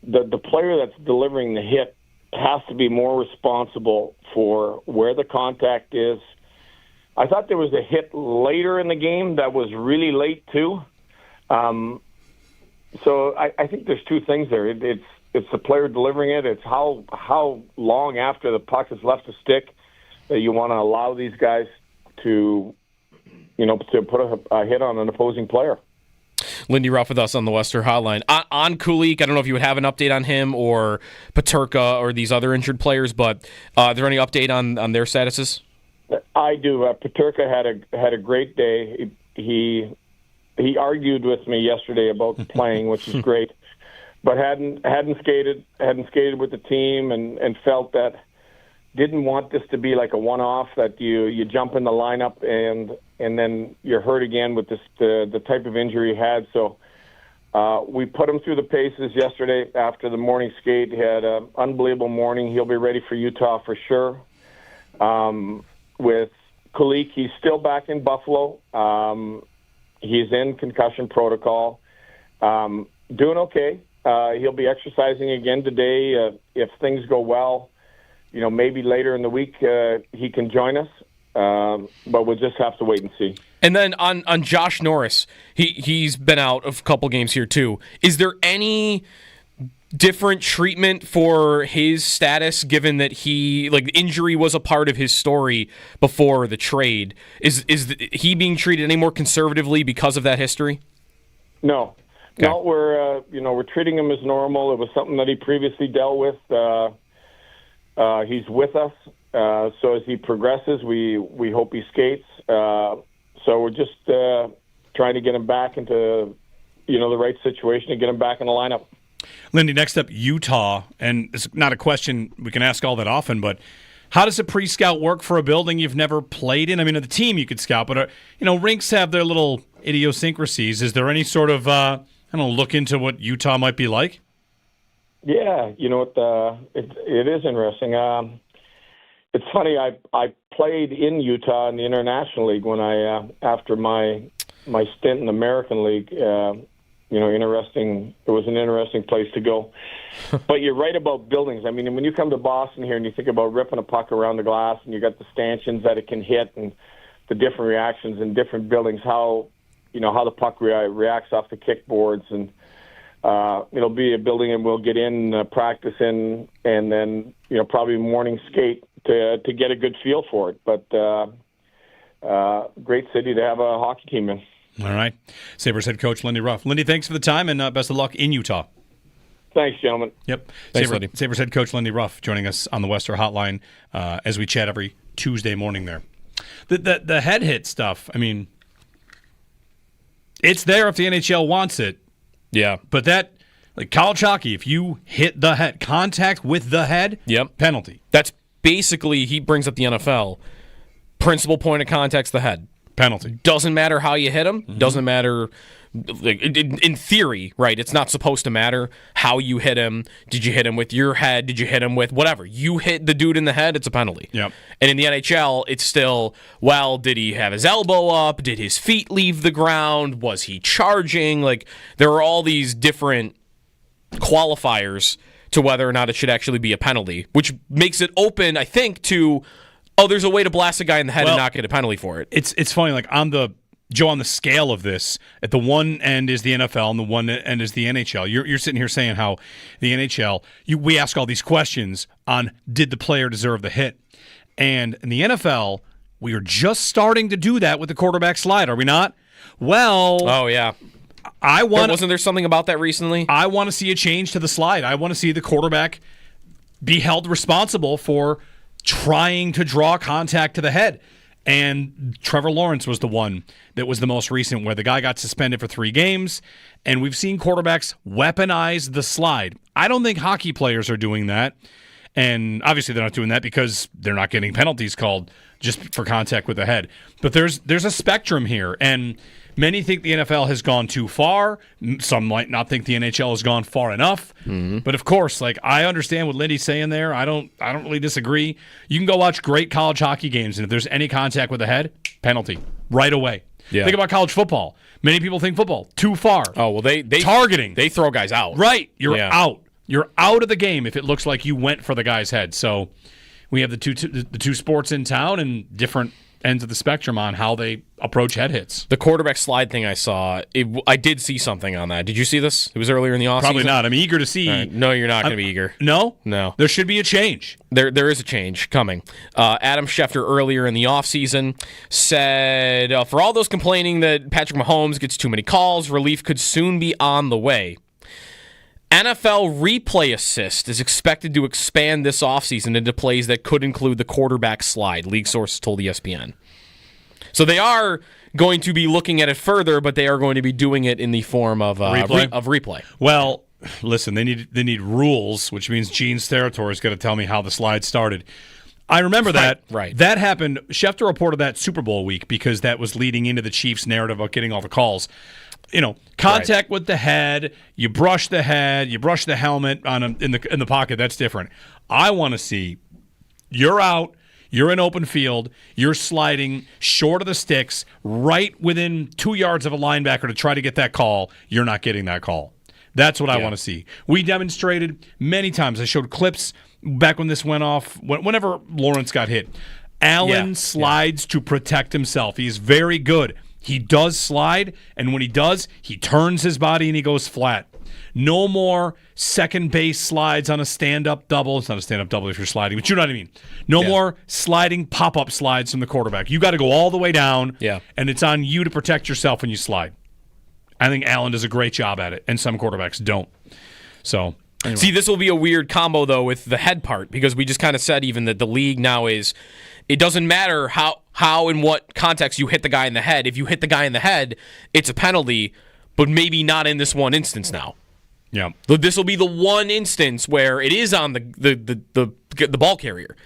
the player that's delivering the hit has to be more responsible for where the contact is. I thought there was a hit later in the game that was really late, too. So I think there's two things there. It's the player delivering it. It's how long after the puck has left the stick that you want to allow these guys to put a hit on an opposing player. Lindy Ruff with us on the Western Hotline. On Kulik, I don't know if you would have an update on him or Peterka or these other injured players, but is there any update on their statuses? I do. Peterka had a great day. He argued with me yesterday about playing, which is great, but hadn't skated with the team and felt that didn't want this to be like a one-off that you jump in the lineup and then you're hurt again with the type of injury he had. So we put him through the paces yesterday after the morning skate. He had an unbelievable morning. He'll be ready for Utah for sure. With Kulik, he's still back in Buffalo. He's in concussion protocol. Doing okay. He'll be exercising again today. If things go well, maybe later in the week he can join us. But we'll just have to wait and see. And then on Josh Norris, he's been out of a couple games here too. Is there any different treatment for his status, given that injury was a part of his story before the trade? Is he being treated any more conservatively because of that history? No. Okay. No, we're treating him as normal. It was something that he previously dealt with. He's with us, so as he progresses, we hope he skates. So we're just trying to get him back into the right situation and get him back in the lineup. Lindy, next up, Utah, and it's not a question we can ask all that often, but how does a pre-scout work for a building you've never played in? I mean, the team you could scout, but rinks have their little idiosyncrasies. Is there any sort of look into what Utah might be like? Yeah, it is interesting. It's funny. I played in Utah in the International League when after my stint in the American League. Interesting. It was an interesting place to go. But you're right about buildings. I mean, when you come to Boston here and you think about ripping a puck around the glass and you got the stanchions that it can hit and the different reactions in different buildings, how the puck reacts off the kickboards, and it'll be a building and we'll get in, practice in, and then probably morning skate to get a good feel for it. But great city to have a hockey team in. All right. Sabres head coach Lindy Ruff. Lindy, thanks for the time, and best of luck in Utah. Thanks, gentlemen. Yep. Thanks, Lindy. Sabres head coach Lindy Ruff joining us on the Western Hotline as we chat every Tuesday morning there. The head hit stuff, I mean, it's there if the NHL wants it. Yeah. But that, college hockey, if you hit the head, contact with the head, yep, penalty. That's basically, he brings up the NFL. Principal point of contact's the head. Penalty. Doesn't matter how you hit him. Mm-hmm. Doesn't matter. In theory, right? It's not supposed to matter how you hit him. Did you hit him with your head? Did you hit him with whatever? You hit the dude in the head, it's a penalty. Yep. And in the NHL, it's still, did he have his elbow up? Did his feet leave the ground? Was he charging? There are all these different qualifiers to whether or not it should actually be a penalty, which makes it open, I think, to there's a way to blast a guy in the head and not get a penalty for it. It's funny, on the scale of this, at the one end is the NFL and the one end is the NHL. You're sitting here saying how the NHL, we ask all these questions on did the player deserve the hit, and in the NFL we are just starting to do that with the quarterback slide, are we not? Well, oh yeah. Wasn't there something about that recently? I want to see a change to the slide. I want to see the quarterback be held responsible for trying to draw contact to the head. And Trevor Lawrence was the one that was the most recent, where the guy got suspended for 3 games, and we've seen quarterbacks weaponize the slide. I don't think hockey players are doing that, and obviously they're not doing that because they're not getting penalties called just for contact with the head. But there's a spectrum here, and many think the NFL has gone too far. Some might not think the NHL has gone far enough. Mm-hmm. But of course, I understand what Lindy's saying there. I don't really disagree. You can go watch great college hockey games, and if there's any contact with the head, penalty right away. Yeah. Think about college football. Many people think football too far. Oh well, they targeting. They throw guys out. Right, you're out. You're out of the game if it looks like you went for the guy's head. So we have the two sports in town and different ends of the spectrum on how they approach head hits. The quarterback slide thing I saw, I did see something on that. Did you see this? It was earlier in the offseason? Probably not. I'm eager to see. Right. No, you're not going to be eager. No? No. There should be a change. There is a change coming. Adam Schefter earlier in the offseason said, for all those complaining that Patrick Mahomes gets too many calls, relief could soon be on the way. NFL replay assist is expected to expand this offseason into plays that could include the quarterback slide, league sources told ESPN. So they are going to be looking at it further, but they are going to be doing it in the form of replay. Well, listen, they need rules, which means Gene's territory is going to tell me how the slide started. I remember that. Right. That happened. Schefter reported that Super Bowl week because that was leading into the Chiefs' narrative about getting all the calls. Contact with the head, you brush the head, you brush the helmet in the pocket, that's different. I want to see you're out, you're in open field, you're sliding short of the sticks, right within 2 yards of a linebacker to try to get that call. You're not getting that call. That's what I want to see. We demonstrated many times. I showed clips back when this went off, whenever Lawrence got hit. Allen slides to protect himself. He's very good. He does slide, and when he does, he turns his body and he goes flat. No more second base slides on a stand-up double. It's not a stand-up double if you're sliding, but you know what I mean. No more sliding pop-up slides from the quarterback. You got to go all the way down, and it's on you to protect yourself when you slide. I think Allen does a great job at it, and some quarterbacks don't. So, anyway. See, this will be a weird combo, though, with the head part, because we just kind of said even that the league now is, it doesn't matter how in what context you hit the guy in the head. If you hit the guy in the head, it's a penalty, but maybe not in this one instance now. Yeah. This will be the one instance where it is on the ball carrier.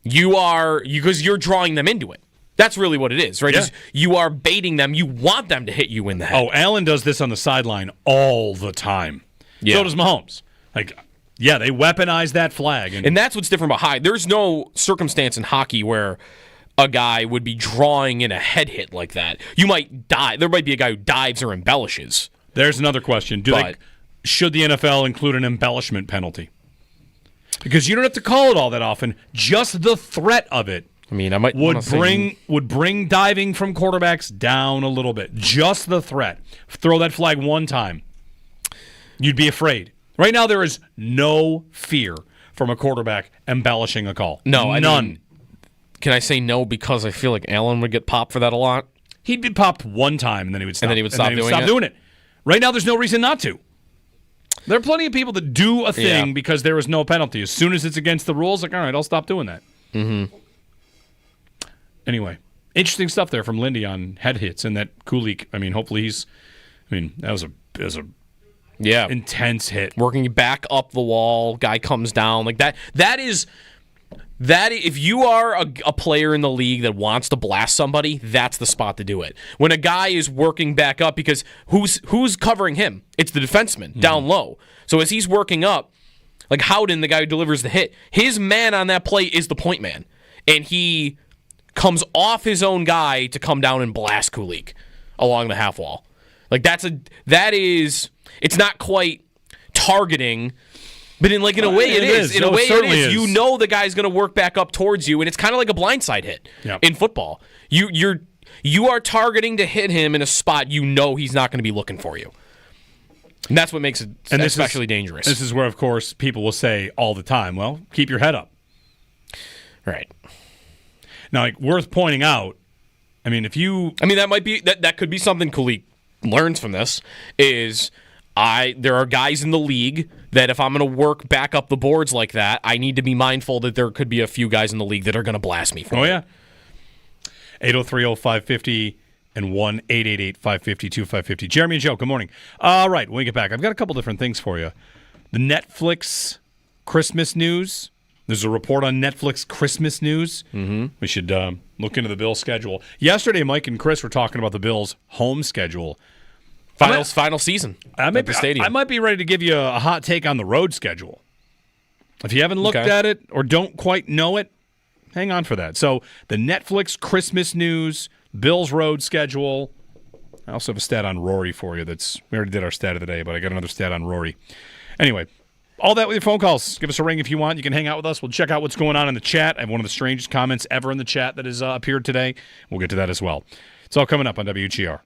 Because you're drawing them into it. That's really what it is, right? Yeah. You are baiting them. You want them to hit you in the head. Oh, Allen does this on the sideline all the time. Yeah. So does Mahomes. They weaponize that flag. And that's what's different about hockey. There's no circumstance in hockey where a guy would be drawing in a head hit like that. You might die. There might be a guy who dives or embellishes. There's another question. Should the NFL include an embellishment penalty? Because you don't have to call it all that often. Just the threat of it. I mean, I might would bring diving from quarterbacks down a little bit. Just the threat. Throw that flag one time. You'd be afraid. Right now, there is no fear from a quarterback embellishing a call. No, none. Can I say no because I feel like Allen would get popped for that a lot? He'd be popped one time, and then he would stop. And then he would stop doing it. Right now, there's no reason not to. There are plenty of people that do a thing because there is no penalty. As soon as it's against the rules, all right, I'll stop doing that. Mm-hmm. Anyway, interesting stuff there from Lindy on head hits and that Kulik. Hopefully that was a intense hit. Working back up the wall, guy comes down like that. That if you are a player in the league that wants to blast somebody, that's the spot to do it. When a guy is working back up, because who's covering him? It's the defenseman down low. So as he's working up, like Howden, the guy who delivers the hit, his man on that play is the point man, and he comes off his own guy to come down and blast Kulik along the half wall. Like it's not quite targeting. But in a way, it is. In a way, it is. You know the guy's going to work back up towards you, and it's kind of like a blindside hit in football. You are targeting to hit him in a spot you know he's not going to be looking for you. And that's what makes it especially dangerous. This is where, of course, people will say all the time, well, keep your head up. Right. Now, worth pointing out, that might be that could be something Kulik learns from this is there are guys in the league that if I'm going to work back up the boards like that, I need to be mindful that there could be a few guys in the league that are going to blast me for it. Oh, yeah. 803-0550 and 1-888-550-2550. Jeremy and Joe, good morning. All right, when we get back, I've got a couple different things for you. The Netflix Christmas news. There's a report on Netflix Christmas news. Mm-hmm. We should look into the Bills' schedule. Yesterday, Mike and Chris were talking about the Bills' home schedule. Final season at the stadium. I might be ready to give you a hot take on the road schedule. If you haven't looked at it or don't quite know it, hang on for that. So the Netflix Christmas news, Bills road schedule. I also have a stat on Rory for you. We already did our stat of the day, but I got another stat on Rory. Anyway, All that with your phone calls. Give us a ring if you want. You can hang out with us. We'll check out what's going on in the chat. I have one of the strangest comments ever in the chat that has appeared today. We'll get to that as well. It's all coming up on WGR.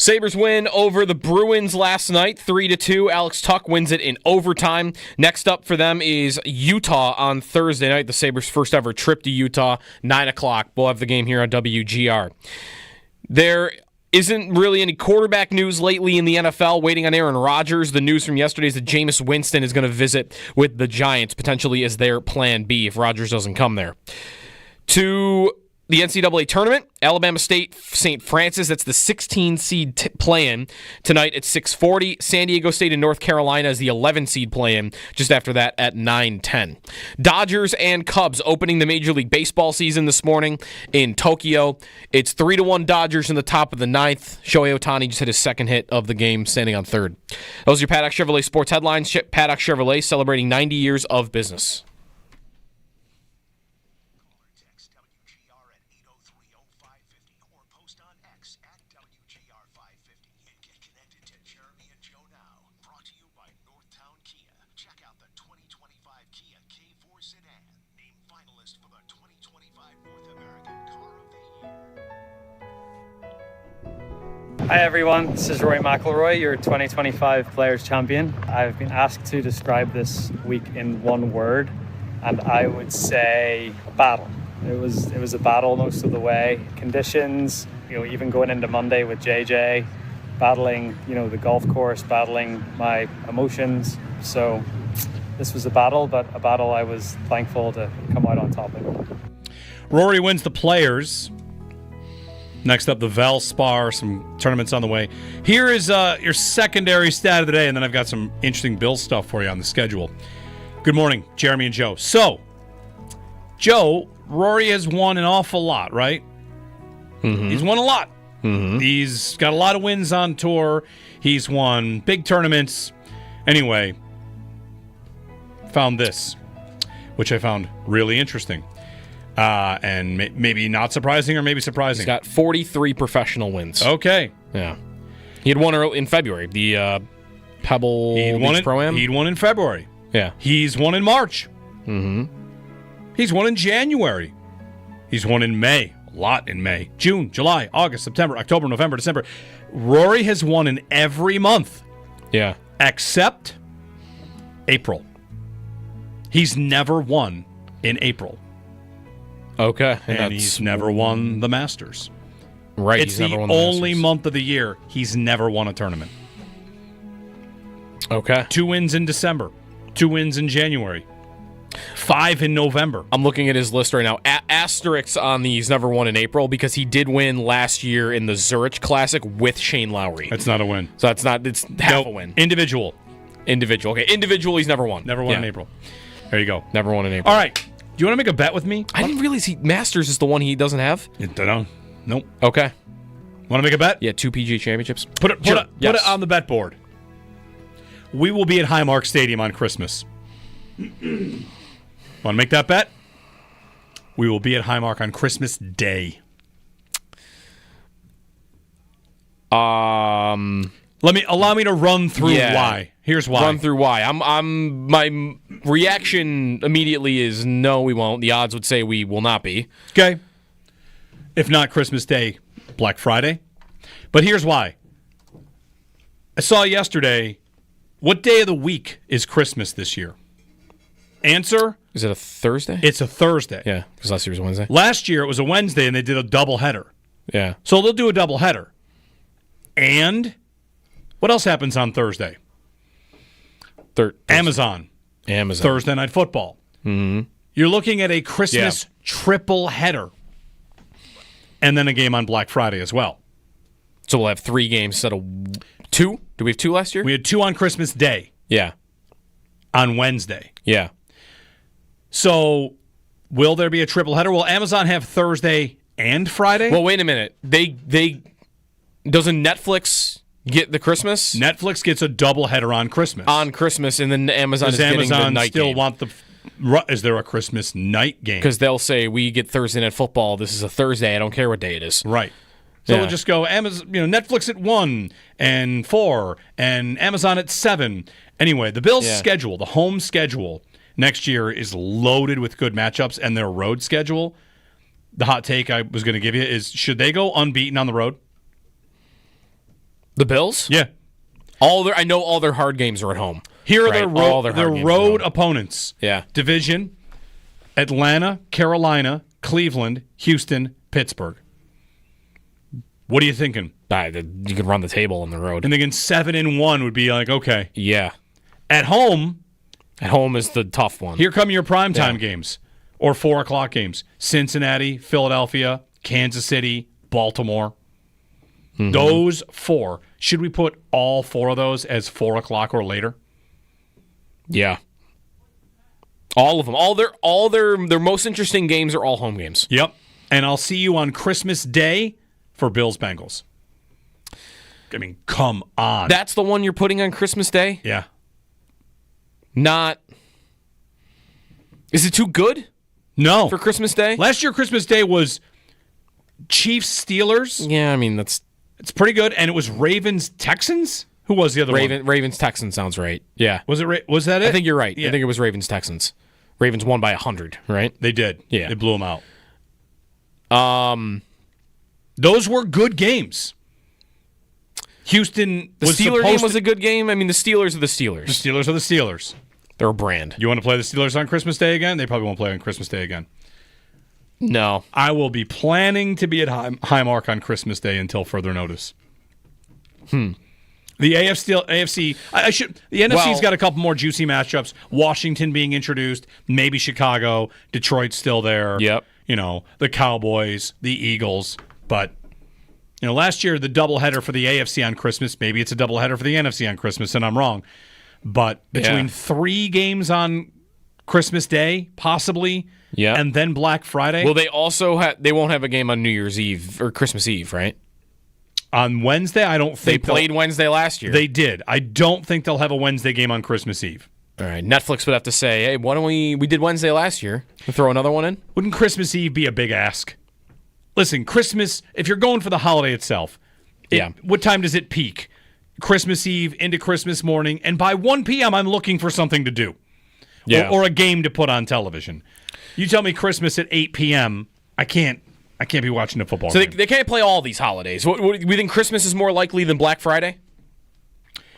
Sabres win over the Bruins last night, 3-2. Alex Tuch wins it in overtime. Next up for them is Utah on Thursday night. The Sabres' first ever trip to Utah, 9 o'clock. We'll have the game here on WGR. There isn't really any quarterback news lately in the NFL. Waiting on Aaron Rodgers. The news from yesterday is that Jameis Winston is going to visit with the Giants, potentially as their plan B if Rodgers doesn't come there. To the NCAA tournament, Alabama State, St. Francis, that's the 16-seed play-in tonight at 6:40. San Diego State and North Carolina is the 11-seed play-in just after that at 9:10. Dodgers and Cubs opening the Major League Baseball season this morning in Tokyo. It's 3-1 Dodgers in the top of the ninth. Shohei Ohtani just hit his second hit of the game, standing on third. Those are your Paddock Chevrolet sports headlines. Paddock Chevrolet celebrating 90 years of business. Text WGR at 803-0550 or post on X at WGR550 and get connected to Jeremy and Joe now. Brought to you by Northtown Kia. Check out the 2025 Kia K4 sedan, named finalist for the 2025 North American Car of the Year. Hi everyone, this is Roy McIlroy, your 2025 Players Champion. I've been asked to describe this week in one word, and I would say battle. It was a battle most of the way. Conditions, even going into Monday with JJ, battling, the golf course, battling my emotions. So this was a battle, but a battle I was thankful to come out on top of. Rory wins the Players. Next up, the Valspar, some tournaments on the way. Here is your secondary stat of the day, and then I've got some interesting Bill stuff for you on the schedule. Good morning, Jeremy and Joe. So, Joe, Rory has won an awful lot, right? Mm-hmm. He's won a lot. Mm-hmm. He's got a lot of wins on tour. He's won big tournaments. Anyway, found this, which I found really interesting. And maybe not surprising or maybe surprising. He's got 43 professional wins. Okay. Yeah. He had one in February, the Pebble Beach Pro-Am. He'd won in February. Yeah. He's won in March. Mm-hmm. He's won in January. He's won in May. A lot in May. June, July, August, September, October, November, December. Rory has won in every month. Yeah. Except April. He's never won in April. Okay. And he's never won the Masters. Right. It's the only month of the year he's never won a tournament. Okay. 2 wins in December. 2 wins in January. 5 in November. I'm looking at his list right now. Asterisks on the he's never won in April because he did win last year in the Zurich Classic with Shane Lowry. That's not a win. So it's half a win. Individual. Okay. Individual, he's never won. Never won in April. There you go. Never won in April. All right. Do you want to make a bet with me? I didn't realize Masters is the one he doesn't have. Nope. Okay. Want to make a bet? Yeah, 2 PGA championships. Put it on the bet board. We will be at Highmark Stadium on Christmas. Want to make that bet? We will be at Highmark on Christmas Day. Allow me to run through why. Here's why. Run through why. My reaction immediately is no, we won't. The odds would say we will not be. Okay. If not Christmas Day, Black Friday. But here's why. I saw yesterday, what day of the week is Christmas this year? Answer. Is it a Thursday? It's a Thursday. Yeah, because last year was a Wednesday. Last year it was a Wednesday and they did a doubleheader. Yeah. So they'll do a doubleheader. And what else happens on Thursday? Amazon. Thursday Night Football. Mm-hmm. You're looking at a Christmas triple header. And then a game on Black Friday as well. So we'll have 3 games instead of 2? Did we have 2 last year? We had 2 on Christmas Day. Yeah. On Wednesday. Yeah. So will there be a triple header? Will Amazon have Thursday and Friday? Well, wait a minute. They doesn't Netflix get the Christmas? Netflix gets a double header on Christmas. On Christmas, and then Amazon is getting the night still game. Want the? Is there a Christmas night game? Because they'll say we get Thursday Night Football. This is a Thursday. I don't care what day it is. Right. So we'll just go Amazon. Netflix at 1 and 4, and Amazon at 7. Anyway, the Bills' schedule, the home schedule next year is loaded with good matchups, and their road schedule. The hot take I was going to give you is: should they go unbeaten on the road? The Bills? Yeah. I know all their hard games are at home. Here are right? their road opponents. Yeah. Division, Atlanta, Carolina, Cleveland, Houston, Pittsburgh. What are you thinking? You could run the table on the road. I'm thinking 7-1 would be like, okay. Yeah. At home is the tough one. Here come your primetime games or 4 o'clock games. Cincinnati, Philadelphia, Kansas City, Baltimore. Mm-hmm. Those 4. Should we put all 4 of those as 4 o'clock or later? Yeah. All of them. All their most interesting games are all home games. Yep. And I'll see you on Christmas Day for Bills Bengals. I mean, come on. That's the one you're putting on Christmas Day? Yeah. Is it too good? No. For Christmas Day? Last year Christmas Day was Chiefs Steelers. Yeah, I mean it's pretty good, and it was Ravens Texans. Who was the other one? Ravens Texans sounds right. Yeah. Was that it? I think you're right. Yeah. I think it was Ravens Texans. Ravens won by 100, right? They did. Yeah. They blew them out. Those were good games. Houston The Steelers game was a good game. I mean, the Steelers are the Steelers. The Steelers are the Steelers. They're a brand. You want to play the Steelers on Christmas Day again? They probably won't play on Christmas Day again. No. I will be planning to be at Highmark on Christmas Day until further notice. The AFC. The NFC's got a couple more juicy matchups. Washington being introduced, maybe Chicago, Detroit's still there. Yep. The Cowboys, the Eagles, but last year the doubleheader for the AFC on Christmas. Maybe it's a doubleheader for the NFC on Christmas, and I'm wrong. But between 3 games on Christmas Day, possibly, and then Black Friday. Well, they also they won't have a game on New Year's Eve or Christmas Eve, right? On Wednesday, I don't think they played Wednesday last year. They did. I don't think they'll have a Wednesday game on Christmas Eve. All right, Netflix would have to say, hey, why don't we did Wednesday last year. We'll throw another one in? Wouldn't Christmas Eve be a big ask? Listen, Christmas, if you're going for the holiday itself, what time does it peak? Christmas Eve into Christmas morning, and by 1 p.m. I'm looking for something to do. Yeah. Or a game to put on television. You tell me Christmas at 8 p.m., I can't be watching a football game. So they can't play all these holidays. We think Christmas is more likely than Black Friday?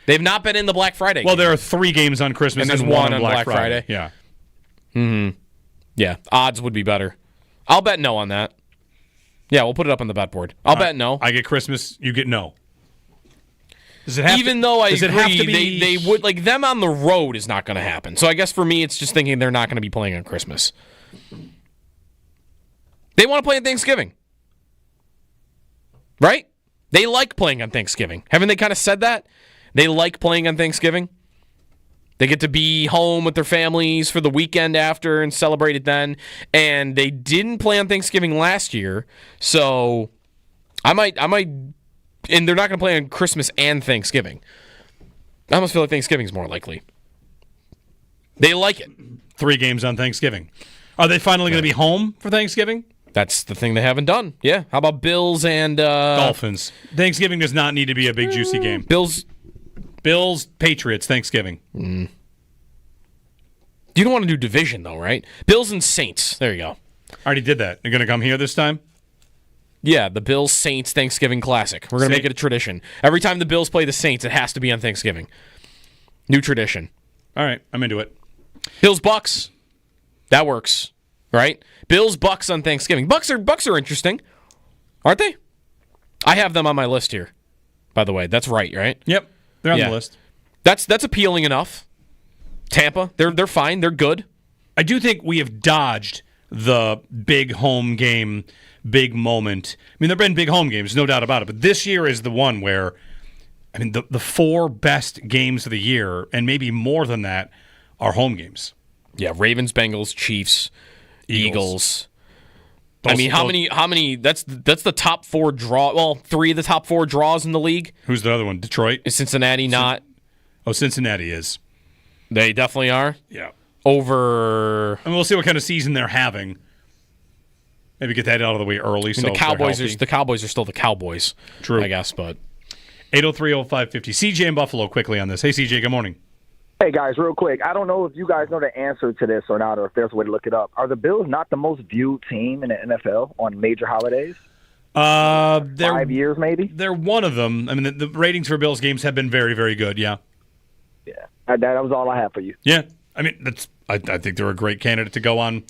They've not been in the Black Friday Well, game. there are 3 games on Christmas and there's one on Black Friday. Yeah. Mm-hmm. Yeah, odds would be better. I'll bet no on that. Yeah, we'll put it up on the bet board. I'll bet no. I get Christmas, you get no. Does it have Even though I does it agree, have to be, they would, like, them on the road is not going to happen. So I guess for me, it's just thinking they're not going to be playing on Christmas. They want to play on Thanksgiving. Right? They like playing on Thanksgiving. Haven't they kind of said that? They like playing on Thanksgiving. They get to be home with their families for the weekend after and celebrate it then. And they didn't play on Thanksgiving last year, so I might, and they're not going to play on Christmas and Thanksgiving. I almost feel like Thanksgiving's more likely. They like it. 3 games on Thanksgiving. Are they finally going to be home for Thanksgiving? That's the thing they haven't done. Yeah. How about Bills and Dolphins? Thanksgiving does not need to be a big juicy game. Bills, Patriots, Thanksgiving. You don't want to do division, though, right? Bills and Saints. There you go. Already did that. You're going to come here this time? Yeah, the Bills Saints Thanksgiving Classic. We're going to make it a tradition. Every time the Bills play the Saints, it has to be on Thanksgiving. New tradition. All right, I'm into it. Bills Bucks. That works, right? Bills Bucks on Thanksgiving. Bucks are interesting, aren't they? I have them on my list here. By the way, that's right? Yep, they're on the list. That's appealing enough. Tampa, they're fine. They're good. I do think we have dodged the big home game, big moment. I mean, there have been big home games, no doubt about it. But this year is the one where, I mean, the 4 best games of the year, and maybe more than that, are home games. Yeah, Ravens, Bengals, Chiefs, Eagles. I mean, how many? That's the top 4 draw. Well, 3 of the top 4 draws in the league. Who's the other one? Detroit? Is Cincinnati not? Oh, Cincinnati is. They definitely are. Yeah. Over. I mean, we'll see what kind of season they're having. Maybe get that out of the way early. So the Cowboys are still the Cowboys. True, I guess, but 803-0550. CJ in Buffalo quickly on this. Hey, CJ. Good morning. Hey, guys, real quick. I don't know if you guys know the answer to this or not, or if there's a way to look it up. Are the Bills not the most viewed team in the NFL on major holidays? 5 years, maybe? They're one of them. I mean, the ratings for Bills games have been very, very good, yeah. Yeah. That was all I have for you. Yeah. I mean, I think they're a great candidate to go on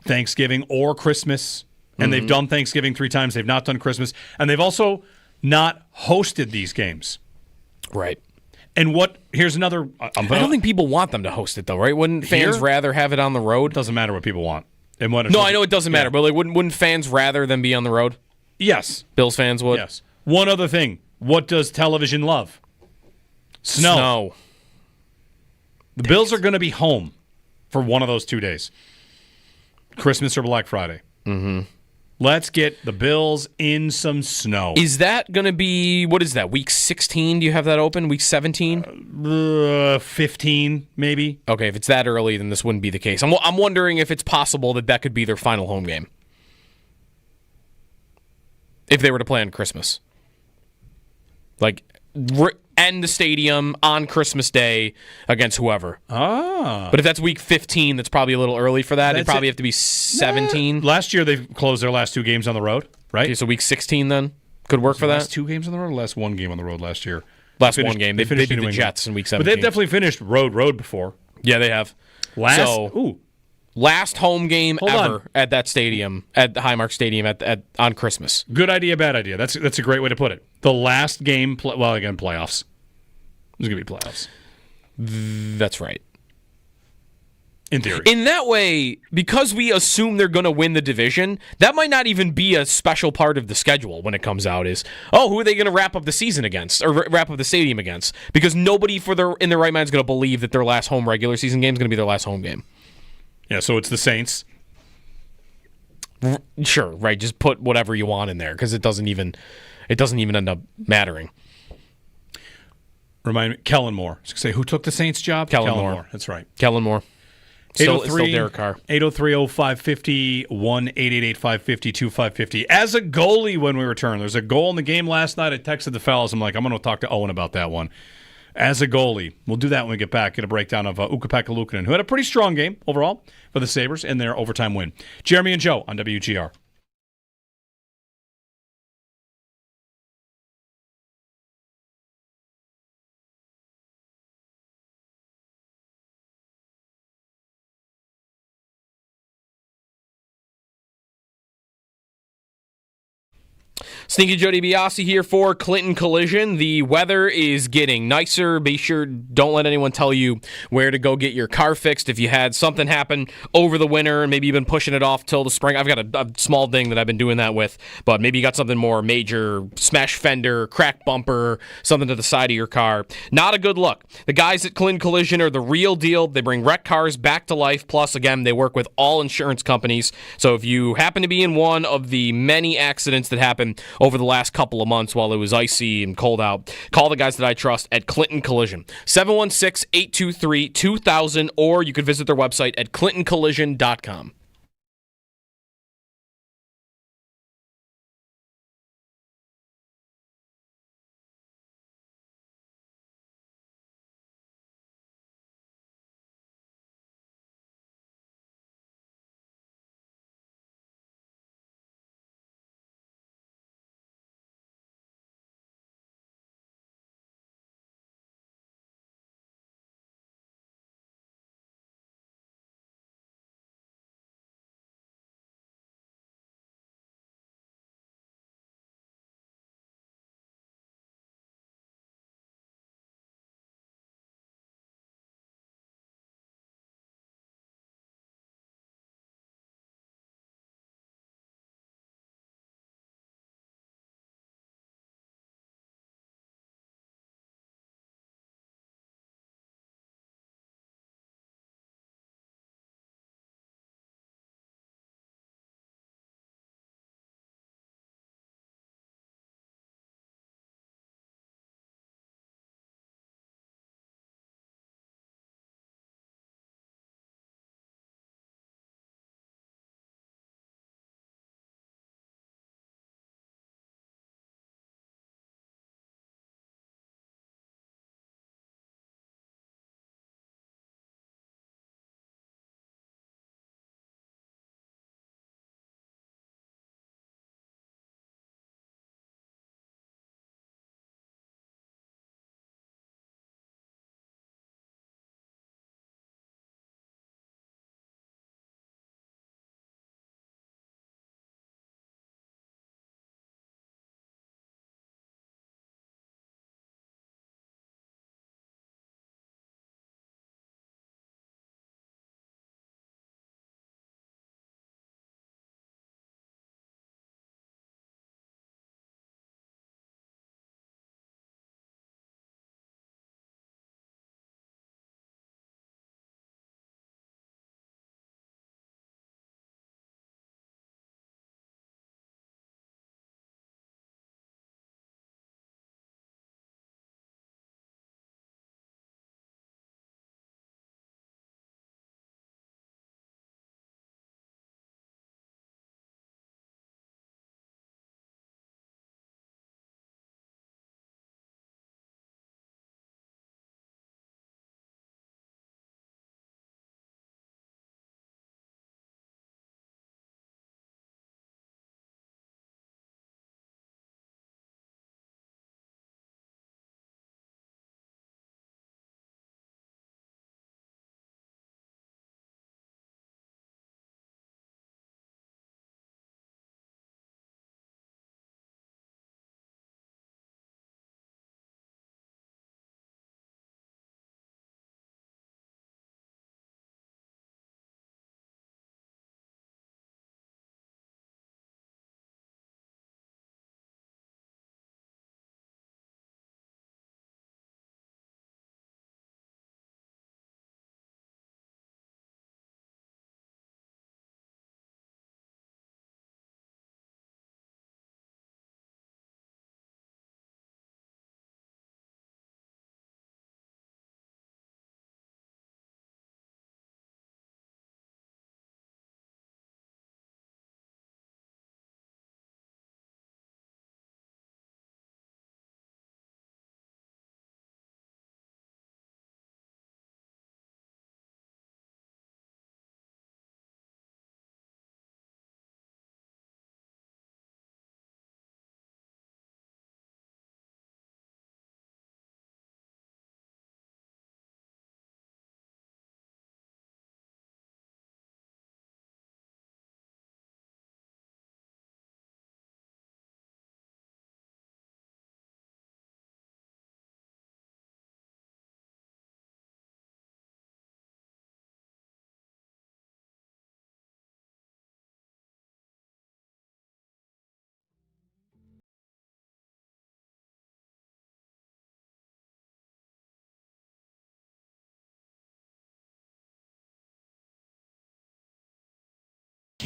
Thanksgiving or Christmas. And they've done Thanksgiving 3 times. They've not done Christmas. And they've also not hosted these games. Right. And here's another. I don't think people want them to host it, though, right? Wouldn't fans rather have it on the road? It doesn't matter what people want. I know it doesn't matter, but like, wouldn't fans rather than be on the road? Yes. Bills fans would? Yes. One other thing. What does television love? Snow. The Bills are going to be home for one of those 2 days. Christmas or Black Friday. Mm-hmm. Let's get the Bills in some snow. Is that going to be, what is that, week 16? Do you have that open? Week 17? 15, maybe. Okay, if it's that early, then this wouldn't be the case. I'm wondering if it's possible that could be their final home game. If they were to play on Christmas. Like, end the stadium on Christmas Day against whoever. But if that's week 15, that's probably a little early for that. It'd probably have to be 17. Last year, they closed their last 2 games on the road, right? Okay, so week 16 then could work for that? Last 2 games on the road or last 1 game on the road last year? Last 1 game. They beat the Jets in week 17. But they've definitely finished road before. Yeah, they have. Last home game ever at that stadium, at the Highmark Stadium on Christmas. Good idea, bad idea. That's a great way to put it. The last game, playoffs. There's going to be playoffs. That's right. In theory. In that way, because we assume they're going to win the division, that might not even be a special part of the schedule when it comes out is, who are they going to wrap up the season against or wrap up the stadium against? Because nobody in their right mind is going to believe that their last home regular season game is going to be their last home game. Yeah, so it's the Saints. Sure, right. Just put whatever you want in there because it doesn't even end up mattering. Remind me, Kellen Moore. Say, who took the Saints job? Kellen Moore. That's right. Kellen Moore. Still Derek Carr. 803-0550, 1-888-550-2550. As a goalie when we return, there's a goal in the game last night. I texted the fellas. I'm like, I'm going to talk to Owen about that one. As a goalie, we'll do that when we get back. Get a breakdown of Ukko-Pekka Luukkonen, who had a pretty strong game overall for the Sabres in their overtime win. Jeremy and Joe on WGR. Sneaky Joe DiBiase here for Clinton Collision. The weather is getting nicer. Be sure, don't let anyone tell you where to go get your car fixed. If you had something happen over the winter and maybe you've been pushing it off till the spring. I've got a small ding that I've been doing that with, but maybe you got something more major, smash fender, crack bumper, something to the side of your car. Not a good look. The guys at Clinton Collision are the real deal. They bring wrecked cars back to life. Plus, again, they work with all insurance companies. So if you happen to be in one of the many accidents that happened over the last couple of months while it was icy and cold out, call the guys that I trust at Clinton Collision. 716-823-2000, or you could visit their website at clintoncollision.com.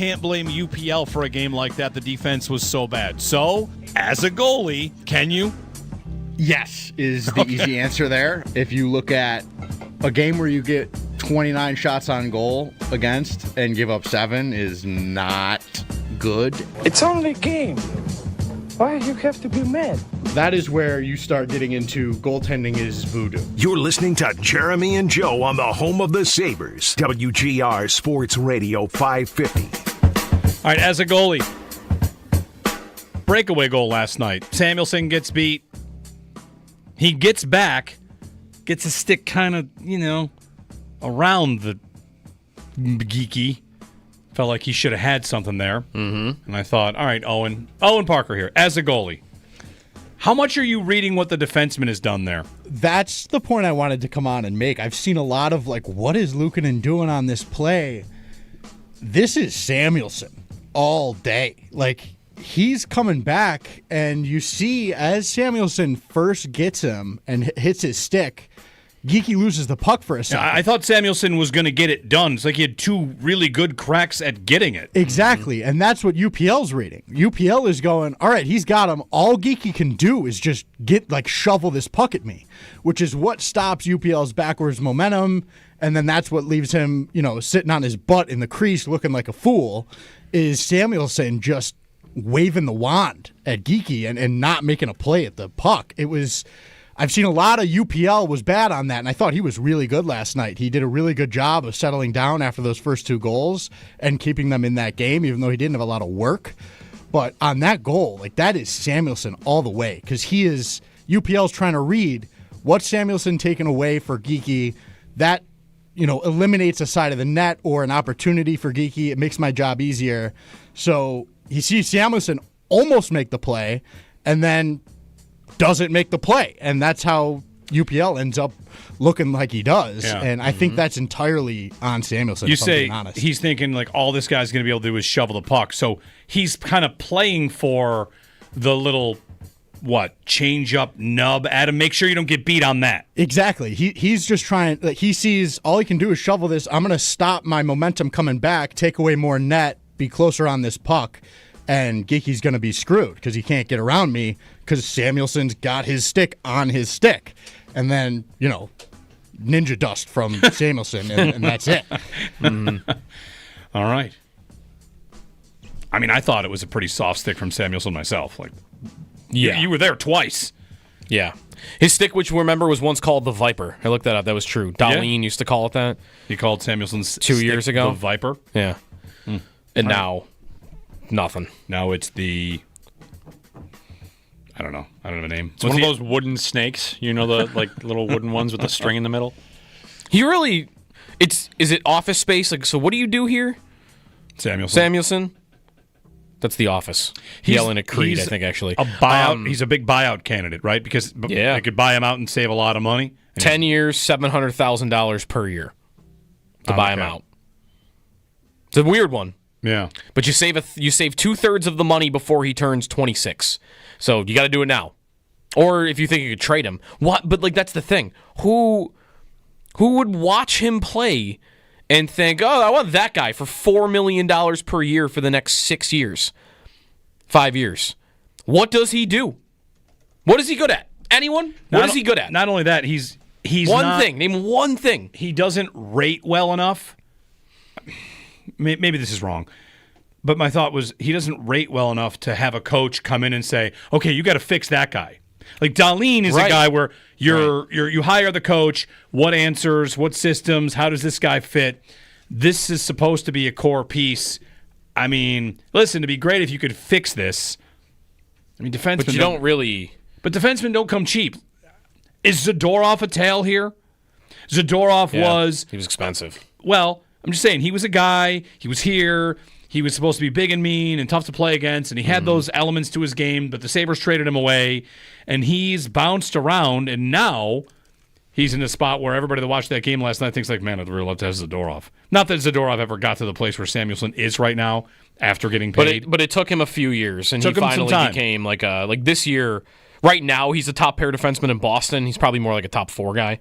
can't blame UPL for a game like that. The defense was so bad. So, as a goalie, can you? Yes, is the easy answer there. If you look at a game where you get 29 shots on goal against and give up 7 is not good. It's only a game. Why do you have to be mad? That is where you start getting into goaltending is voodoo. You're listening to Jeremy and Joe on the home of the Sabres, WGR Sports Radio 550. All right, as a goalie, breakaway goal last night. Samuelson gets beat. He gets back, gets his stick kind of, around the geeky. Felt like he should have had something there. Mm-hmm. And I thought, all right, Owen Parker here, as a goalie. How much are you reading what the defenseman has done there? That's the point I wanted to come on and make. I've seen a lot of, what is Luukkonen doing on this play? This is Samuelson all day. He's coming back, and you see as Samuelson first gets him and hits his stick, Geeky loses the puck for a second. I thought Samuelson was going to get it done. It's like he had 2 really good cracks at getting it. Exactly, and that's what UPL's reading. UPL is going, all right, he's got him. All Geeky can do is just shovel this puck at me, which is what stops UPL's backwards momentum, and then that's what leaves him, sitting on his butt in the crease looking like a fool, is Samuelson just waving the wand at Geeky and not making a play at the puck. I've seen a lot of UPL was bad on that, and I thought he was really good last night. He did a really good job of settling down after those first 2 goals and keeping them in that game, even though he didn't have a lot of work. But on that goal, that is Samuelson all the way, because UPL's trying to read what's Samuelson taking away for Geeky. That, eliminates a side of the net or an opportunity for Geeky. It makes my job easier. So he sees Samuelson almost make the play, and then doesn't make the play, and that's how UPL ends up looking like he does. Yeah. And I think that's entirely on Samuelson. You say he's thinking all this guy's going to be able to do is shovel the puck, so he's kind of playing for the little change up nub. Adam, make sure you don't get beat on that. Exactly. He's just trying. He sees all he can do is shovel this. I'm going to stop my momentum coming back, take away more net, be closer on this puck. And Geeky's going to be screwed because he can't get around me because Samuelson's got his stick on his stick. And then, ninja dust from Samuelson, and that's it. Mm-hmm. All right. I mean, I thought it was a pretty soft stick from Samuelson myself. You were there twice. Yeah. His stick, which remember was once called the Viper. I looked that up. That was true. Darlene used to call it that. He called Samuelson's 2 years ago the Viper? Yeah. And now... nothing. Now it's the... I don't know. I don't have a name. It's one of those wooden snakes. The little wooden ones with the string in the middle. Is it Office Space? So what do you do here? Samuelson? That's the Office. Yelling at Creed, I think, actually. A buyout. He's a big buyout candidate, right? Because they could buy him out and save a lot of money. 10 years, $700,000 per year to buy him out. It's a weird one. Yeah, but you save 2/3 of the money before he turns 26, so you got to do it now. Or if you think you could trade him, what? But that's the thing. Who would watch him play and think, oh, I want that guy for $4 million per year for the next 6 years, 5 years? What does he do? What is he good at? Anyone? What is he good at? Not only that, he's one thing. Name one thing. He doesn't rate well enough. Maybe this is wrong, but my thought was he doesn't rate well enough to have a coach come in and say, okay, you got to fix that guy. Darlene is a guy where you hire the coach, what answers, what systems, how does this guy fit? This is supposed to be a core piece. I mean, listen, it'd be great if you could fix this. I mean, defensemen but you don't really. But defensemen don't come cheap. Is Zadorov a tale here? Zadorov he was expensive. Well, I'm just saying, he was a guy, he was here, he was supposed to be big and mean and tough to play against, and he had those elements to his game, but the Sabres traded him away, and he's bounced around, and now he's in a spot where everybody that watched that game last night thinks, man, I'd really love to have Zadorov. Not that Zadorov ever got to the place where Samuelson is right now after getting paid. But it took him a few years, and he finally became like this year. Right now, he's a top pair defenseman in Boston. He's probably more like a top 4 guy.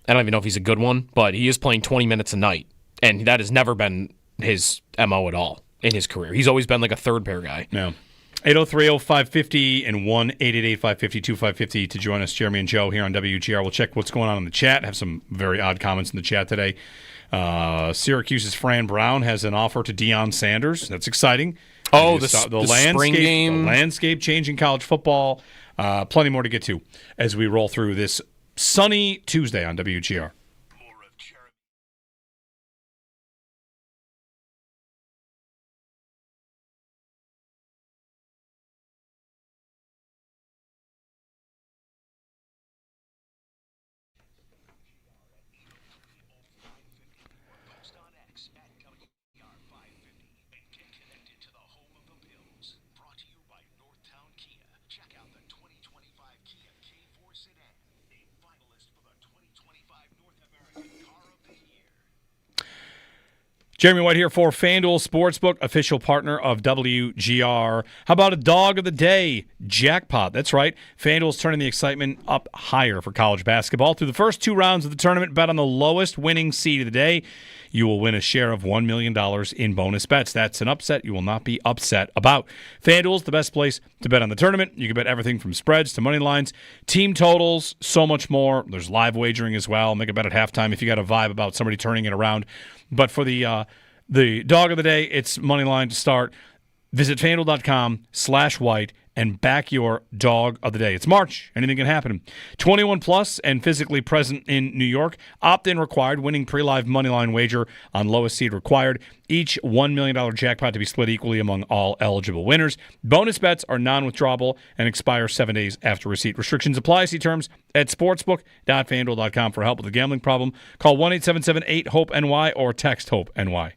I don't even know if he's a good one, but he is playing 20 minutes a night. And that has never been his MO at all. in his career. He's always been like a third pair guy. Yeah. 803-0550 and 1-888-552-2550 to join us, Jeremy and Joe, here on WGR. We'll check what's going on in the chat. Have some very odd comments in the chat today. Syracuse's Fran Brown has an offer to Deion Sanders. That's exciting. Oh, the spring game. The landscape changing college football. Plenty more to get to as we roll through this sunny Tuesday on WGR. Jeremy White here for FanDuel Sportsbook, official partner of WGR. How about a dog of the day? Jackpot. That's right. FanDuel's turning the excitement up higher for college basketball. Through the first 2 rounds of the tournament, bet on the lowest winning seed of the day. You will win a share of $1 million in bonus bets. That's an upset you will not be upset about. FanDuel's the best place to bet on the tournament. You can bet everything from spreads to money lines, team totals, so much more. There's live wagering as well. Make a bet at halftime if you got a vibe about somebody turning it around. But for the dog of the day, it's money line to start. Visit FanDuel.com/white and back your dog of the day. It's March. Anything can happen. 21 plus and physically present in New York. Opt-in required. Winning pre-live moneyline wager on lowest seed required. Each $1 million jackpot to be split equally among all eligible winners. Bonus bets are non-withdrawable and expire 7 days after receipt. Restrictions apply. See terms at sportsbook.fanduel.com. For help with a gambling problem, call 1-877-8-HOPE-NY or text HOPE-NY.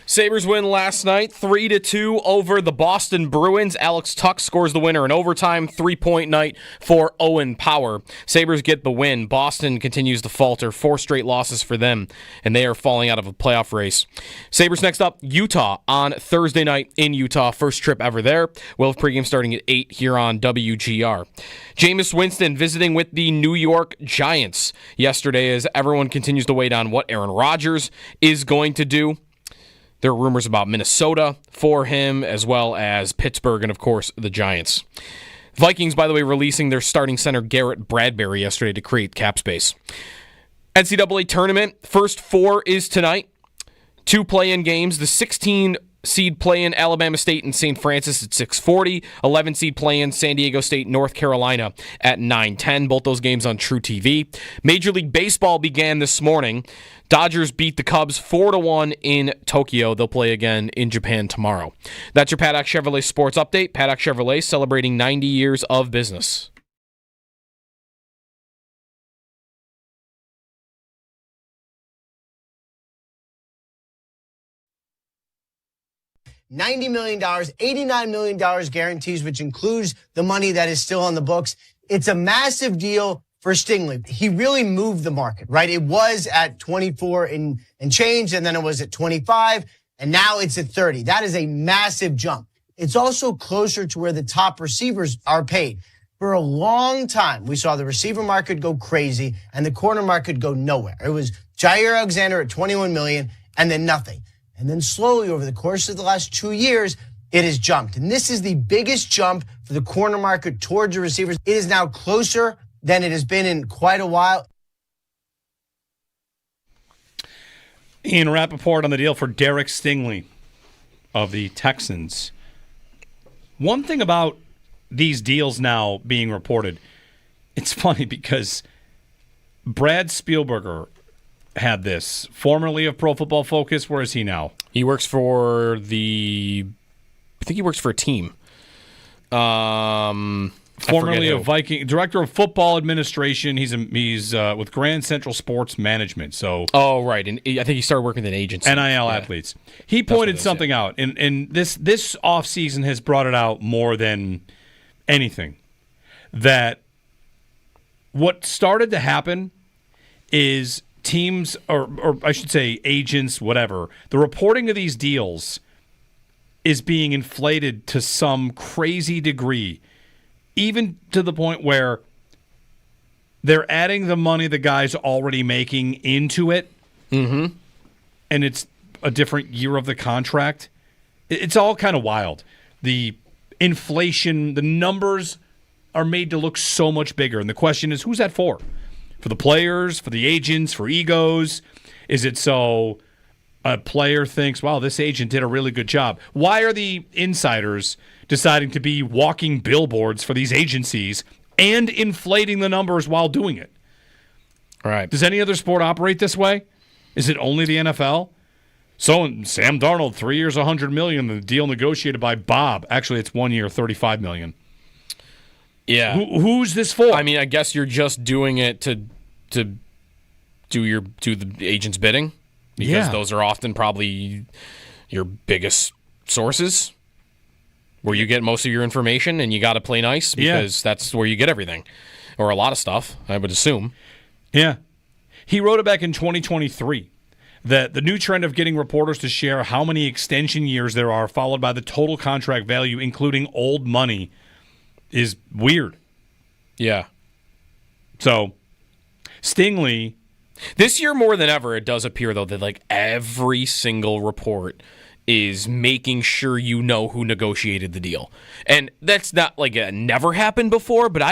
Sabres win last night, 3-2 over the Boston Bruins. Alex Tuck scores the winner in overtime, 3-point night for Owen Power. Sabres get the win. Boston continues to falter, 4 straight losses for them, and they are falling out of a playoff race. Sabres next up, Utah on Thursday night in Utah. First trip ever there. We'll have pregame starting at 8 here on WGR. Jameis Winston visiting with the New York Giants yesterday as everyone continues to wait on what Aaron Rodgers is going to do. There are rumors about Minnesota for him, as well as Pittsburgh and, of course, the Giants. Vikings, by the way, releasing their starting center Garrett Bradbury yesterday to create cap space. NCAA tournament, first 4 is tonight. 2 play-in games. The 16-seed play-in Alabama State and St. Francis at 6:40. 11-seed play-in San Diego State, North Carolina at 9:10. Both those games on True TV. Major League Baseball began this morning. Dodgers beat the Cubs 4-1 in Tokyo. They'll play again in Japan tomorrow. That's your Paddock Chevrolet Sports Update. Paddock Chevrolet celebrating 90 years of business. $90 million, $89 million guarantees, which includes the money that is still on the books. It's a massive deal for Stingley. He really moved the market, right? It was at 24 and change, and then it was at 25, and now it's at 30. That is a massive jump. It's also closer to where the top receivers are paid. For a long time, we saw the receiver market go crazy and the corner market go nowhere. It was Jair Alexander at $21 million and then nothing. And then slowly over the course of the last 2 years, it has jumped. And this is the biggest jump for the corner market towards the receivers. It is now closer than it has been in quite a while. Ian Rappaport on the deal for Derek Stingley of the Texans. One thing about these deals now being reported, it's funny because Brad Spielberger had this, formerly of Pro Football Focus. Where is he now? He works for I think he works for a team. Formerly of Viking, director of football administration. He's with Grand Central Sports Management. So, right, and I think he started working with an agency. NIL athletes. He pointed something out, and this offseason has brought it out more than anything. That what started to happen is teams, or I should say agents, whatever, the reporting of these deals is being inflated to some crazy degree. Even to the point where they're adding the money the guy's already making into it, and it's a different year of the contract. It's all kind of wild. The inflation, the numbers are made to look so much bigger. And the question is, who's that for? For the players, for the agents, for egos? Is it so a player thinks, wow, this agent did a really good job? Why are the insiders deciding to be walking billboards for these agencies and inflating the numbers while doing it? All right. Does any other sport operate this way? Is it only the NFL? So Sam Darnold, 3 years, $100 million. The deal negotiated by Bob. Actually, it's 1 year, $35 million. Yeah. Who's this for? I mean, I guess you're just doing it to do the agent's bidding, because those are often probably your biggest sources where you get most of your information, and you got to play nice because that's where you get everything, or a lot of stuff, I would assume. Yeah. He wrote it back in 2023 that the new trend of getting reporters to share how many extension years there are, followed by the total contract value, including old money, is weird. Yeah. So, Stingley, this year more than ever, it does appear, though, that like every single report is making sure you know who negotiated the deal. And that's not like it never happened before, but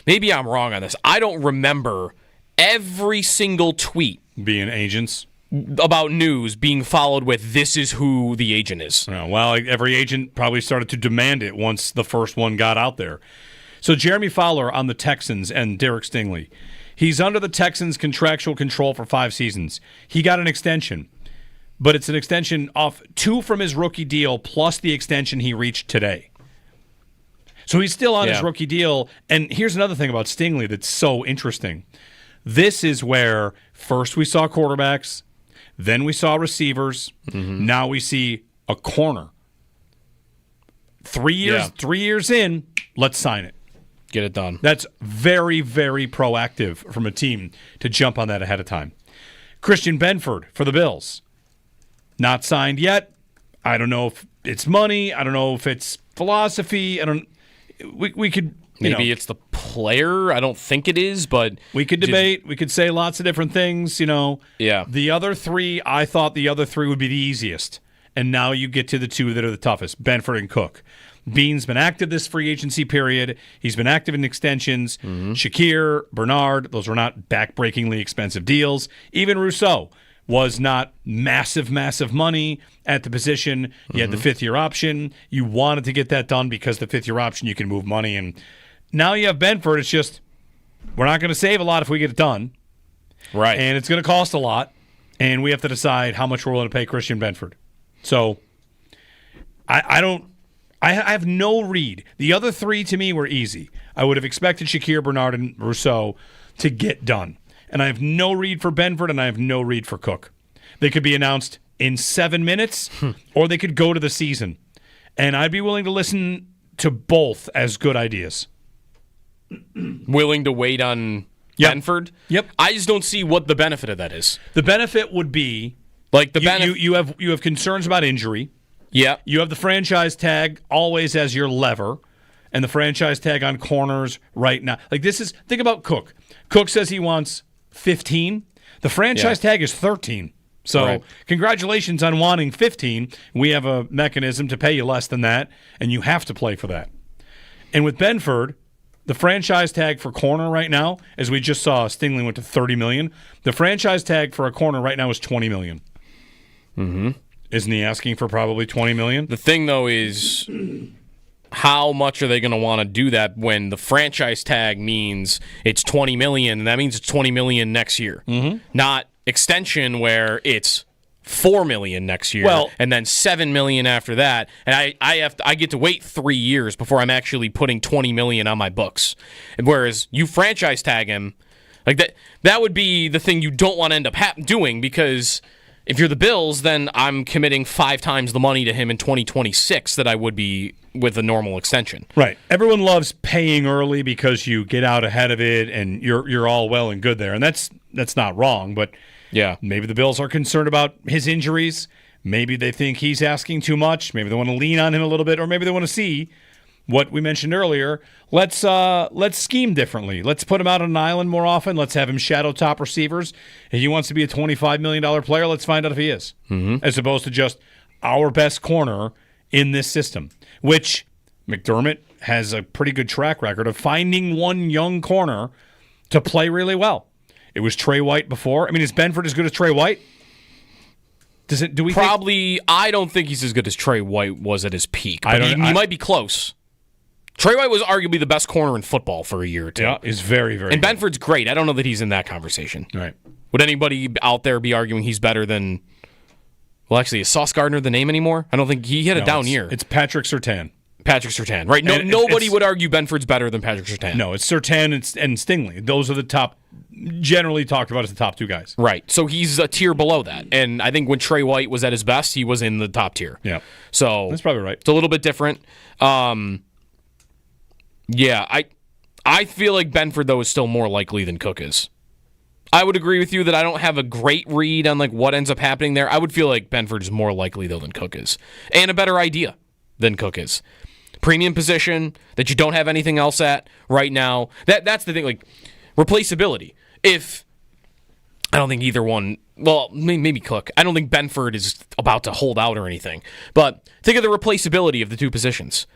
maybe I'm wrong on this. I don't remember every single tweet being agents about news being followed with, this is who the agent is. Well, every agent probably started to demand it once the first one got out there. So Jeremy Fowler on the Texans and Derek Stingley. He's under the Texans' contractual control for 5 seasons. He got an extension, but it's an extension off 2 from his rookie deal plus the extension he reached today. So he's still on his rookie deal. And here's another thing about Stingley that's so interesting. This is where first we saw quarterbacks, Then we saw receivers. Now we see a corner. 3 years, 3 years in, let's sign it. Get it done. That's very, very proactive from a team to jump on that ahead of time. Christian Benford for the Bills. Not signed yet. I don't know if it's money. I don't know if it's philosophy. We could... Maybe it's the player. I don't think it is, but... We could debate. We could say lots of different things, Yeah. The other three, I thought the other three would be the easiest. And now you get to the two that are the toughest, Benford and Cook. Bean's been active this free agency period. He's been active in extensions. Shakir, Bernard, those were not back-breakingly expensive deals. Even Rousseau was not massive, massive money at the position. You had the fifth-year option. You wanted to get that done because the fifth-year option, you can move money. And now you have Benford. It's just, we're not going to save a lot if we get it done. Right. And it's going to cost a lot. And we have to decide how much we're willing to pay Christian Benford. So I have no read. The other three to me were easy. I would have expected Shakir, Bernard, and Rousseau to get done. And I have no read for Benford, and I have no read for Cook. They could be announced in 7 minutes, or they could go to the season. And I'd be willing to listen to both as good ideas. Willing to wait on Benford? Yep. I just don't see what the benefit of that is. The benefit would be... Like the benefit... You have concerns about injury. Yeah. You have the franchise tag always as your lever, and the franchise tag on corners right now. Like this is... Think about Cook. Cook says he wants 15. The franchise tag is 13. So congratulations on wanting 15. We have a mechanism to pay you less than that, and you have to play for that. And with Benford, the franchise tag for corner right now, as we just saw, Stingley went to $30 million. The franchise tag for a corner right now is $20 million. Isn't he asking for probably $20 million? The thing, though, is how much are they going to want to do that when the franchise tag means it's $20 million, and that means it's $20 million next year. Not extension where it's $4 million next year, and then $7 million after that. And I get to wait 3 years before I'm actually putting $20 million on my books. And whereas you franchise tag him, like that would be the thing you don't want to end up doing, because if you're the Bills, then I'm committing 5 times the money to him in 2026 that I would be with a normal extension. Right. Everyone loves paying early because you get out ahead of it and you're all well and good there. And that's not wrong, but maybe the Bills are concerned about his injuries. Maybe they think he's asking too much. Maybe they want to lean on him a little bit, or maybe they want to see what we mentioned earlier. Let's scheme differently. Let's put him out on an island more often. Let's have him shadow top receivers. If he wants to be a $25 million player, let's find out if he is. As opposed to just our best corner in this system, which McDermott has a pretty good track record of finding one young corner to play really well. It was Trey White before. I mean, is Benford as good as Trey White? Do we probably? I don't think he's as good as Trey White was at his peak. But he might be close. Trey White was arguably the best corner in football for a year or two. Yeah, he's very, very And good. Benford's great. I don't know that he's in that conversation. Right. Would anybody out there be arguing he's better than... Well, actually, is Sauce Gardner the name anymore? I don't think he had a down year. It's Patrick Surtain. Patrick Surtain, right? Nobody would argue Benford's better than Patrick Surtain. No, it's Surtain and Stingley. Those are the top, generally talked about as the top two guys. Right. So he's a tier below that. And I think when Trey White was at his best, he was in the top tier. Yeah. So that's probably right. It's a little bit different. Yeah, I feel like Benford, though, is still more likely than Cook is. I would agree with you that I don't have a great read on like what ends up happening there. I would feel like Benford is more likely, though, than Cook is. And a better idea than Cook is. Premium position that you don't have anything else at right now. That's the thing, like replaceability. If I don't think either one, well, maybe Cook. I don't think Benford is about to hold out or anything. But think of the replaceability of the two positions.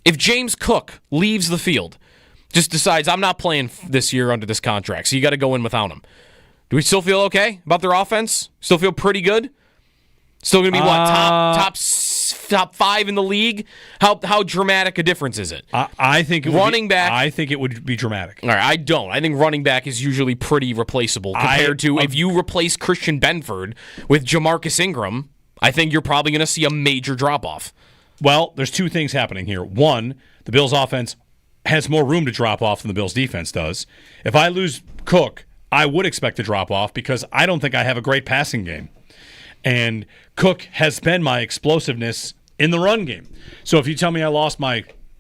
If James Cook leaves the field, just decides, I'm not playing this year under this contract, so you got to go in without him. Do we still feel okay about their offense? Still feel pretty good? Still going to be top 5 in the league? How dramatic a difference is it? I think running back. I think it would be dramatic. All right, I don't. I think running back is usually pretty replaceable compared to if you replace Christian Benford with Jamarcus Ingram. I think you're probably going to see a major drop off. Well, there's two things happening here. One, the Bills' offense has more room to drop off than the Bills' defense does. If I lose Cook, I would expect to drop off because I don't think I have a great passing game. And Cook has been my explosiveness in the run game. So if you tell me I lost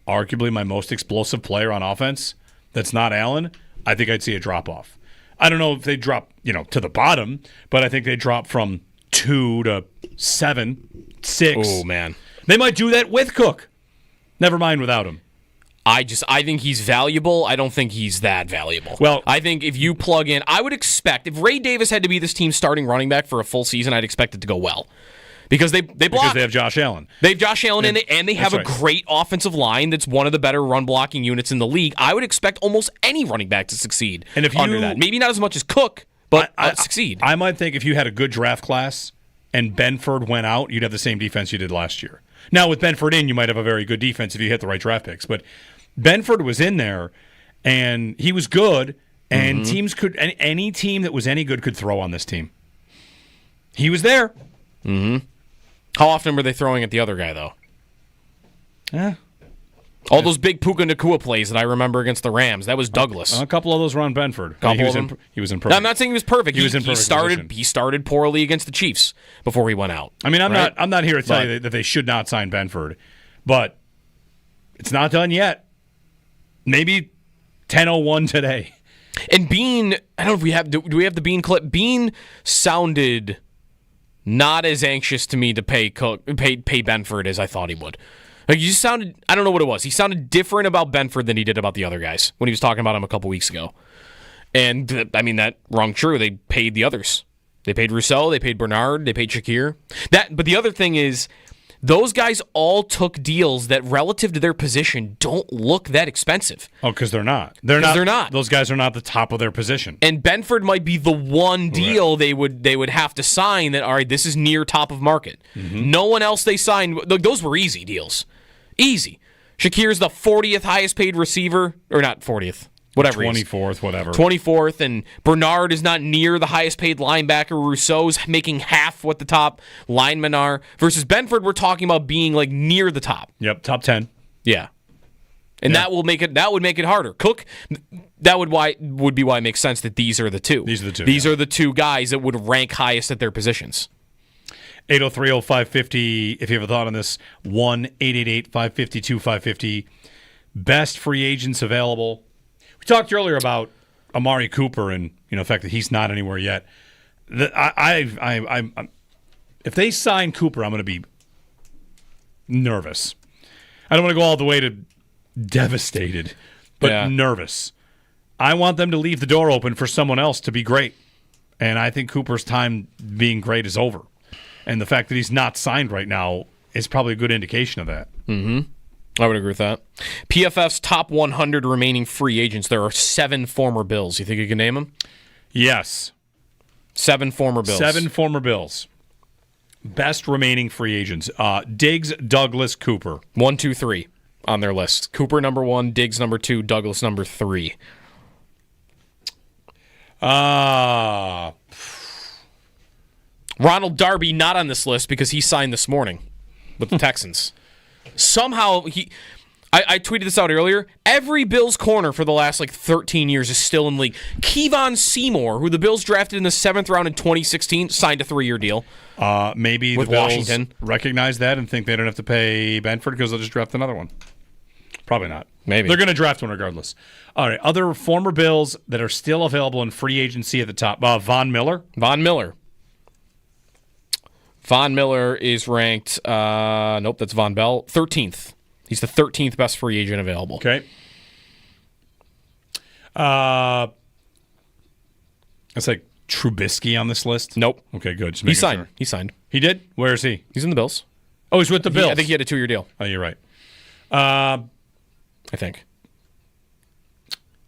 arguably my most explosive player on offense, that's not Allen, I think I'd see a drop-off. I don't know if they drop, to the bottom, but I think they drop from 2 to 7, 6. Oh, man. They might do that with Cook. Never mind without him. I think he's valuable. I don't think he's that valuable. Well, I think if you plug in, I would expect, if Ray Davis had to be this team's starting running back for a full season, I'd expect it to go well. Because they block. Because they have Josh Allen. They have Josh Allen, and they have a great offensive line that's one of the better run-blocking units in the league. I would expect almost any running back to succeed under that. Maybe not as much as Cook, but succeed. I might think if you had a good draft class and Benford went out, you'd have the same defense you did last year. Now, with Benford in, you might have a very good defense if you hit the right draft picks. But Benford was in there, and he was good, and teams could any team that was any good could throw on this team. He was there. Mm-hmm. How often were they throwing at the other guy, though? Yeah. All those big Puka Nacua plays that I remember against the Rams, that was Douglas. A couple of those were on Benford. He was imperfect. No, I'm not saying he was perfect. He was in perfect position. He started poorly against the Chiefs before he went out. I mean, I'm not here to tell you that they should not sign Benford, but it's not done yet. Maybe 10:01 today. And Bean, I don't know if we have. Do we have the Bean clip? Bean sounded not as anxious to me to pay Benford as I thought he would. Like, he just sounded, I don't know what it was. He sounded different about Benford than he did about the other guys when he was talking about him a couple weeks ago. And, I mean, that rung true. They paid the others. They paid Rousseau, they paid Bernard, they paid Shakir. But the other thing is, those guys all took deals that, relative to their position, don't look that expensive. Oh, because they're not. They're not. Those guys are not the top of their position. And Benford might be the one deal they would have to sign that, all right, this is near top of market. Mm-hmm. No one else they signed, those were easy deals. Easy. Shakir's the 40th highest paid receiver, or not 40th. Whatever. 24th, whatever. 24th, and Bernard is not near the highest paid linebacker. Rousseau's making half what the top linemen are. Versus Benford, we're talking about being like near the top. Yep, top 10. Yeah. And that would make it harder. Cook, that would be why it makes sense that these are the two. These are the two guys that would rank highest at their positions. 803-0550, if you have a thought on this, 1-888-552-550. Best free agents available. We talked earlier about Amari Cooper and the fact that he's not anywhere yet. If they sign Cooper, I'm going to be nervous. I don't want to go all the way to devastated, but nervous. I want them to leave the door open for someone else to be great, and I think Cooper's time being great is over. And the fact that he's not signed right now is probably a good indication of that. Mm-hmm. I would agree with that. PFF's top 100 remaining free agents. There are 7 former Bills. You think you can name them? Yes. 7 former Bills. 7 former Bills. Best remaining free agents. Diggs, Douglas, Cooper. 1, 2, 3 on their list. Cooper number 1, Diggs number 2, Douglas number 3. Ronald Darby not on this list because he signed this morning with the Texans. Somehow, I tweeted this out earlier, every Bills corner for the last 13 years is still in the league. Kevon Seymour, who the Bills drafted in the 7th round in 2016, signed a 3-year deal. Maybe with the Bills Washington recognize that and think they don't have to pay Benford because they'll just draft another one. Probably not. Maybe. They're going to draft one regardless. All right, other former Bills that are still available in free agency at the top. Von Miller. Von Miller is ranked, nope, that's Von Bell, 13th. He's the 13th best free agent available. Okay. It's like Trubisky on this list? Nope. Okay, good. He signed. He signed. He did? Where is he? He's in the Bills. Oh, he's with the Bills? I think he had a 2-year deal. Oh, you're right. I think.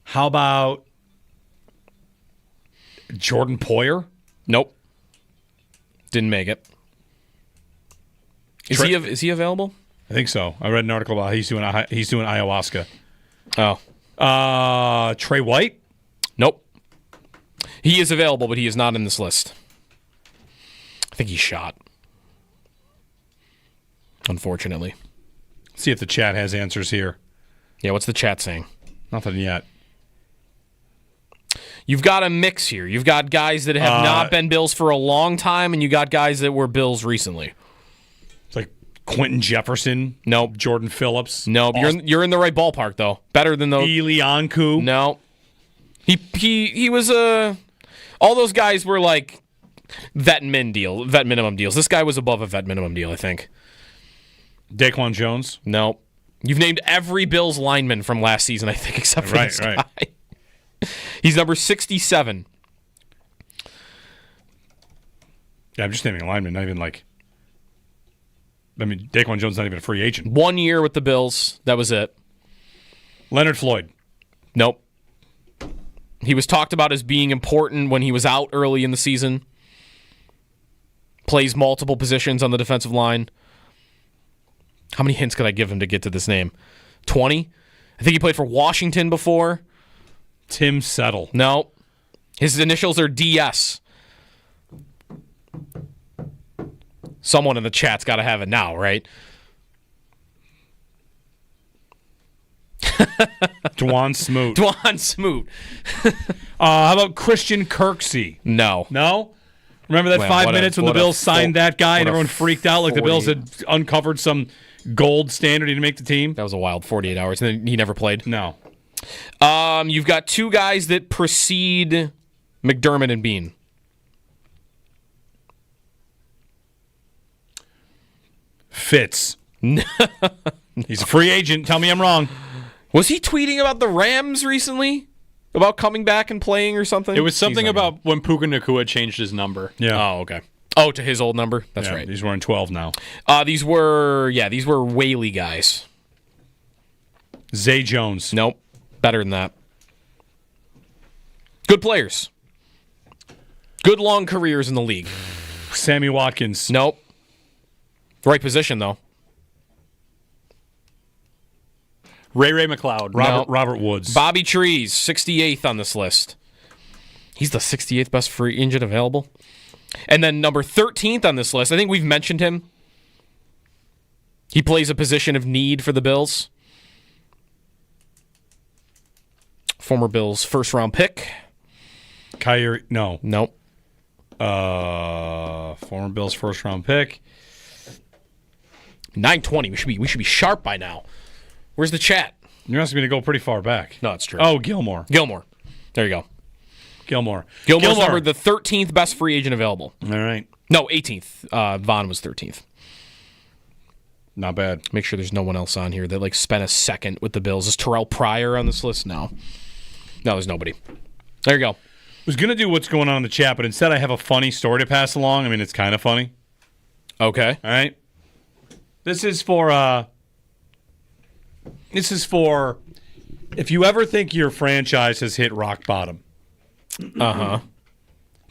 How about Jordan Poyer? Nope. Didn't make it. Is he available? I think so. I read an article about he's doing ayahuasca. Oh. Trey White? Nope. He is available, but he is not in this list. I think he's shot. Unfortunately. See if the chat has answers here. Yeah, what's the chat saying? Nothing yet. You've got a mix here. You've got guys that have not been Bills for a long time, and you got guys that were Bills recently. It's like Quentin Jefferson. Nope. Jordan Phillips. Nope. You're in the right ballpark, though. Better than those. Elianku. No. He was all those guys were like vet minimum deals. This guy was above a vet minimum deal, I think. Daquan Jones. No. You've named every Bills lineman from last season, I think, except for this guy. He's number 67. Yeah, I'm just naming a lineman, not even like... I mean, Daquan Jones not even a free agent. 1 year with the Bills. That was it. Leonard Floyd. Nope. He was talked about as being important when he was out early in the season. Plays multiple positions on the defensive line. How many hints could I give him to get to this name? 20? I think he played for Washington before. Tim Settle. No. His initials are DS. Someone in the chat's got to have it now, right? Dwan Smoot. Dwan Smoot. How about Christian Kirksey? No. No? Remember that 5 minutes when the Bills signed that guy and everyone freaked out like the Bills had uncovered some gold standard to make the team? That was a wild 48 hours. And then he never played? No. You've got two guys that precede McDermott and Bean. Fitz. He's a free agent. Tell me I'm wrong. Was he tweeting about the Rams recently? About coming back and playing or something? It was something about when Puka Nacua changed his number. Yeah. Oh, okay. Oh, to his old number? That's right. He's wearing 12 now. These were Whaley guys. Zay Jones. Nope. Better than that. Good players. Good long careers in the league. Sammy Watkins. Nope. Right position, though. Ray McLeod. Robert Woods. Bobby Trees, 68th on this list. He's the 68th best free agent available. And then number 13th on this list, I think we've mentioned him. He plays a position of need for the Bills. Former Bills first-round pick. Kyrie, no. Nope. Former Bills first-round pick. 9:20. We should be sharp by now. Where's the chat? You're asking me to go pretty far back. No, it's true. Oh, Gilmore. There you go. Gilmore's numbered the 13th best free agent available. All right. No, 18th. Vaughn was 13th. Not bad. Make sure there's no one else on here that spent a second with the Bills. Is Terrell Pryor on this list? No, there's nobody. There you go. I was going to do what's going on in the chat, but instead I have a funny story to pass along. I mean, it's kind of funny. Okay. All right. This is for if you ever think your franchise has hit rock bottom. Uh-huh.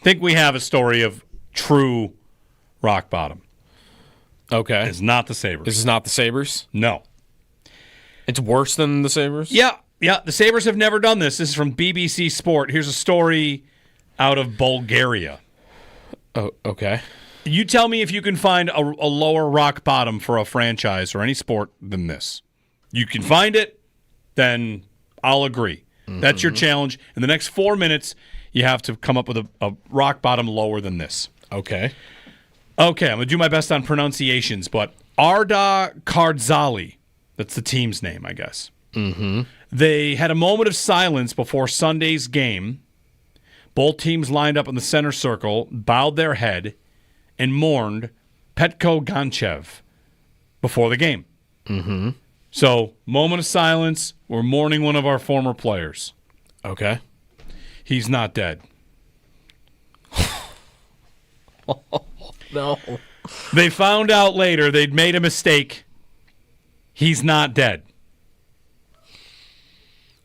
Think we have a story of true rock bottom. Okay. It's not the Sabres. This is not the Sabres? No. It's worse than the Sabres? Yeah. The Sabres have never done this. This is from BBC Sport. Here's a story out of Bulgaria. Oh, okay. You tell me if you can find a lower rock bottom for a franchise or any sport than this. You can find it, then I'll agree. Mm-hmm. That's your challenge. In the next 4 minutes, you have to come up with a rock bottom lower than this. Okay. Okay, I'm going to do my best on pronunciations, but Arda Kardzali, that's the team's name, I guess. Mm-hmm. They had a moment of silence before Sunday's game. Both teams lined up in the center circle, bowed their head, and mourned Petko Ganchev before the game. Mm-hmm. So, moment of silence. We're mourning one of our former players. Okay. He's not dead. No. They found out later they'd made a mistake. He's not dead.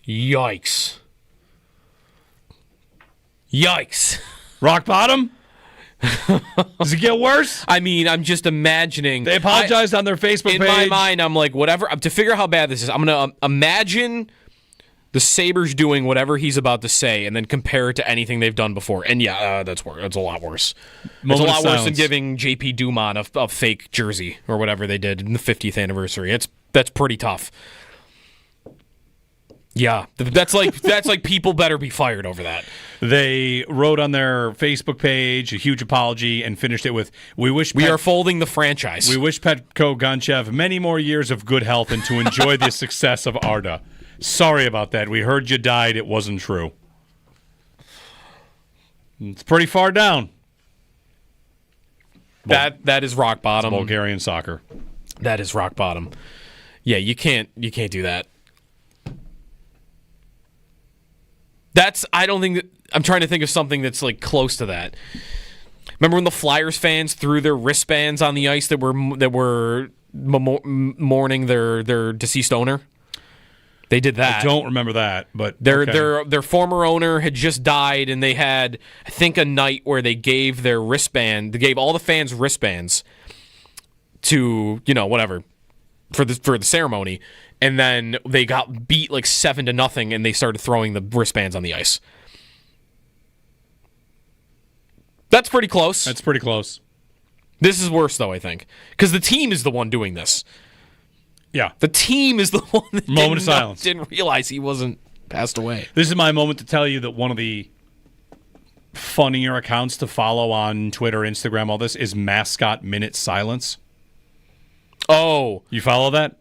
Yikes. Rock bottom? Does it get worse? I mean, I'm just imagining. They apologized on their Facebook page. In my mind, I'm like, whatever. To figure out how bad this is, I'm going to imagine the Sabres doing whatever he's about to say and then compare it to anything they've done before. And yeah, that's worse. That's a lot worse. It's a lot worse than giving JP Dumont a fake jersey or whatever they did in the 50th anniversary. That's pretty tough. Yeah, that's like people better be fired over that. They wrote on their Facebook page a huge apology and finished it with, we are folding the franchise. We wish Petko Gonchev many more years of good health and to enjoy the success of Arda. Sorry about that. We heard you died. It wasn't true. It's pretty far down. That is rock bottom. It's Bulgarian soccer. That is rock bottom. Yeah, you can't do that. I'm trying to think of something that's like close to that. Remember when the Flyers fans threw their wristbands on the ice that were mourning their deceased owner? They did that. I don't remember that, but their former owner had just died, and they had, I think, a night where they gave their wristband. They gave all the fans wristbands to whatever for the ceremony, and then they got beat like 7-0, and they started throwing the wristbands on the ice. That's pretty close. That's pretty close. This is worse, though, I think, because the team is the one doing this. Yeah. The team is the one that moment of silence. Didn't realize he wasn't passed away. This is my moment to tell you that one of the funnier accounts to follow on Twitter, Instagram, all this, is Mascot Minute Silence. Oh. You follow that?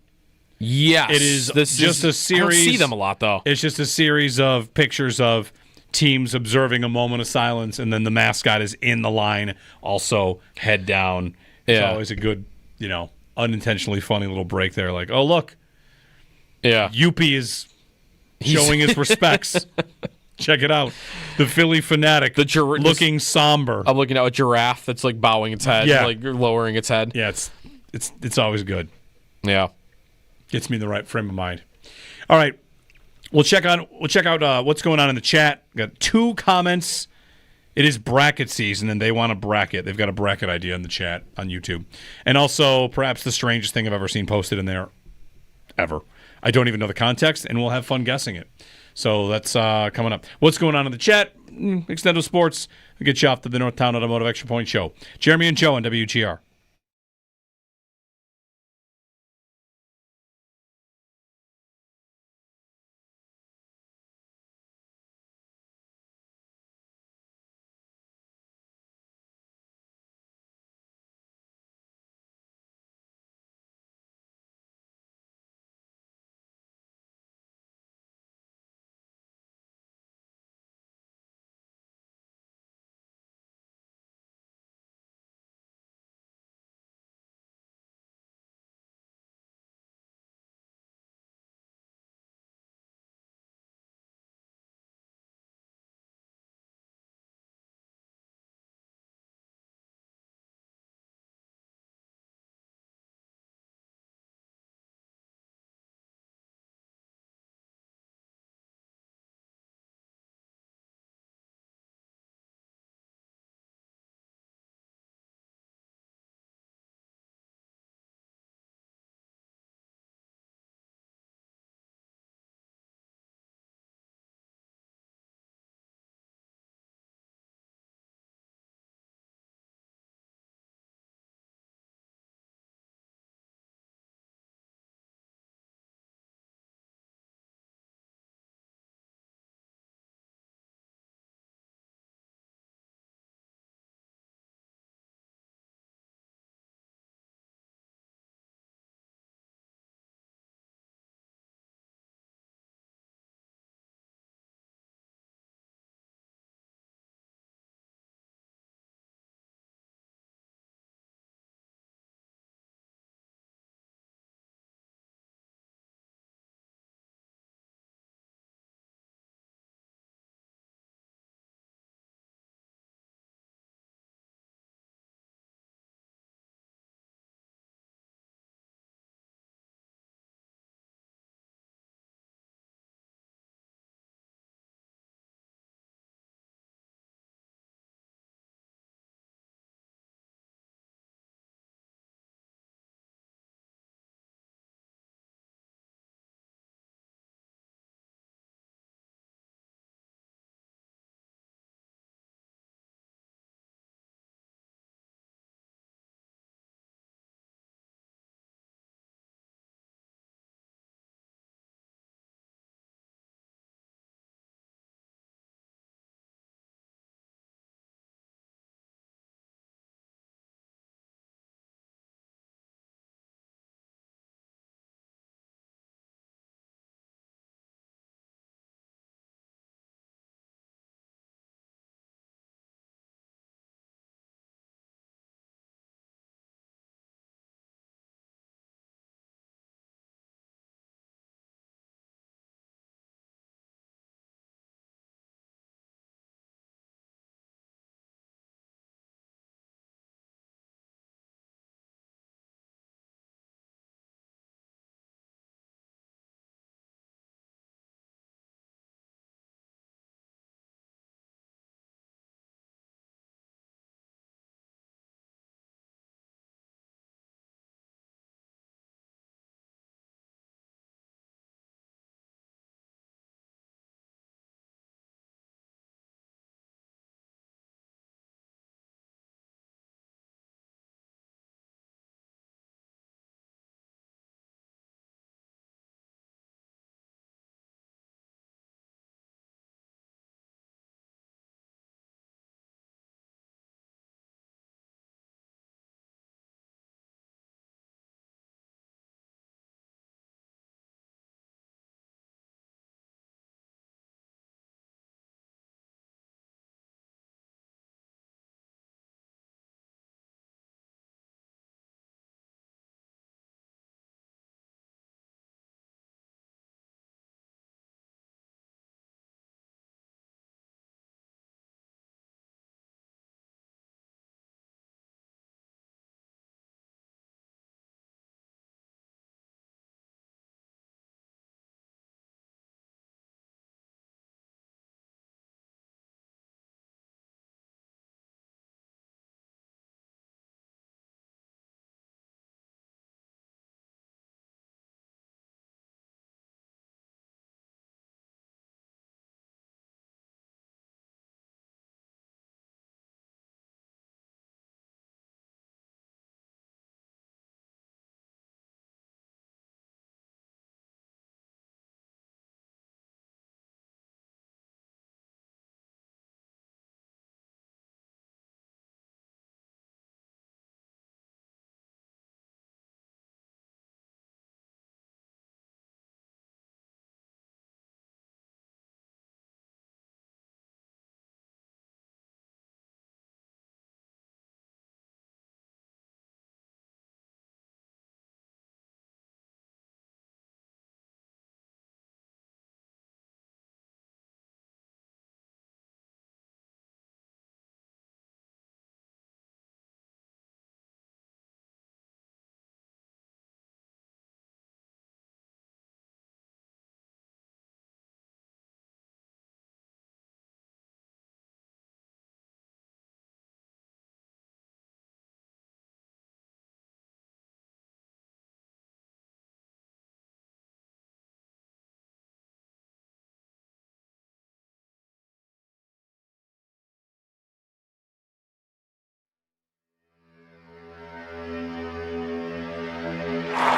Yes. It is just a series. I don't see them a lot, though. It's just a series of pictures of teams observing a moment of silence, and then the mascot is in the line, also head down. It's always a good, unintentionally funny little break there. Like, oh, look. Yeah. Youppi is showing his respects. Check it out. The Philly fanatic looking somber. I'm looking at a giraffe that's like bowing its head, like lowering its head. Yeah, it's always good. Yeah. Gets me in the right frame of mind. All right. We'll check out what's going on in the chat. Got 2 comments. It is bracket season, and they want a bracket. They've got a bracket idea in the chat on YouTube. And also, perhaps the strangest thing I've ever seen posted in there, ever. I don't even know the context, and we'll have fun guessing it. So that's coming up. What's going on in the chat? Extendo Sports. We'll get you off to the Northtown Automotive Extra Point Show. Jeremy and Joe on WGR.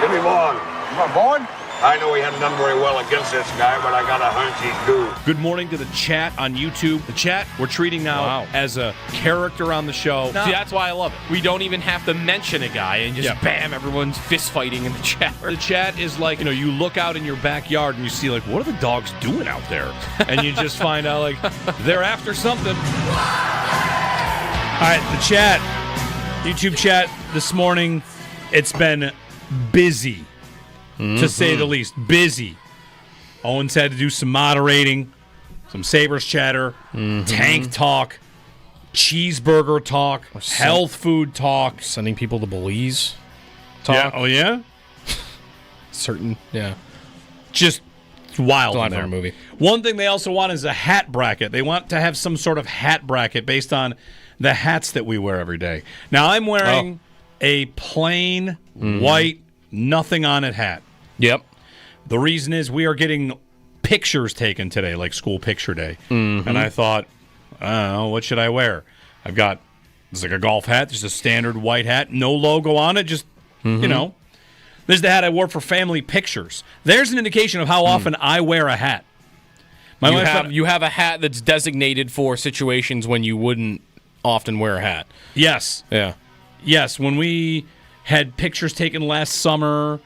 Give me Vaughn. You want Vaughn? I know he hadn't done very well against this guy, but I got a hunch he'd do. Good morning to the chat on YouTube. The chat we're treating now as a character on the show. See, that's why I love it. We don't even have to mention a guy and just bam, everyone's fist fighting in the chat. The chat is like, you look out in your backyard and you see, like, what are the dogs doing out there? And you just find out, like, they're after something. All right, the chat, YouTube chat this morning, it's been busy. To say the least. Busy. Owens had to do some moderating, some Sabres chatter, tank talk, cheeseburger talk, health food talk. Sending people to Belize talk. Yeah. Oh, yeah? Just wild in there. Movie. One thing they also want is a hat bracket. They want to have some sort of hat bracket based on the hats that we wear every day. Now, I'm wearing a plain white, nothing on it hat. Yep. The reason is we are getting pictures taken today, like school picture day. And I thought, I don't know, what should I wear? It's like a golf hat, just a standard white hat, no logo on it, just, This is the hat I wore for family pictures. There's an indication of how often I wear a hat. You have a hat that's designated for situations when you wouldn't often wear a hat. Yes. Yeah. Yes, when we had pictures taken last summer...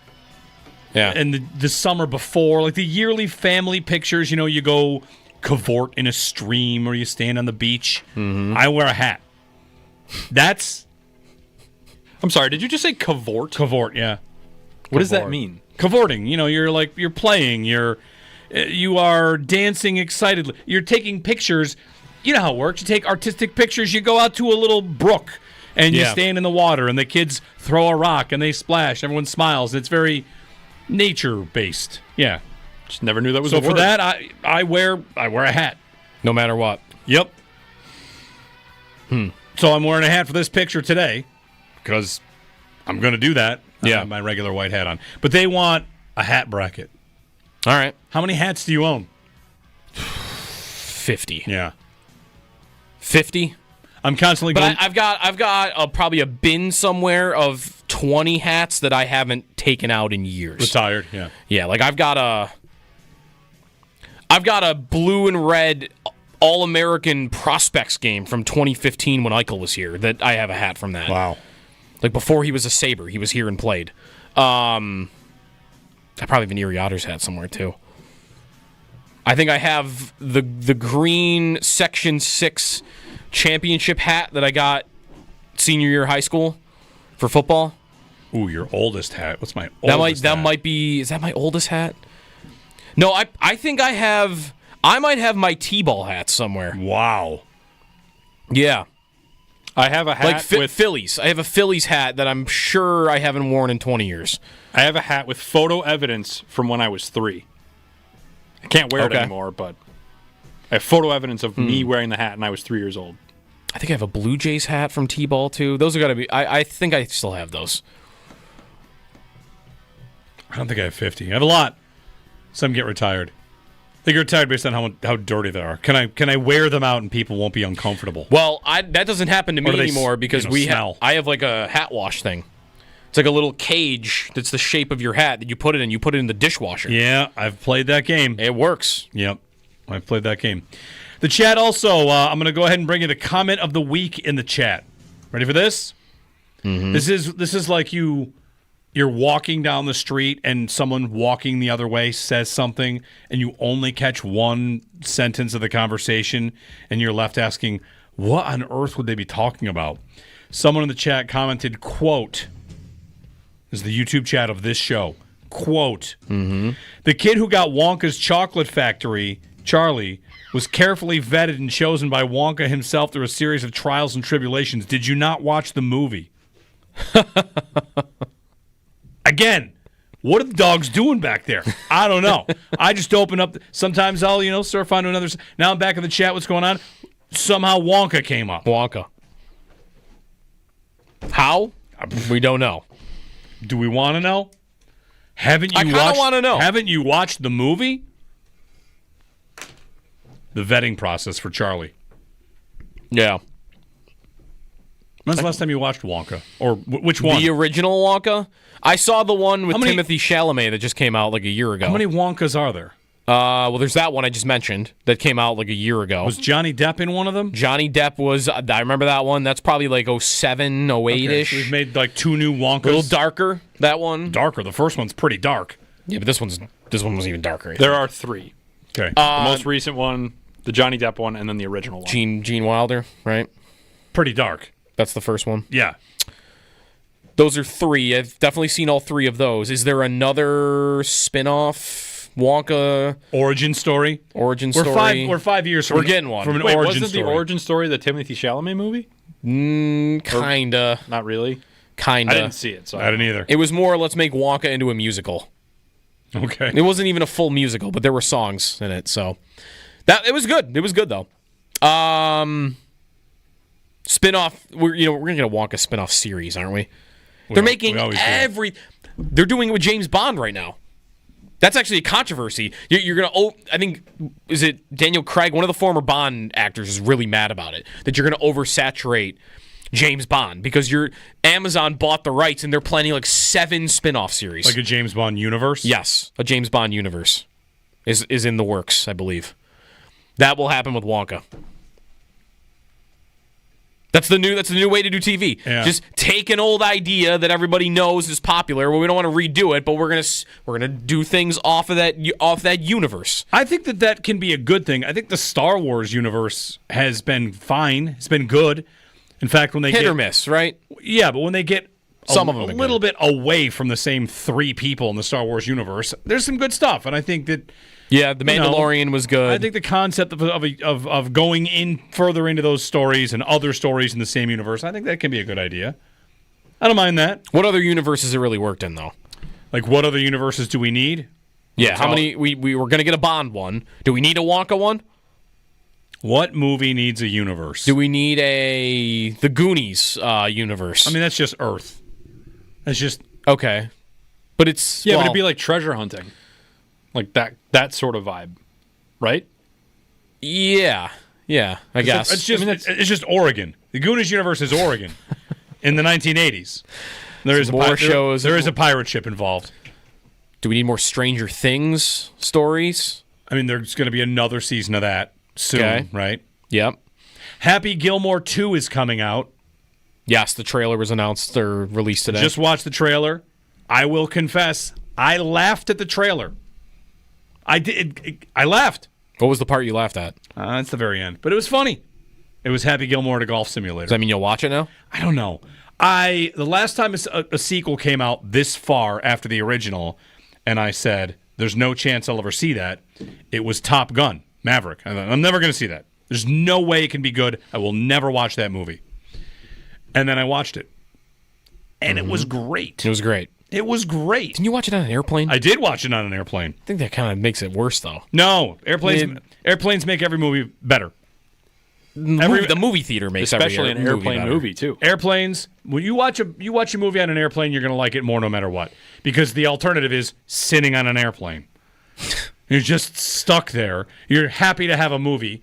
Yeah. And the summer before, like the yearly family pictures, you go cavort in a stream or you stand on the beach. I wear a hat. I'm sorry, did you just say cavort? Cavort, yeah. What does that mean? Cavorting. You're playing, you are dancing excitedly. You're taking pictures. You know how it works. You take artistic pictures, you go out to a little brook and you stand in the water and the kids throw a rock and they splash. Everyone smiles. It's very nature-based. Yeah. Just never knew that was so a word. for that, I wear a hat. No matter what. Yep. So I'm wearing a hat for this picture today because I'm going to do that. I have my regular white hat on. But they want a hat bracket. All right. How many hats do you own? 50. Yeah. 50? I'm constantly going... I've got probably a bin somewhere of 20 hats that I haven't taken out in years. Retired, yeah. Yeah, like I've got a blue and red All-American Prospects game from 2015 when Eichel was here that I have a hat from that. Wow. Like before he was a Sabre, he was here and played. I probably have an Erie Otters hat somewhere too. I think I have the green Section 6 championship hat that I got senior year of high school for football. Ooh, your oldest hat. What's my oldest hat? That might be... Is that my oldest hat? No, I think I might have my T-ball hat somewhere. Wow. Yeah. I have a hat with... Phillies. I have a Phillies hat that I'm sure I haven't worn in 20 years. I have a hat with photo evidence from when I was 3. I can't wear it anymore, but I have photo evidence of me wearing the hat and I was 3 years old. I think I have a Blue Jays hat from T-ball, too. Those are got to be... I think I still have those. I don't think I have 50. I have a lot. Some get retired. They get retired based on how dirty they are. Can I wear them out and people won't be uncomfortable? Well, that doesn't happen to me anymore because I have like a hat wash thing. It's like a little cage that's the shape of your hat that you put it in. You put it in the dishwasher. Yeah, I've played that game. It works. Yep, I've played that game. The chat also, I'm going to go ahead and bring you the comment of the week in the chat. Ready for this? Mm-hmm. This is like you're walking down the street and someone walking the other way says something and you only catch one sentence of the conversation and you're left asking, what on earth would they be talking about? Someone in the chat commented, quote, this is the YouTube chat of this show, quote, the kid who got Wonka's chocolate factory, Charlie, was carefully vetted and chosen by Wonka himself through a series of trials and tribulations. Did you not watch the movie? Again, what are the dogs doing back there? I don't know. I just open up. Sometimes I'll, surf onto another. Now I'm back in the chat. What's going on? Somehow Wonka came up. Wonka. How? We don't know. Do we want to know? Haven't you I kind of want to know. Haven't you watched the movie? The vetting process for Charlie. Yeah. When's the last time you watched Wonka? Or which one? The original Wonka? I saw the one with How many- Timothy Chalamet that just came out like a year ago. How many Wonkas are there? Well, there's that one I just mentioned that came out like a year ago. Was Johnny Depp in one of them? Johnny Depp was, I remember that one. That's probably like 07, 08-ish. So we've made like 2 new Wonkas. A little darker, that one. Darker. The first one's pretty dark. Yeah, but this one was even darker. There are 3. Okay. The most recent one, the Johnny Depp one, and then the original one. Gene Wilder, right? Pretty dark. That's the first one. Yeah. Those are 3. I've definitely seen all 3 of those. Is there another spin-off Wonka origin story? We're 5 years from We're getting one. From an Wait, origin wasn't story. the origin story the Timothy Chalamet movie? Kinda. Not really. Kinda. I didn't see it, so I didn't either. It was more, let's make Wonka into a musical. Okay. It wasn't even a full musical, but there were songs in it, so it was good. It was good though. Spin-off. We're gonna get a Wonka spin-off series, aren't we? They're making They're doing it with James Bond right now. That's actually a controversy. You're gonna. I think is it Daniel Craig, one of the former Bond actors, is really mad about it. That you're gonna oversaturate James Bond because Amazon bought the rights and they're planning like 7 spin-off series. Like a James Bond universe? Yes, a James Bond universe is in the works, I believe. That will happen with Wonka. That's the new way to do TV. Yeah. Just take an old idea that everybody knows is popular. Well, we don't want to redo it, but we're gonna do things off that universe. I think that can be a good thing. I think the Star Wars universe has been fine. It's been good. In fact, when they Hit get or miss, right? Yeah, but when they get Some of them a are little bit away from the same 3 people in the Star Wars universe, there's some good stuff, and I think that. Yeah, The Mandalorian was good. I think the concept of going in further into those stories and other stories in the same universe, I think that can be a good idea. I don't mind that. What other universes it really worked in, though? Like, what other universes do we need? Yeah, how many? We were going to get a Bond one. Do we need a Wonka one? What movie needs a universe? Do we need the Goonies universe? I mean, that's just Earth. That's just... Okay. But it's... Yeah, but it'd be like treasure hunting. Like that sort of vibe, right? Yeah, I guess. It's just Oregon. The Goonies universe is Oregon in the 1980s. There is a pirate ship involved. Do we need more Stranger Things stories? I mean, there's going to be another season of that soon, right? Yep. Happy Gilmore 2 is coming out. Yes, the trailer was announced or released today. Just watched the trailer. I will confess, I laughed at the trailer. I did. I laughed. What was the part you laughed at? It's the very end, but it was funny. It was Happy Gilmore at a golf simulator. Does that mean you'll watch it now? I don't know. The last time a sequel came out this far after the original, and I said, "There's no chance I'll ever see that." It was Top Gun, Maverick. I'm never going to see that. There's no way it can be good. I will never watch that movie. And then I watched it, and it was great. It was great. It was great. Didn't you watch it on an airplane? I did watch it on an airplane. I think that kind of makes it worse, though. No, airplanes make every movie better. The movie theater makes especially every an airplane better. movie too. Airplanes. When you watch a movie on an airplane, you're going to like it more no matter what, because the alternative is sitting on an airplane. You're just stuck there. You're happy to have a movie.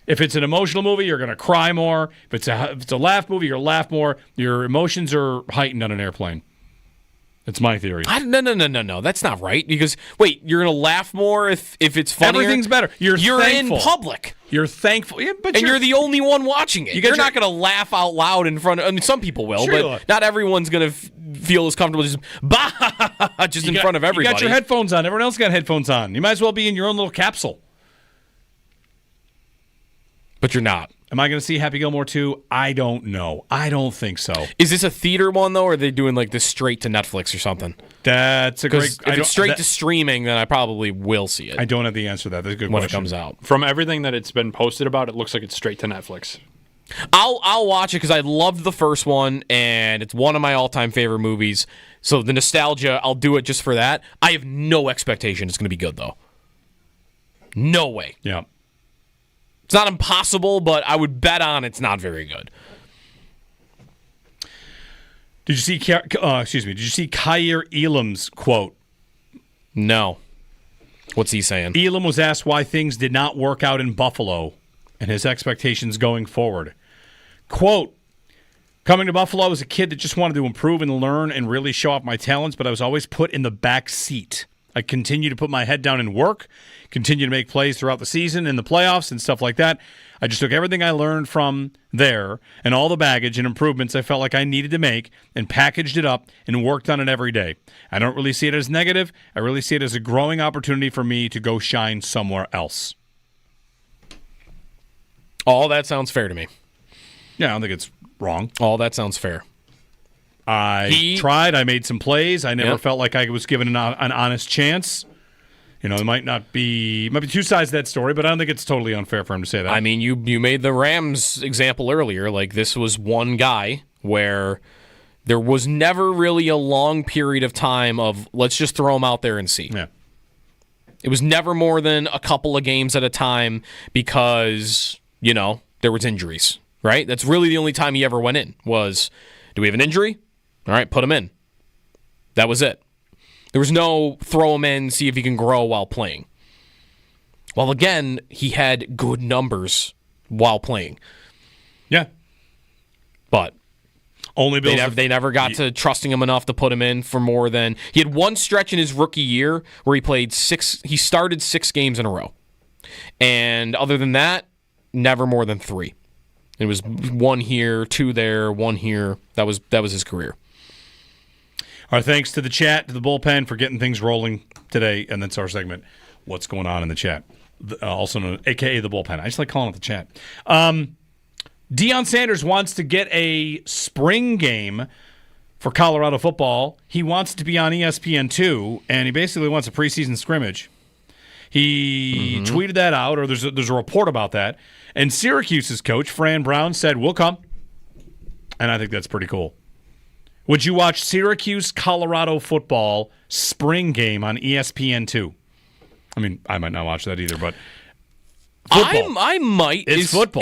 If it's an emotional movie, you're going to cry more. If it's a laugh movie, you'll laugh more. Your emotions are heightened on an airplane. That's my theory. No. That's not right. Because wait, you're gonna laugh more if it's funnier. Everything's better. You're thankful. In public. You're thankful, and you're the only one watching it. You're not gonna laugh out loud in front of. I mean, some people will, but not everyone's gonna feel as comfortable just in front of everybody. You got your headphones on. Everyone else got headphones on. You might as well be in your own little capsule. But you're not. Am I going to see Happy Gilmore 2? I don't know. I don't think so. Is this a theater one, though, or are they doing like this straight to Netflix or something? That's a great... If it's straight to streaming, then I probably will see it. I don't have the answer to that. That's a good when question. It comes out. From everything that it's been posted about, it looks like it's straight to Netflix. I'll watch it because I loved the first one, and it's one of my all-time favorite movies. So the nostalgia, I'll do it just for that. I have no expectation it's going to be good, though. No way. Yeah. It's not impossible, but I would bet on it's not very good. Did you see? Did you see Kyer Elam's quote? No. What's he saying? Elam was asked why things did not work out in Buffalo and his expectations going forward. Quote: Coming to Buffalo, I was a kid that just wanted to improve and learn and really show off my talents, but I was always put in the back seat. I continued to put my head down and work, continue to make plays throughout the season and the playoffs and stuff like that. I just took everything I learned from there and all the baggage and improvements I felt like I needed to make and packaged it up and worked on it every day. I don't really see it as negative. I really see it as a growing opportunity for me to go shine somewhere else. All that sounds fair to me. Yeah, I don't think it's wrong. All that sounds fair. I tried. I made some plays. I never felt like I was given an honest chance. It might be two sides to that story, but I don't think it's totally unfair for him to say that. I mean, you made the Rams example earlier. Like, this was one guy where there was never really a long period of time of, let's just throw him out there and see. Yeah. It was never more than a couple of games at a time because, there was injuries, right? That's really the only time he ever went in was, do we have an injury? All right, put him in. That was it. There was no throw him in, see if he can grow while playing. Well, again, he had good numbers while playing. Yeah. But only they never got to trusting him enough to put him in for more than... He had one stretch in his rookie year where he started 6 games in a row. And other than that, never more than 3. It was 1 here, 2 there, 1 here. That was his career. Our thanks to the chat, to the bullpen for getting things rolling today, and that's our segment, What's Going On in the Chat, also known, a.k.a. the bullpen. I just like calling it the chat. Deion Sanders wants to get a spring game for Colorado football. He wants to be on ESPN2, and he basically wants a preseason scrimmage. He tweeted that out, or there's a report about that, and Syracuse's coach, Fran Brown, said, we'll come, and I think that's pretty cool. Would you watch Syracuse, Colorado football spring game on ESPN2? I mean, I might not watch that either, but football. I might. It's football.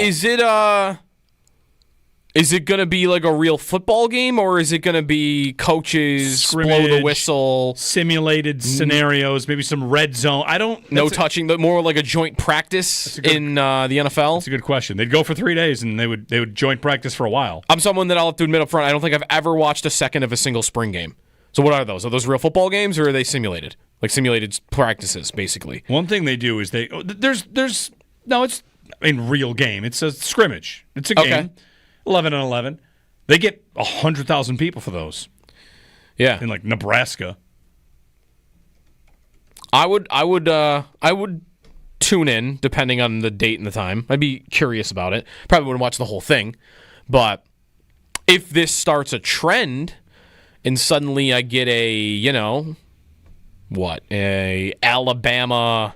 Is it going to be like a real football game, or is it going to be coaches blow the whistle, simulated scenarios, maybe some red zone? Touching, but more like a joint practice in the NFL? That's a good question. They'd go for 3 days, and they would joint practice for a while. I'm someone that I'll have to admit up front, I don't think I've ever watched a second of a single spring game. So what are those? Are those real football games, or are they simulated? Like simulated practices, basically. One thing they do is it's real game. It's a scrimmage. It's a game. Okay. 11 and 11. They get 100,000 people for those. Yeah. In like Nebraska. I would tune in depending on the date and the time. I'd be curious about it. Probably wouldn't watch the whole thing. But if this starts a trend and suddenly I get a Alabama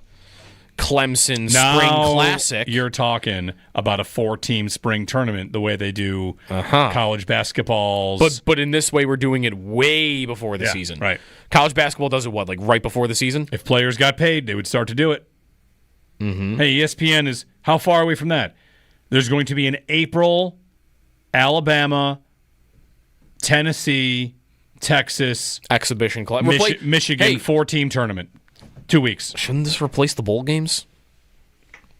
Clemson Spring Classic. You're talking about a 4-team spring tournament the way they do college basketballs. But in this way, we're doing it way before the season. Right. College basketball does it, like right before the season? If players got paid, they would start to do it. Mm-hmm. Hey, ESPN is how far away from that? There's going to be an April, Alabama, Tennessee, Texas exhibition club. Michigan 4-team tournament. 2 weeks. Shouldn't this replace the bowl games?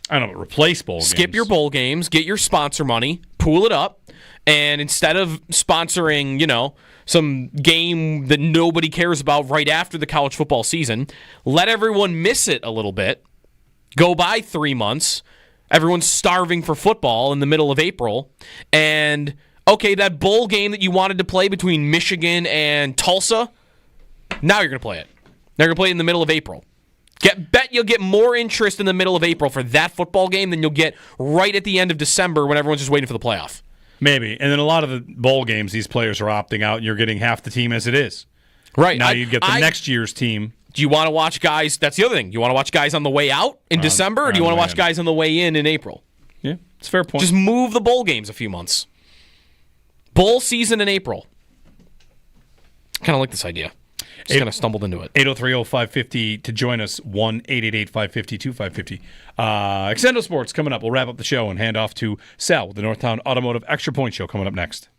I don't know, replace bowl games. Skip your bowl games, get your sponsor money, pool it up, and instead of sponsoring, some game that nobody cares about right after the college football season, let everyone miss it a little bit. Go by 3 months. Everyone's starving for football in the middle of April. And, okay, that bowl game that you wanted to play between Michigan and Tulsa, now you're going to play it. Now you're going to play it in the middle of April. Bet you'll get more interest in the middle of April for that football game than you'll get right at the end of December when everyone's just waiting for the playoff. Maybe. And then a lot of the bowl games, these players are opting out, and you're getting half the team as it is. Right. Now you get the next year's team. Do you want to watch guys? That's the other thing. Do you want to watch guys on the way out in December, or do you want to watch guys on the way in April? Yeah, it's a fair point. Just move the bowl games a few months. Bowl season in April. Kind of like this idea. Just kind of stumbled into it. 803-0550 to join us. 1-888-550-2550. Extendo Sports coming up. We'll wrap up the show and hand off to Sal with the Northtown Automotive Extra Point Show coming up next.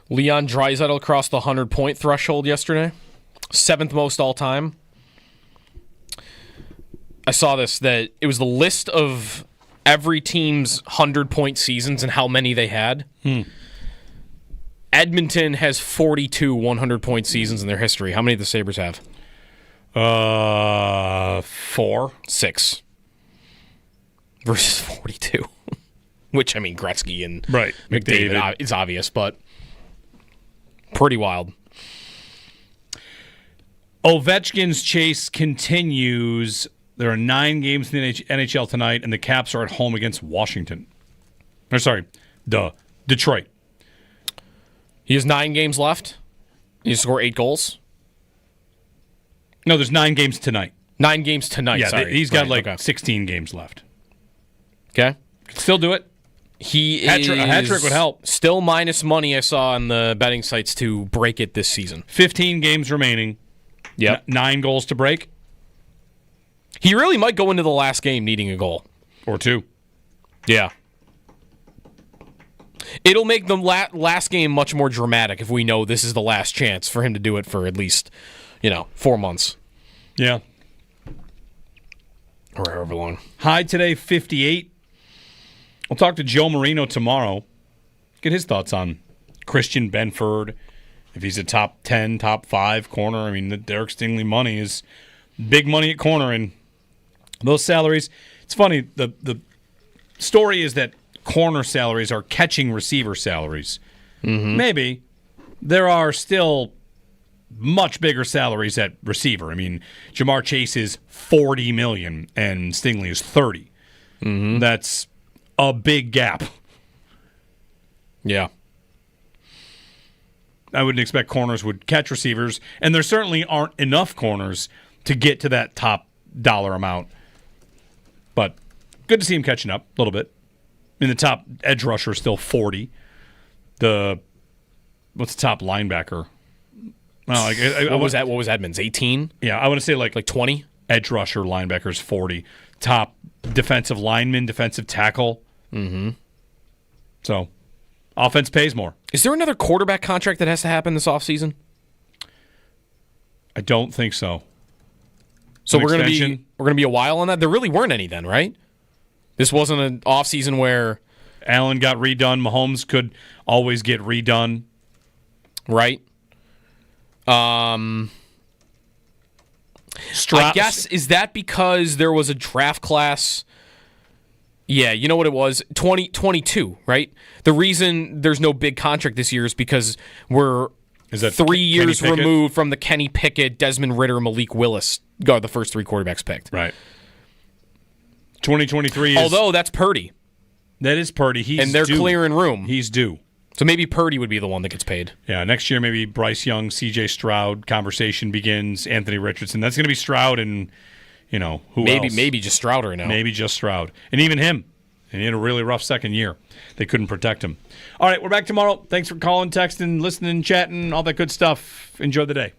Leon Draisaitl crossed the 100-point threshold yesterday. 7th most all-time. I saw this, that it was the list of every team's 100-point seasons and how many they had. Edmonton has 42 100-point seasons in their history. How many do the Sabres have? 4. 6. Versus 42. Which, I mean, Gretzky and right. McDavid, it's obvious, but pretty wild. Ovechkin's chase continues. There are 9 games in the NHL tonight, and the Caps are at home against Washington. Detroit. He has 9 games left. He has to score 8 goals. No, there's 9 games tonight. 9 games tonight, yeah, sorry. He's got 16 games left. Okay. Could still do it. A hat trick would help. Still minus money I saw on the betting sites to break it this season. 15 games remaining. Yep. 9 goals to break. He really might go into the last game needing a goal. Or 2. Yeah. It'll make the last game much more dramatic if we know this is the last chance for him to do it for at least, 4 months. Yeah. Or however long. High today, 58. We'll talk to Joe Marino tomorrow. Get his thoughts on Christian Benford. If he's a top 10, top 5 corner. I mean, the Derek Stingley money is big money at corner. And those salaries, it's funny, the story is that corner salaries are catching receiver salaries. Mm-hmm. Maybe. There are still much bigger salaries at receiver. I mean, Jamar Chase is $40 million and Stingley is $30. Mm-hmm. That's a big gap. Yeah. I wouldn't expect corners would catch receivers, and there certainly aren't enough corners to get to that top dollar amount. But good to see him catching up a little bit. I mean, the top edge rusher is still 40. What's the top linebacker? What was that? What was Edmonds? 18? Yeah, I want to say like 20. Edge rusher linebacker is 40. Top defensive lineman, defensive tackle. Mm-hmm. So, offense pays more. Is there another quarterback contract that has to happen this offseason? I don't think so. So we're gonna be a while on that. There really weren't any then, right? This wasn't an offseason where Allen got redone. Mahomes could always get redone, right? I guess, is that because there was a draft class? Yeah, you know what it was? 2022, right? The reason there's no big contract this year is because we're 3 years removed from the Kenny Pickett, Desmond Ridder, Malik Willis, the first 3 quarterbacks picked. Right. 2023 is... Although that's Purdy. That is Purdy. And they're clearing room. He's due. So maybe Purdy would be the one that gets paid. Yeah, next year maybe Bryce Young, C.J. Stroud conversation begins, Anthony Richardson. That's going to be Stroud and, who else? Maybe just Stroud right now. Maybe just Stroud. And even him. And he had a really rough second year. They couldn't protect him. All right, we're back tomorrow. Thanks for calling, texting, listening, chatting, all that good stuff. Enjoy the day.